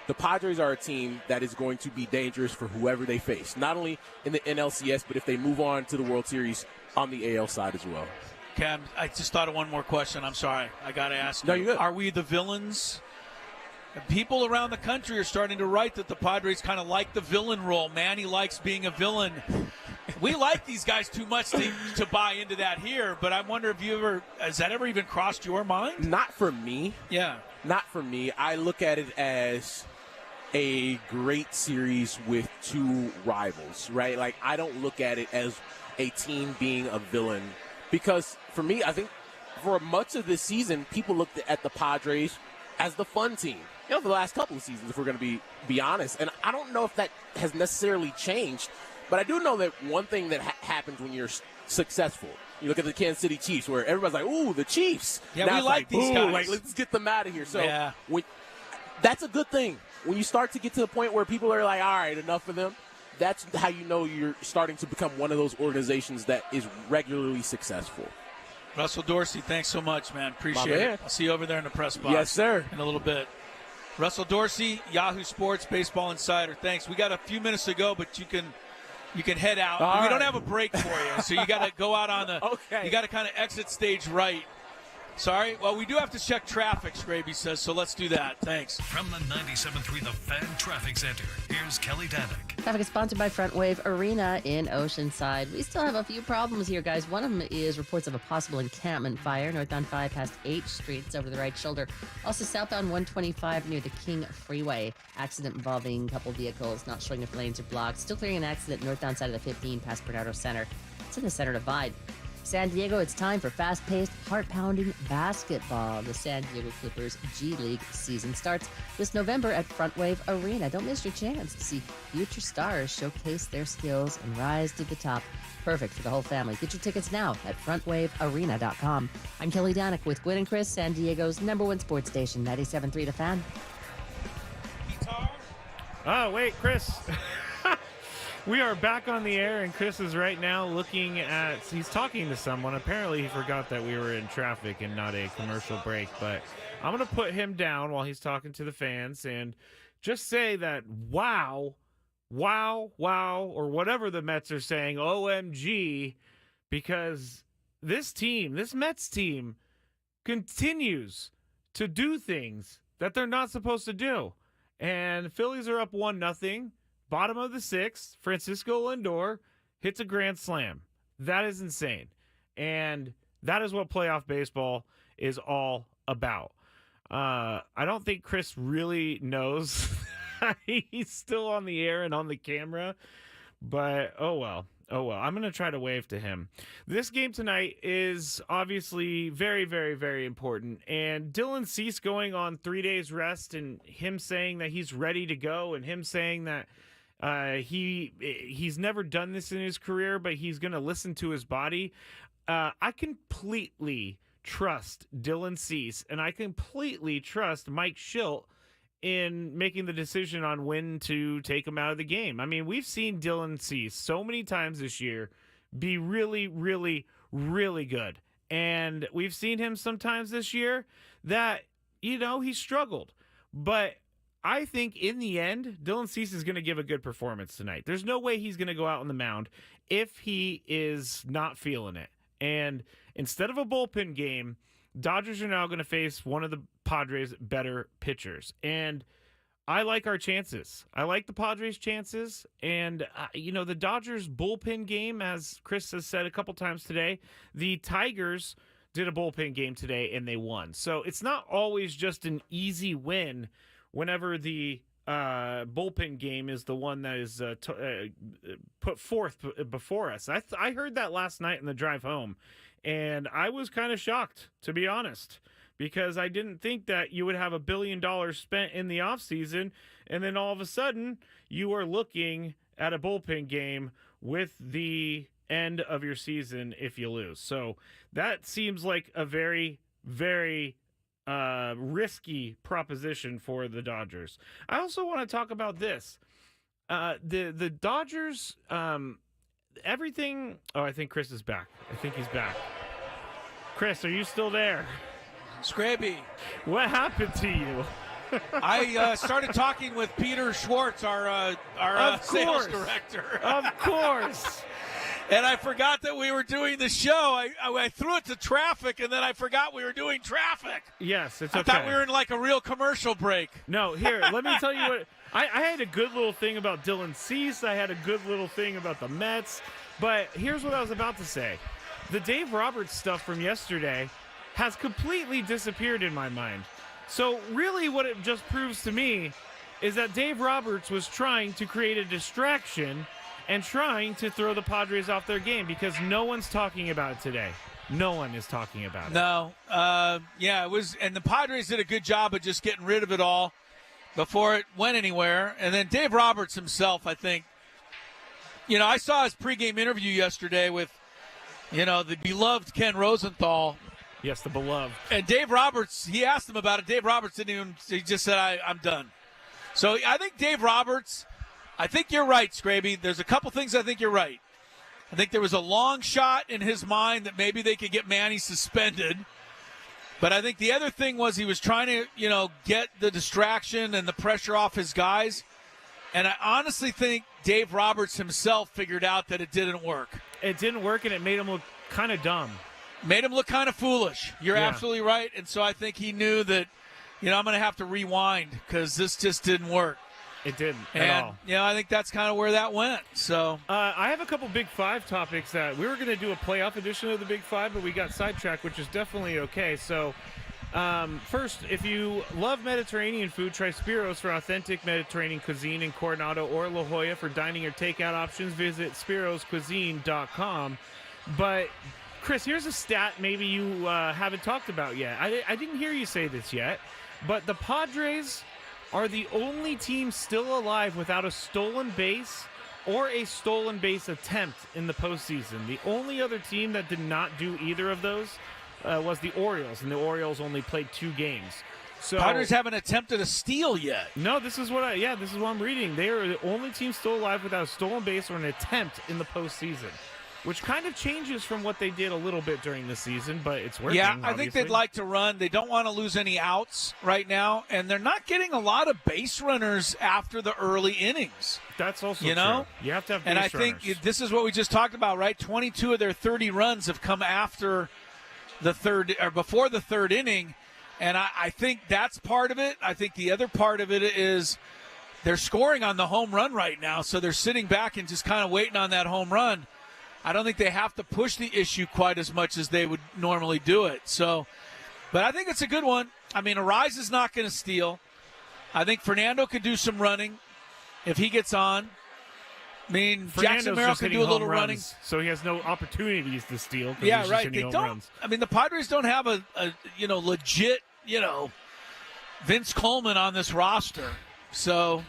the Padres are a team that is going to be dangerous for whoever they face, not only in the NLCS, but if they move on to the World Series on the AL side as well. Cam, I just thought of one more question. I'm sorry. I got to ask you. No, you're good. Are we the villains? People around the country are starting to write that the Padres kind of like the villain role. Manny likes being a villain. We like these guys too much to buy into that here, but I wonder if has that ever even crossed your mind? Not for me. Yeah. Not for me. I look at it as a great series with two rivals, right? Like, I don't look at it as a team being a villain, because for me, I think for much of this season, people looked at the Padres as the fun team. For the last couple of seasons, if we're going to be honest. And I don't know if that has necessarily changed, but I do know that one thing that happens when you're successful, you look at the Kansas City Chiefs, where everybody's like, ooh, the Chiefs. Yeah, now we like these guys. Like, let's get them out of here. So that's a good thing. When you start to get to the point where people are like, all right, enough of them, that's how you know you're starting to become one of those organizations that is regularly successful. Russell Dorsey, thanks so much, man. Appreciate it. I'll see you over there in the press box. Yes, sir. In a little bit. Russell Dorsey, Yahoo Sports, Baseball Insider. Thanks. We got a few minutes to go, but you can head out. We don't have a break for you, so you got to go out on the. Okay. You got to kind of exit stage right Sorry. Well, we do have to check traffic, Scraby says, so let's do that. Thanks. From the 97.3 The Fan Traffic Center, here's Kelly Danick. Traffic is sponsored by Front Wave Arena in Oceanside. We still have a few problems here, guys. One of them is reports of a possible encampment fire northbound 5 past H Street. It's over the right shoulder. Also southbound 125 near the King Freeway. Accident involving a couple vehicles, not showing if lanes are blocked. Still clearing an accident northbound side of the 15 past Bernardo Center. It's in the Center Divide. San Diego, it's time for fast-paced, heart-pounding basketball. The San Diego Clippers G League season starts this November at Front Wave Arena. Don't miss your chance to see future stars showcase their skills and rise to the top. Perfect for the whole family. Get your tickets now at frontwavearena.com. I'm Kelly Danick with Gwynn and Chris, San Diego's #1 sports station, 97.3 The Fan. Oh, wait, Chris. We are back on the air, and Chris is right now he's talking to someone. Apparently he forgot that we were in traffic and not a commercial break, but I'm going to put him down while he's talking to the fans and just say that wow, or whatever the Mets are saying, OMG, because this Mets team continues to do things that they're not supposed to do. And Phillies are up 1-0. Bottom of the 6th, Francisco Lindor hits a grand slam. That is insane. And that is what playoff baseball is all about. I don't think Chris really knows he's still on the air and on the camera. But, oh well. I'm going to try to wave to him. This game tonight is obviously very, very, very important. And Dylan Cease going on 3 days rest and him saying that he's ready to go and him saying that he's never done this in his career, but he's going to listen to his body. I completely trust Dylan Cease, and I completely trust Mike Shildt in making the decision on when to take him out of the game. I mean, we've seen Dylan Cease so many times this year be really, really, really good. And we've seen him sometimes this year that, he struggled. But I think in the end, Dylan Cease is going to give a good performance tonight. There's no way he's going to go out on the mound if he is not feeling it. And instead of a bullpen game, Dodgers are now going to face one of the Padres' better pitchers. And I like our chances. I like the Padres' chances. And, the Dodgers bullpen game, as Chris has said a couple times today, the Tigers did a bullpen game today and they won. So it's not always just an easy win whenever the bullpen game is the one that is put forth before us. I heard that last night in the drive home, and I was kind of shocked, to be honest, because I didn't think that you would have $1 billion spent in the offseason, and then all of a sudden you are looking at a bullpen game with the end of your season if you lose. So that seems like a very, very risky proposition for the Dodgers. I also want to talk about this. The Dodgers, everything. Oh, I think Chris is back. I think he's back. Chris, are you still there? Scraby. What happened to you? I started talking with Peter Schwartz, our sales director. Of course. And I forgot that we were doing the show. I threw it to traffic, and then I forgot we were doing traffic. Yes, it's okay. I thought we were in like a real commercial break. No, here, let me tell you what. I had a good little thing about Dylan Cease. I had a good little thing about the Mets. But here's what I was about to say. The Dave Roberts stuff from yesterday has completely disappeared in my mind. So really what it just proves to me is that Dave Roberts was trying to create a distraction and trying to throw the Padres off their game because no one's talking about it today. No one is talking about it. No. It was, and the Padres did a good job of just getting rid of it all before it went anywhere. And then Dave Roberts himself, I think, I saw his pregame interview yesterday with, the beloved Ken Rosenthal. Yes, the beloved. And Dave Roberts, he asked him about it. Dave Roberts he just said, I'm done. So I think Dave Roberts, I think you're right, Scraby. There's a couple things I think you're right. I think there was a long shot in his mind that maybe they could get Manny suspended. But I think the other thing was he was trying to, get the distraction and the pressure off his guys. And I honestly think Dave Roberts himself figured out that it didn't work. It didn't work, and it made him look kind of dumb. made him look kind of foolish. You're absolutely right. And so I think he knew that, I'm going to have to rewind because this just didn't work. It didn't at all. I think that's kind of where that went. So I have a couple Big Five topics that we were going to do a playoff edition of the Big Five, but we got sidetracked, which is definitely okay. So first, if you love Mediterranean food, try Spiros for authentic Mediterranean cuisine in Coronado or La Jolla. For dining or takeout options, visit spiroscuisine.com. But Chris, here's a stat maybe you haven't talked about yet. I didn't hear you say this yet, but the Padres are the only team still alive without a stolen base or a stolen base attempt in the postseason. The only other team that did not do either of those was the Orioles, and the Orioles only played 2 games. So Padres haven't attempted a steal yet. No, this is what I'm reading. They are the only team still alive without a stolen base or an attempt in the postseason, which kind of changes from what they did a little bit during the season, but it's working. Yeah, obviously. I think they'd like to run. They don't want to lose any outs right now, and they're not getting a lot of base runners after the early innings. That's also true. You have to have base and I runners. think this is what we just talked about, right? 22 of their 30 runs have come after the third or before the third inning, and I think that's part of it. I think the other part of it is they're scoring on the home run right now, so they're sitting back and just kind of waiting on that home run. I don't think they have to push the issue quite as much as they would normally do it. So, but I think it's a good one. I mean, Arise is not going to steal. I think Fernando could do some running if he gets on. I mean, Jackson Merrill can do a little running. So he has no opportunities to steal. Yeah, right. They don't. Runs. I mean, the Padres don't have a legit, Vince Coleman on this roster. So,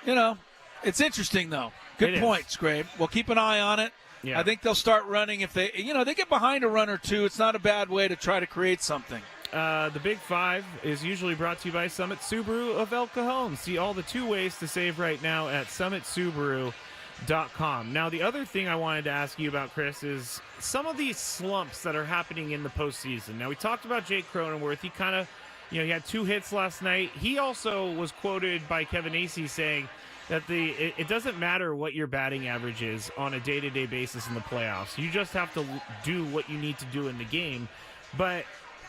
it's interesting, though. Good points, Grabe. We'll keep an eye on it. Yeah. I think they'll start running if they get behind a run or two. It's not a bad way to try to create something. The Big Five is usually brought to you by Summit Subaru of El Cajon. See all the 2 ways to save right now at summitsubaru.com. Now, the other thing I wanted to ask you about, Chris, is some of these slumps that are happening in the postseason. Now, we talked about Jake Cronenworth. He kind of, he had 2 hits last night. He also was quoted by Kevin Acee saying that it doesn't matter what your batting average is on a day-to-day basis in the playoffs. You just have to do what you need to do in the game. But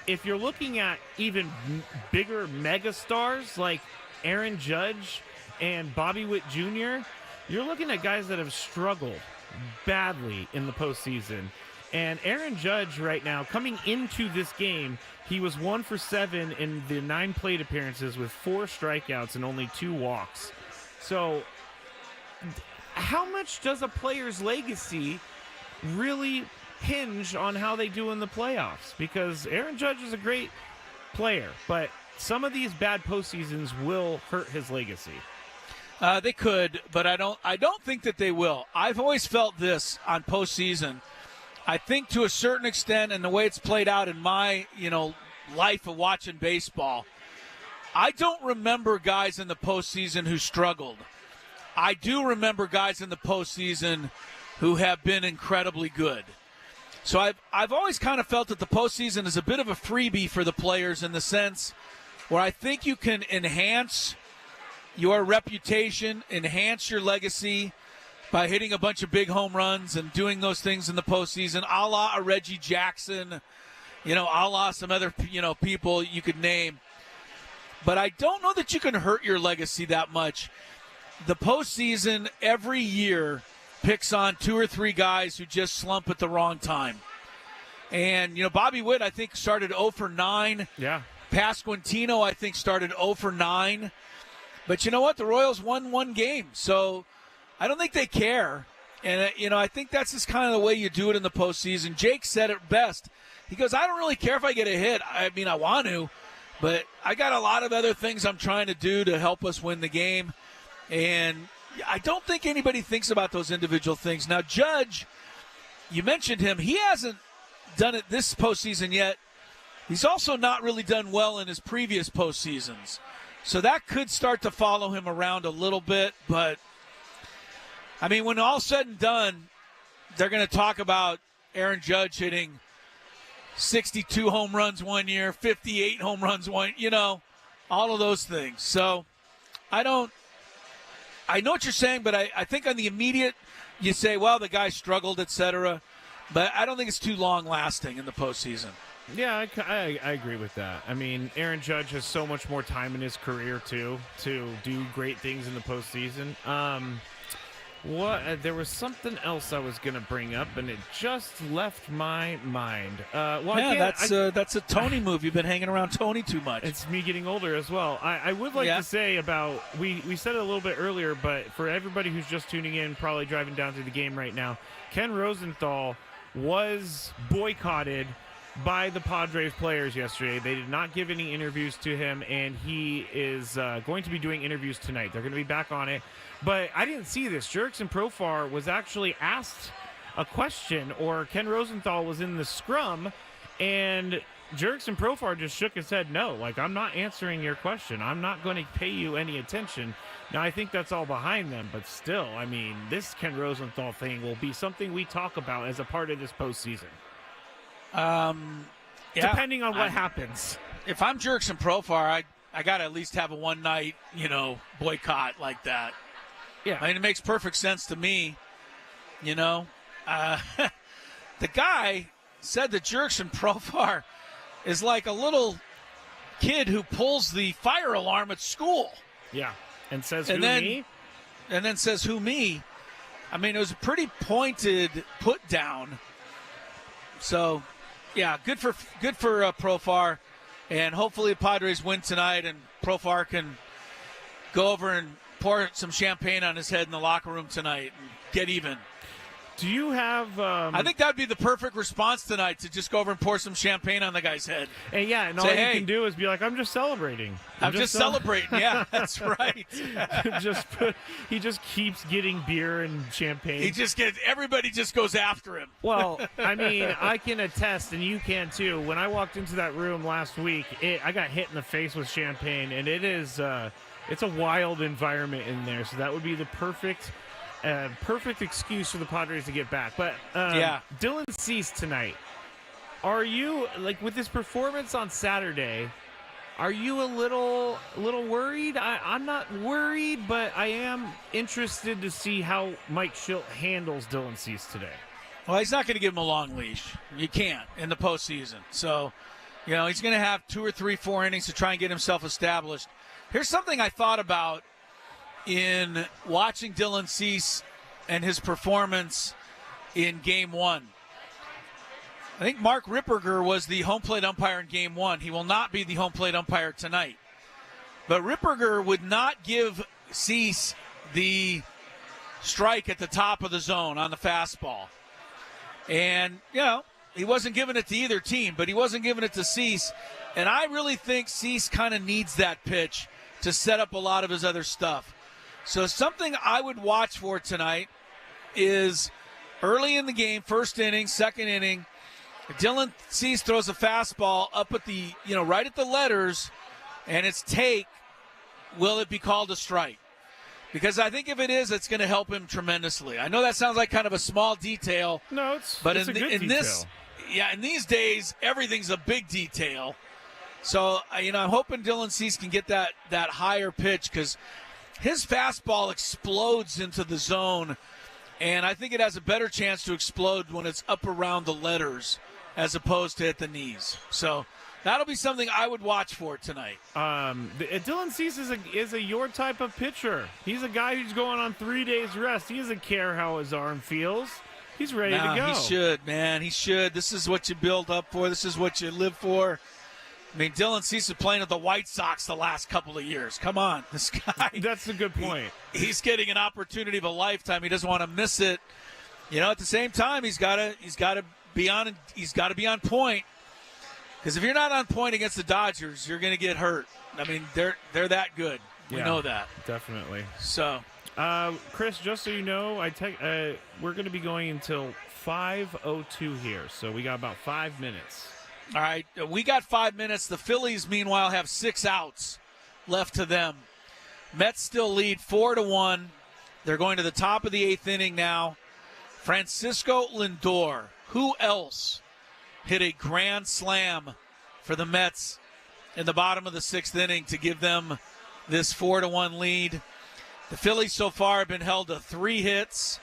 if you're looking at even bigger megastars like Aaron Judge and Bobby Witt Jr., you're looking at guys that have struggled badly in the postseason. And Aaron Judge right now, coming into this game, he was 1 for 7 in the 9 plate appearances with 4 strikeouts and only 2 walks. So how much does a player's legacy really hinge on how they do in the playoffs? Because Aaron Judge is a great player, but some of these bad postseasons will hurt his legacy. They could, but I don't think that they will. I've always felt this on postseason. I think to a certain extent, and the way it's played out in my life of watching baseball, I don't remember guys in the postseason who struggled. I do remember guys in the postseason who have been incredibly good. So I've always kind of felt that the postseason is a bit of a freebie for the players in the sense where I think you can enhance your reputation, enhance your legacy by hitting a bunch of big home runs and doing those things in the postseason, a la a Reggie Jackson, a la some other people you could name. But I don't know that you can hurt your legacy that much. The postseason every year picks on 2 or 3 guys who just slump at the wrong time. And, Bobby Witt, I think, started 0 for 9. Yeah. Pasquantino, I think, started 0 for 9. But you know what? The Royals won 1 game. So I don't think they care. And, I think that's just kind of the way you do it in the postseason. Jake said it best. He goes, I don't really care if I get a hit. I mean, I want to. But I got a lot of other things I'm trying to do to help us win the game. And I don't think anybody thinks about those individual things. Now, Judge, you mentioned him. He hasn't done it this postseason yet. He's also not really done well in his previous postseasons. So that could start to follow him around a little bit. But, I mean, when all's said and done, they're going to talk about Aaron Judge hitting 62 home runs one year, 58 home runs one, all of those things. So I know what you're saying, but I think on the immediate, you say, well, the guy struggled, etc. But I don't think it's too long-lasting in the postseason. Yeah, I agree with that. I mean, Aaron Judge has so much more time in his career, too, to do great things in the postseason. There was something else I was going to bring up, and it just left my mind. That's a Tony move. You've been hanging around Tony too much. It's me getting older as well. I would like to say about, we said it a little bit earlier, but for everybody who's just tuning in, probably driving down to the game right now, Ken Rosenthal was boycotted by the Padres players yesterday. They did not give any interviews to him, and he is going to be doing interviews tonight. They're going to be back on it. But I didn't see this. Jurickson Profar was actually asked a question, or Ken Rosenthal was in the scrum, and Jurickson Profar just shook his head, no, like, I'm not answering your question. I'm not going to pay you any attention. Now, I think that's all behind them, but still, I mean, this Ken Rosenthal thing will be something we talk about as a part of this postseason. Depending on what happens. If I'm Jurickson Profar, I got to at least have a one-night, boycott like that. Yeah. I mean, it makes perfect sense to me, The guy said that Jurickson Profar is like a little kid who pulls the fire alarm at school. Yeah, and says, me? And then says, who, me? I mean, it was a pretty pointed put down. So, yeah, good for Profar, and hopefully the Padres win tonight, and Profar can go over and pour some champagne on his head in the locker room tonight and get even. Do you have... I think that would be the perfect response tonight, to just go over and pour some champampane on the guy's head. And all you can do is be like, I'm just celebrating. I'm just celebrating. Yeah, that's right. He just keeps getting beer and champagne. Everybody just goes after him. Well, I mean, I can attest, and you can too. When I walked into that room last week, I got hit in the face with champagne, and it is... it's a wild environment in there, so that would be the perfect excuse for the Padres to get back. But Dylan Cease tonight, are you, like, with his performance on Saturday, are you a little worried? I'm not worried, but I am interested to see how Mike Shildt handles Dylan Cease today. Well, he's not going to give him a long leash. You can't in the postseason. So, he's going to have 2 or 3, 4 innings to try and get himself established. Here's something I thought about in watching Dylan Cease and his performance in Game 1. I think Mark Ripperger was the home plate umpire in Game 1. He will not be the home plate umpire tonight. But Ripperger would not give Cease the strike at the top of the zone on the fastball. And, he wasn't giving it to either team, but he wasn't giving it to Cease. And I really think Cease kind of needs that pitch to set up a lot of his other stuff. So something I would watch for tonight is early in the game, first inning, second inning, Dylan Cease throws a fastball up at the, right at the letters, and it's take. Will it be called a strike? Because I think if it is, it's going to help him tremendously. I know that sounds like kind of a small detail. No, it's a good detail. In these days, everything's a big detail. So, I'm hoping Dylan Cease can get that higher pitch, because his fastball explodes into the zone, and I think it has a better chance to explode when it's up around the letters as opposed to at the knees. So that'll be something I would watch for tonight. Dylan Cease is a your type of pitcher. He's a guy who's going on 3 days rest. He doesn't care how his arm feels. He's ready to go. He should, man. He should. This is what you build up for. This is what you live for. I mean, Dylan Cease is playing with the White Sox the last couple of years. Come on, this guy. That's a good point. He's getting an opportunity of a lifetime. He doesn't want to miss it. At the same time, he's got to be on point. Because if you're not on point against the Dodgers, you're going to get hurt. I mean, they're that good. We know that. Definitely. So, Chris, just so you know, we're going to be going until 5:02 here, so we got about 5 minutes. All right, we got 5 minutes. The Phillies, meanwhile, have 6 outs left to them. Mets still lead 4-1. They're going to the top of the 8th inning now. Francisco Lindor, who else, hit a grand slam for the Mets in the bottom of the 6th inning to give them this 4-1 lead. The Phillies so far have been held to 3 hits.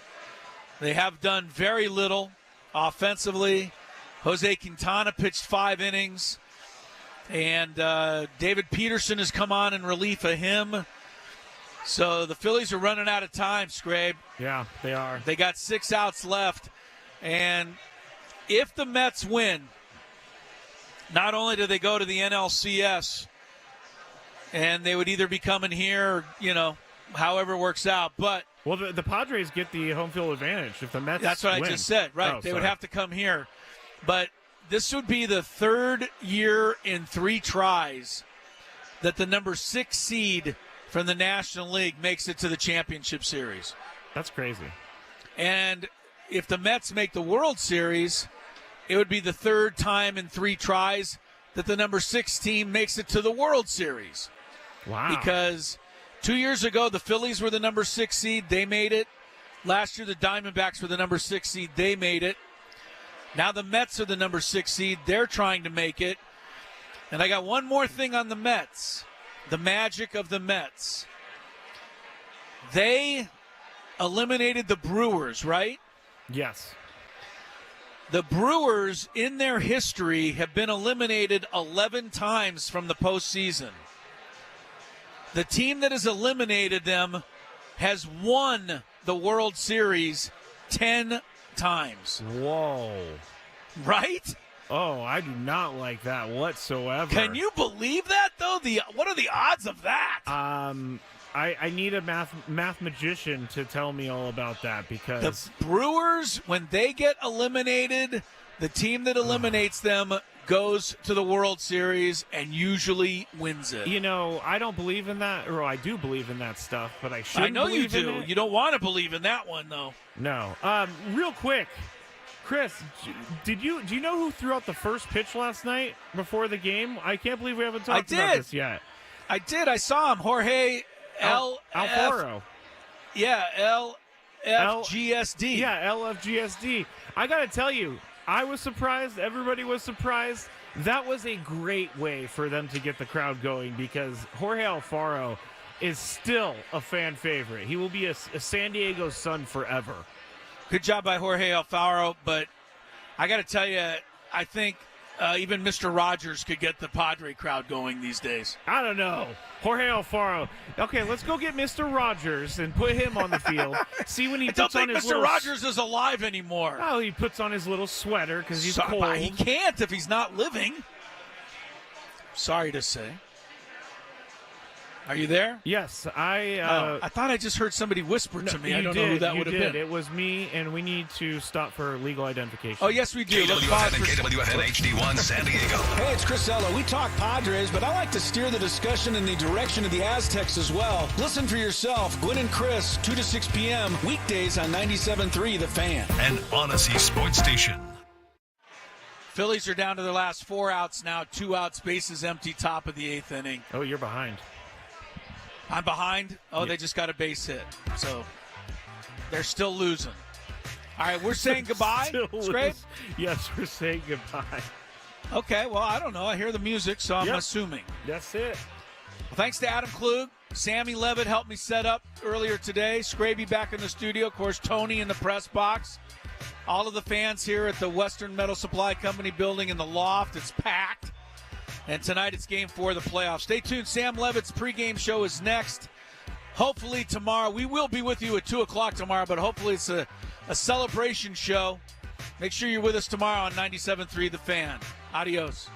They have done very little offensively. Jose Quintana pitched 5 innings. And David Peterson has come on in relief of him. So the Phillies are running out of time, Scrabe. Yeah, they are. They got 6 outs left. And if the Mets win, not only do they go to the NLCS, and they would either be coming here or, however it works out. But well, the Padres get the home field advantage if the Mets that's what win. I just said. Right. Oh, they sorry. would have to come here. But this would be the 3rd year in 3 tries that the number 6 seed from the National League makes it to the championship series. That's crazy. And if the Mets make the World Series, it would be the 3rd time in 3 tries that the number 6 team makes it to the World Series. Wow. Because 2 years ago, the Phillies were the number 6 seed. They made it. Last year, the Diamondbacks were the number 6 seed. They made it. Now the Mets are the number 6 seed. They're trying to make it. And I got one more thing on the Mets. The magic of the Mets. They eliminated the Brewers, right? Yes. The Brewers, in their history, have been eliminated 11 times from the postseason. The team that has eliminated them has won the World Series 10 times. Whoa. Right? Oh, I do not like that whatsoever. Can you believe that, though? What are the odds of that? I need a math magician to tell me all about that, because the Brewers, when they get eliminated, the team that eliminates them goes to the World Series and usually wins it. I don't believe in that, or I do believe in that stuff, but I shouldn't. I know you believe in do. it. You don't want to believe in that one, though. No. Real quick, Chris, do you know who threw out the first pitch last night before the game? I can't believe we haven't talked about this yet. I did. I saw him. Jorge Alfaro. Yeah, LFGSD. Yeah, LFGSD. I got to tell you, I was surprised. Everybody was surprised. That was a great way for them to get the crowd going, because Jorge Alfaro is still a fan favorite. He will be a San Diego Sun forever. Good job by Jorge Alfaro, but I got to tell you, I think even Mr. Rogers could get the Padre crowd going these days. I don't know. Jorge Alfaro. Okay, let's go get Mr. Rogers and put him on the field. See when he puts on his Mr. little... Rogers is alive anymore. Oh, he puts on his little sweater because he's cold. He can't if he's not living. Sorry to say. Are you there? Yes, I thought I just heard somebody whisper to me. I don't know who that would have been. It was me, and we need to stop for legal identification. Oh, yes, we do. KWFN and KWFN HD1 San Diego. Hey, it's Chris Ello. We talk Padres, but I like to steer the discussion in the direction of the Aztecs as well. Listen for yourself. Gwynn and Chris, 2 to 6 p.m., weekdays on 97.3 The Fan. An Odyssey Sports Station. Phillies are down to their last 4 outs now. 2 outs, bases empty, top of the 8th inning. Oh, you're behind. I'm behind. Oh, yeah. They just got a base hit. So they're still losing. All right, we're saying goodbye, Scrape? Yes, we're saying goodbye. Okay, well, I don't know. I hear the music, so I'm assuming. That's it. Well, thanks to Adam Klug. Sammy Levitt helped me set up earlier today. Scraby back in the studio. Of course, Tony in the press box. All of the fans here at the Western Metal Supply Company building in the loft. It's packed. And tonight it's Game 4 of the playoffs. Stay tuned. Sam Levitt's pregame show is next. Hopefully tomorrow. We will be with you at 2 o'clock tomorrow, but hopefully it's a celebration show. Make sure you're with us tomorrow on 97.3 The Fan. Adios.